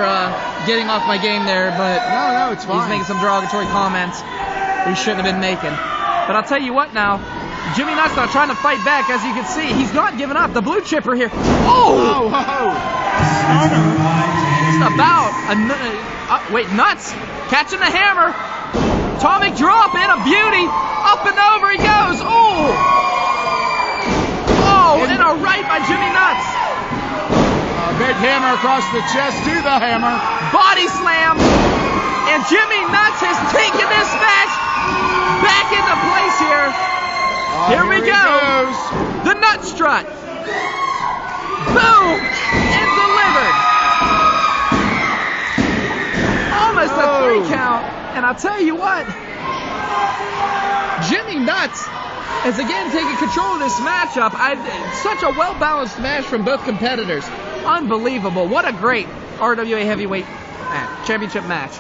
getting off my game there, but No, it's fine. he's making some derogatory comments he shouldn't have been making. But I'll tell you what now, Jimmy Nutt's not trying to fight back, as you can see. He's not giving up. The blue chipper here. Oh! Just about. Wait, Nuts catching the hammer. Atomic drop in, a beauty. Up and over he goes. Oh! Oh, and a right by Jimmy Nuts. Big hammer across the chest to the hammer. Body slam. And Jimmy Nuts has taken this match back into place here. Here we go. Goes. The nut strut. Boom. And delivered. Almost a 3 count. And I'll tell you what. Jimmy Nuts is again taking control of this matchup. Such a well-balanced match from both competitors. Unbelievable. What a great RWA heavyweight championship match.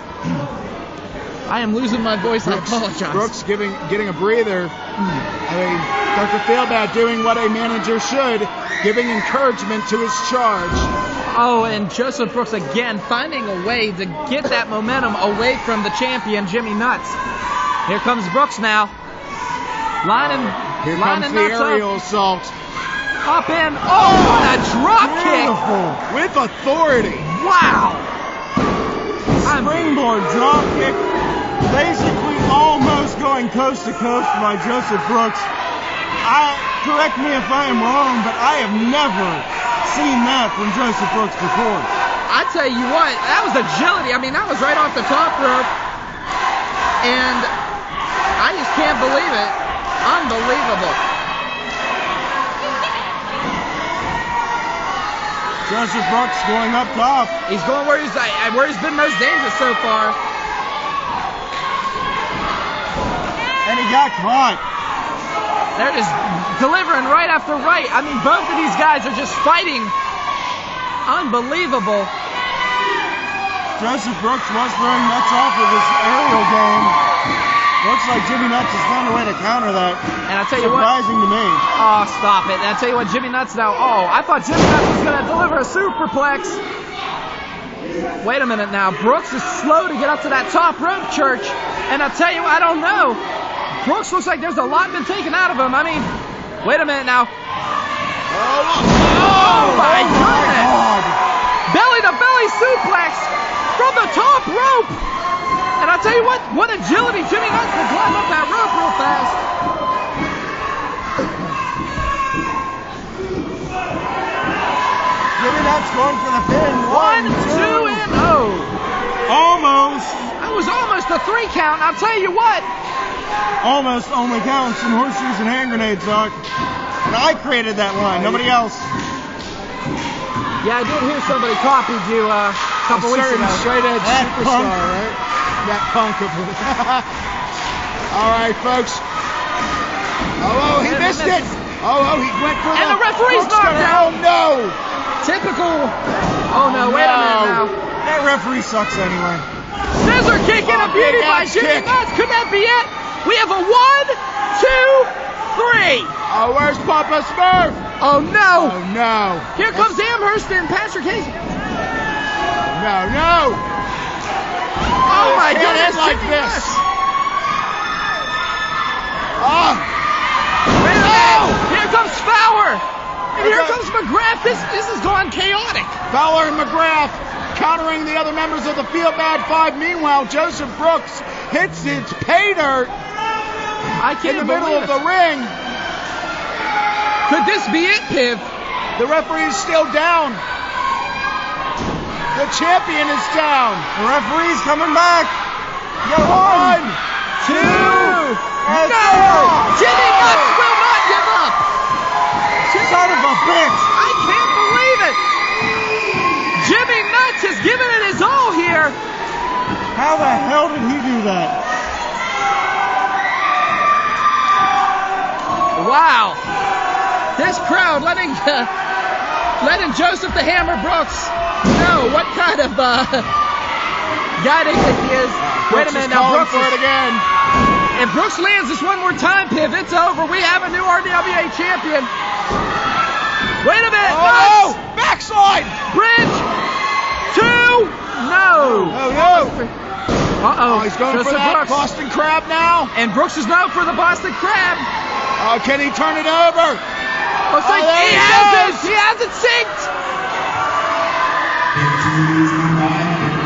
I am losing my voice. I apologize. Brooks getting a breather. I mean, Dr. Feelbad doing what a manager should, giving encouragement to his charge. Oh, and Joseph Brooks again finding a way to get that momentum away from the champion, Jimmy Nuts. Here comes Brooks now. Here comes the aerial assault. Up in. Oh, what a drop kick. With authority. Wow. Springboard drop kick. Basically almost going coast to coast by Joseph Brooks. Correct me if I am wrong, but I have never seen that from Joseph Brooks before. I tell you what, that was agility. I mean, that was right off the top rope. And I just can't believe it. Unbelievable. Joseph Brooks going up top. He's going where he's been most dangerous so far. And he got caught. They're just delivering right after right. I mean, both of these guys are just fighting. Unbelievable. Joseph Brooks was throwing Nuts off with his aerial game. Looks like Jimmy Nuts has found a way to counter that. And I tell you what. Surprising to me. Oh, stop it. And I tell you what, Jimmy Nuts now. Oh, I thought Jimmy Nuts was going to deliver a superplex. Wait a minute now. Brooks is slow to get up to that top rope, Church. And I tell you, I don't know. Brooks looks like there's a lot been taken out of him. I mean, wait a minute now. Oh my goodness. God. Belly to belly suplex from the top rope. And I'll tell you what agility Jimmy Nuts to climb up that rope real fast. Jimmy Nuts going for the pin. 1, 2, and oh. Almost. That was almost a 3 count. I'll tell you what. Almost only counts in horseshoes and hand grenades, Doc. And I created that line, nobody else. Yeah, I did hear somebody copied you a couple weeks ago. Straight edge That superstar, punk. right? That punk of it. All right, folks. Oh, he missed it. Oh, he went for And the referee's knocked out. Oh, no. Typical. Oh, no, wait a minute now. That referee sucks anyway. Scissor kick and a beauty big by axe Jimmy kick. Nuts. Could that be it? We have a 1, 2, 3. Oh, where's Papa Smurf? Oh, no. Oh, no. Here comes Amherst and Patrick Hayes. No. Oh, my Can't goodness. end like Jimmy this. Nuts. Oh. Wait a minute. Here comes Fowler. And here Okay. comes McGrath. This is going chaotic. Fowler and McGrath countering the other members of the Feel Bad 5. Meanwhile, Joseph Brooks hits his pay dirt I can't in the middle believe of it. the ring. Could this be it, Piv? The referee is still down. The champion is down. The referee's coming back. You got 1, 2, and No! 3. Jimmy Nuts will not give up. Son of a bitch. I can't believe it. Jimmy Nuts has given it his all here. How the hell did he do that? Wow. This crowd letting Joseph the Hammer Brooks know what kind of guy they think he is. Wait a minute now, Brooks Brooks is calling for it again. If Brooks lands this one more time, Piv, it's over. We have a new RWA champion. Wait a minute. Oh, Nuts! backslide. Bridge. 2. No. Uh-oh. He's going Joseph for that Brooks. Boston Crab now. And Brooks is known for the Boston Crab. Can he turn it over? Looks like there he he has goes. it. He has it synced. 15 minutes gone by,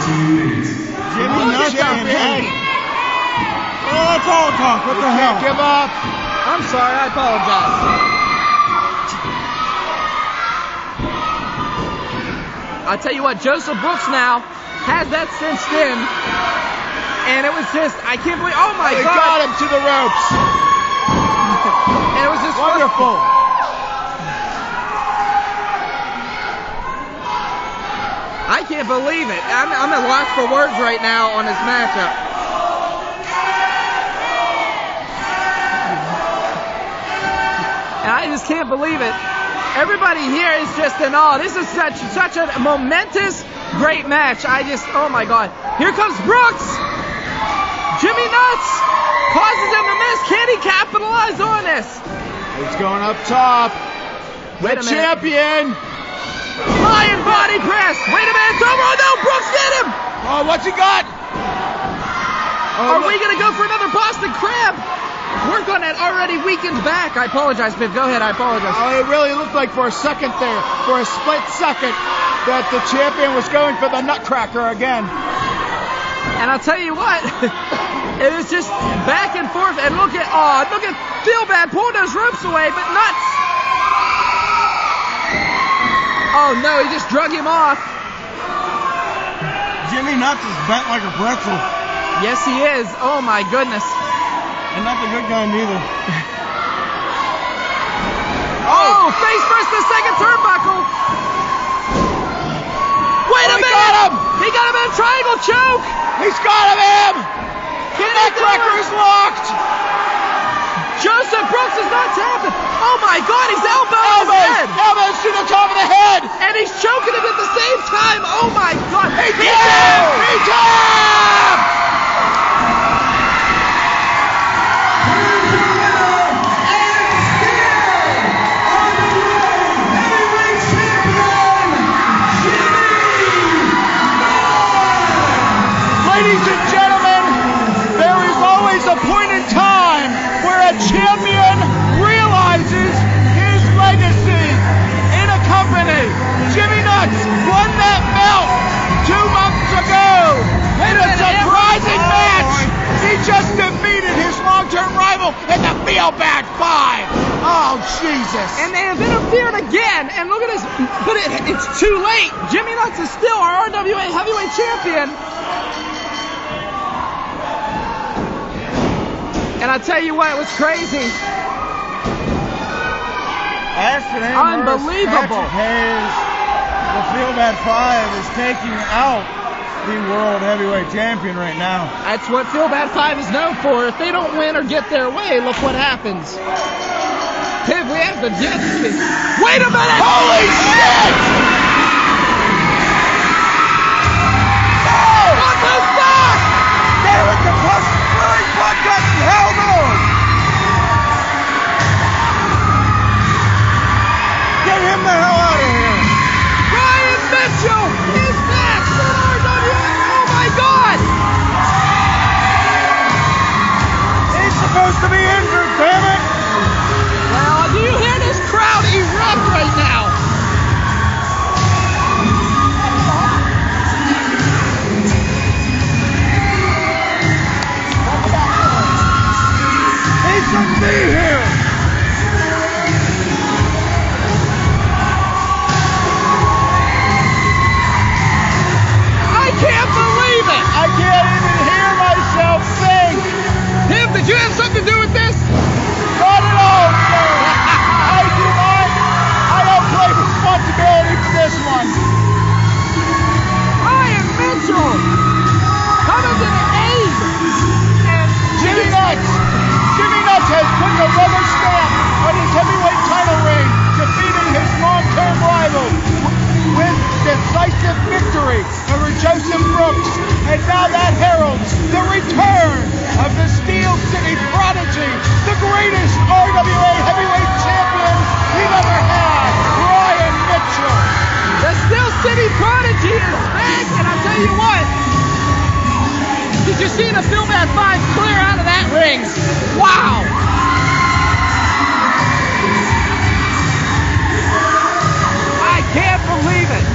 15 minutes. Jimmy Look Nuts at that and thing. Well, that's all talk. What the hell? Give up. I'm sorry. I apologize. I tell you what, Joseph Brooks now has that cinched in, and it was just, I can't believe, oh my They God. got him to the ropes. And it was just Wonderful. I can't believe it. I'm at loss for words right now on this matchup. And I just can't believe it. Everybody here is just in awe. This is such a momentous, great match. Oh my God. Here comes Brooks. Jimmy Nuts causes him to miss. Can he capitalize on this? He's going up top. Wait a minute. Champion. Lion body press. Wait a minute. It's over. Oh no, Brooks get him. Oh, what's he got? Are we going to go for another Boston Crab? Work on that already weakened back. I apologize, Biff. Go ahead. I apologize. Oh, it really looked like for a second there, for a split second, that the champion was going for the Nutcracker again. And I'll tell you what, it was just back and forth. And look at Feel Bad pulling those ropes away, but Nuts. Oh no, he just drug him off. Jimmy Nuts is bent like a pretzel. Yes, he is. Oh my goodness. And not the good guy neither. Oh, face first the second turnbuckle. Wait a minute. Got him. He got him in a triangle choke. He's got him. The Nutcracker is locked. Joseph Brooks is not tapping. Oh my God, he's elbowing his head. Elbows to the top of the head. And he's choking him at the same time. Oh my God. He tapped. Ladies and gentlemen, there is always a point in time where a champion realizes his legacy in a company. Jimmy Nuts won that belt 2 months ago in a surprising match. He just defeated his long-term rival in the Feel Bad 5. Oh, Jesus. And they have interfered again. And look at this. But it's too late. Jimmy Nuts is still our RWA heavyweight champion. And I tell you what, it was crazy. Ashton Amherst, Unbelievable. Patrick Hayes, the Feel Bad 5 is taking out the world heavyweight champion right now. That's what Feel Bad 5 is known for. If they don't win or get their way, look what happens. Piv, we have the jet ski. Wait a minute! Holy shit! What the fuck? There was the plus really blood cut and held on. Get him the hell out of here. Ryan Mitchell is back for RWA. Oh my God! He's supposed to be injured, damn it. Well, do you hear this crowd erupt right now? He shouldn't be here. I can't believe it! I can't even hear myself think. Tim, did you have something to do with this? Not at all, sir. I do not. I don't claim responsibility for this one. Ryan Mitchell coming to the aid. And Jimmy Nuts has put the rubber stamp on his heavyweight title reign, defeating his long-term rival with decisive victory over Joseph Brooks. And now that heralds the return of the Steel City Prodigy, the greatest RWA heavyweight champion we've ever had, Ryan Mitchell. City Prodigy is back, and I'll tell you what. Did you see the Philbad 5 clear out of that ring? Wow! I can't believe it.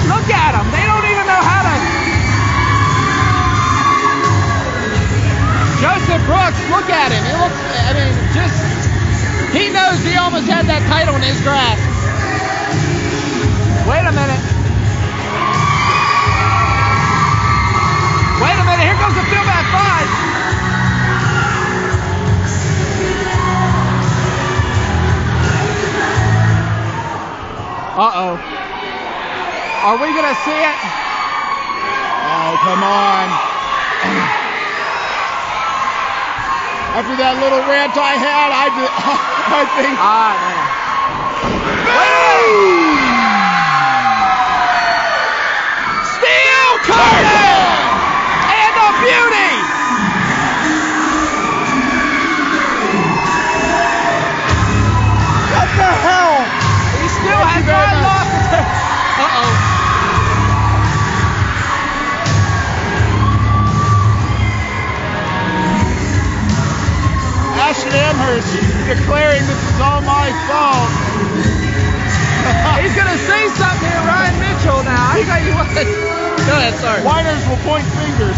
Look at them. They don't even know how to. Joseph Brooks, look at him. He looks, he knows he almost had that title in his grasp. Wait a minute. Here goes the Philbad 5. Uh-oh. Are we going to see it? Oh, come on. After that little rant I had, I think. Man. Steel curtain! And a beauty! What the hell? He still has not lost. Uh-oh. Ashton Amherst declaring this is all my fault. He's going to say something to Ryan Micheal now. I tell you what. Go ahead, sorry. Whiners will point fingers.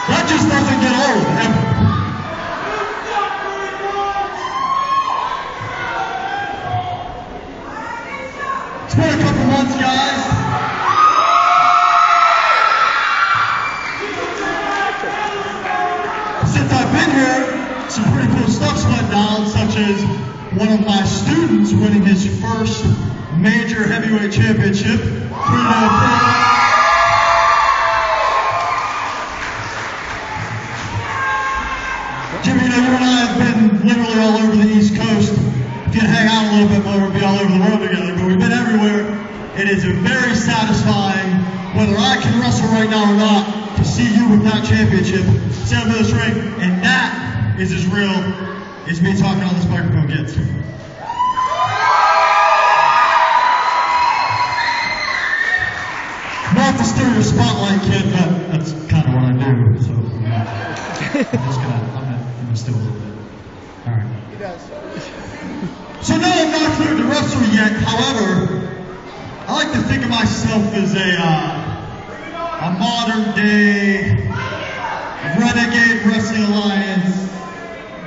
That just doesn't get old, ever. It's been a couple months, guys. Since I've been here, some pretty cool stuff's went down, such as one of my students winning his first major heavyweight championship. Jimmy, you and I have been literally all over the East Coast. If you hang out a little bit more, we'll be all over the world together, but we've been everywhere. It is very satisfying, whether I can wrestle right now or not, to see you with that championship stand over this ring, and that is as real as me talking on this microphone gets. Not to steal your spotlight, kid, but that's kind of what I do, so I'm gonna steal a little bit. All right. He does. So no, I'm not cleared to wrestle yet. However, I like to think of myself as a modern day Renegade Wrestling Alliance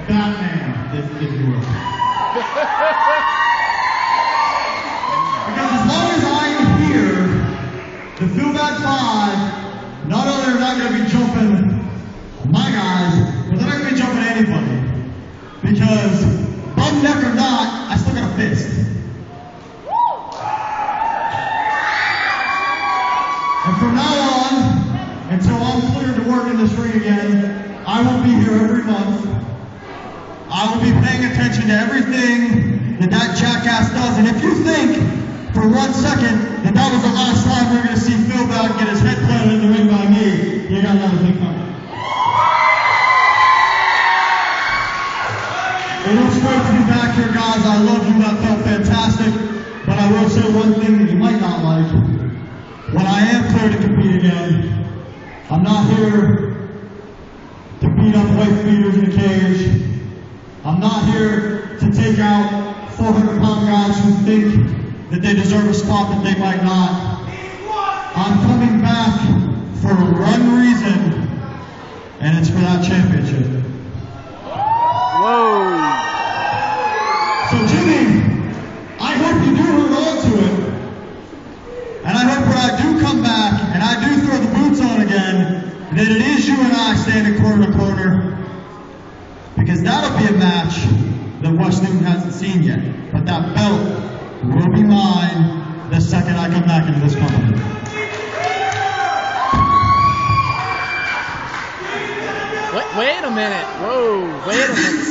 Batman, if you will. Because as long as I'm here, the Philbad 5, not only are not going to be jumping my guys, but they're not going to be jumping anybody. Because bum neck or not, I still got a fist. And from now on, until I'm cleared to work in this ring again, I will be here every month. I will be paying attention to everything that jackass does. And if you think for 1 second that was the last time we're going to see Philbad get his head planted in the ring by me, you got another thing coming. It looks great to be back here, guys. I love you. That felt fantastic. But I will say one thing that you might not like. When I am cleared to compete again, I'm not here to beat up wife beaters in a cage. I'm not here to take out 400-pound guys who think that they deserve a spot that they might not. I'm coming back for one reason, and it's for that championship. Whoa. So Jimmy, I hope you do hold on to it. And I hope when I do come back and I do throw the boots on again, that it is you and I standing corner to corner. Because that'll be a match that West Newton hasn't seen yet. But that belt will be mine the second I come back into this company. Wait a minute. Whoa, wait a minute.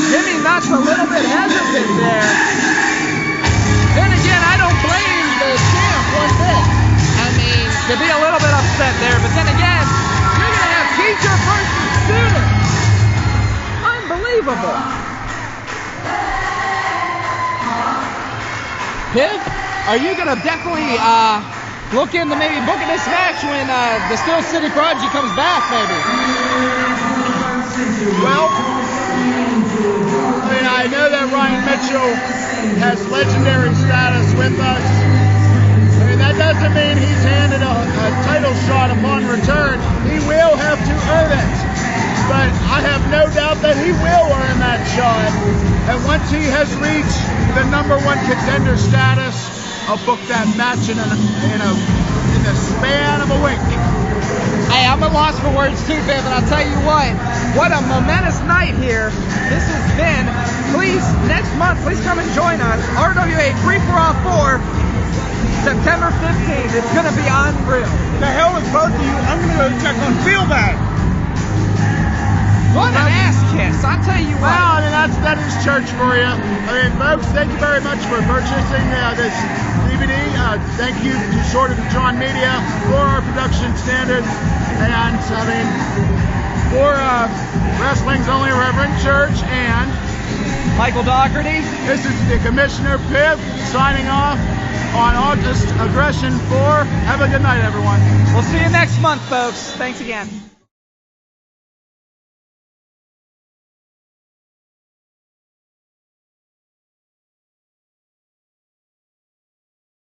Jimmy Knox a little bit hesitant there. Then again, I don't blame the champ. to be a little bit upset there, but then again, you're going to have teacher versus student. Unbelievable. Piv, are you going to definitely look into maybe booking this match when the Steel City Prodigy comes back, maybe? Well, I mean, I know that Ryan Micheal has legendary status with us. I mean, that doesn't mean he's handed a title shot upon return. He will have to earn it. But I have no doubt that he will earn that shot. And once he has reached the #1 contender status, I'll book that match in the span of a week. Hey, I'm at loss for words too, Viv, and I'll tell you what a momentous night here this has been. Please, next month, please come and join us. RWA 3-4-4, September 15th. It's going to be unreal. The hell with both of you. I'm going to go check on Feelbag. What an ass kiss, I'll tell you what. Well, I mean, that is church for you. I mean, folks, thank you very much for purchasing this DVD. Thank you to Short of the John Media for our production standards. And, I mean, for Wrestling's Only Reverend Church and Michael Doherty. This is the Commissioner Piv signing off on August Aggression 4. Have a good night, everyone. We'll see you next month, folks. Thanks again.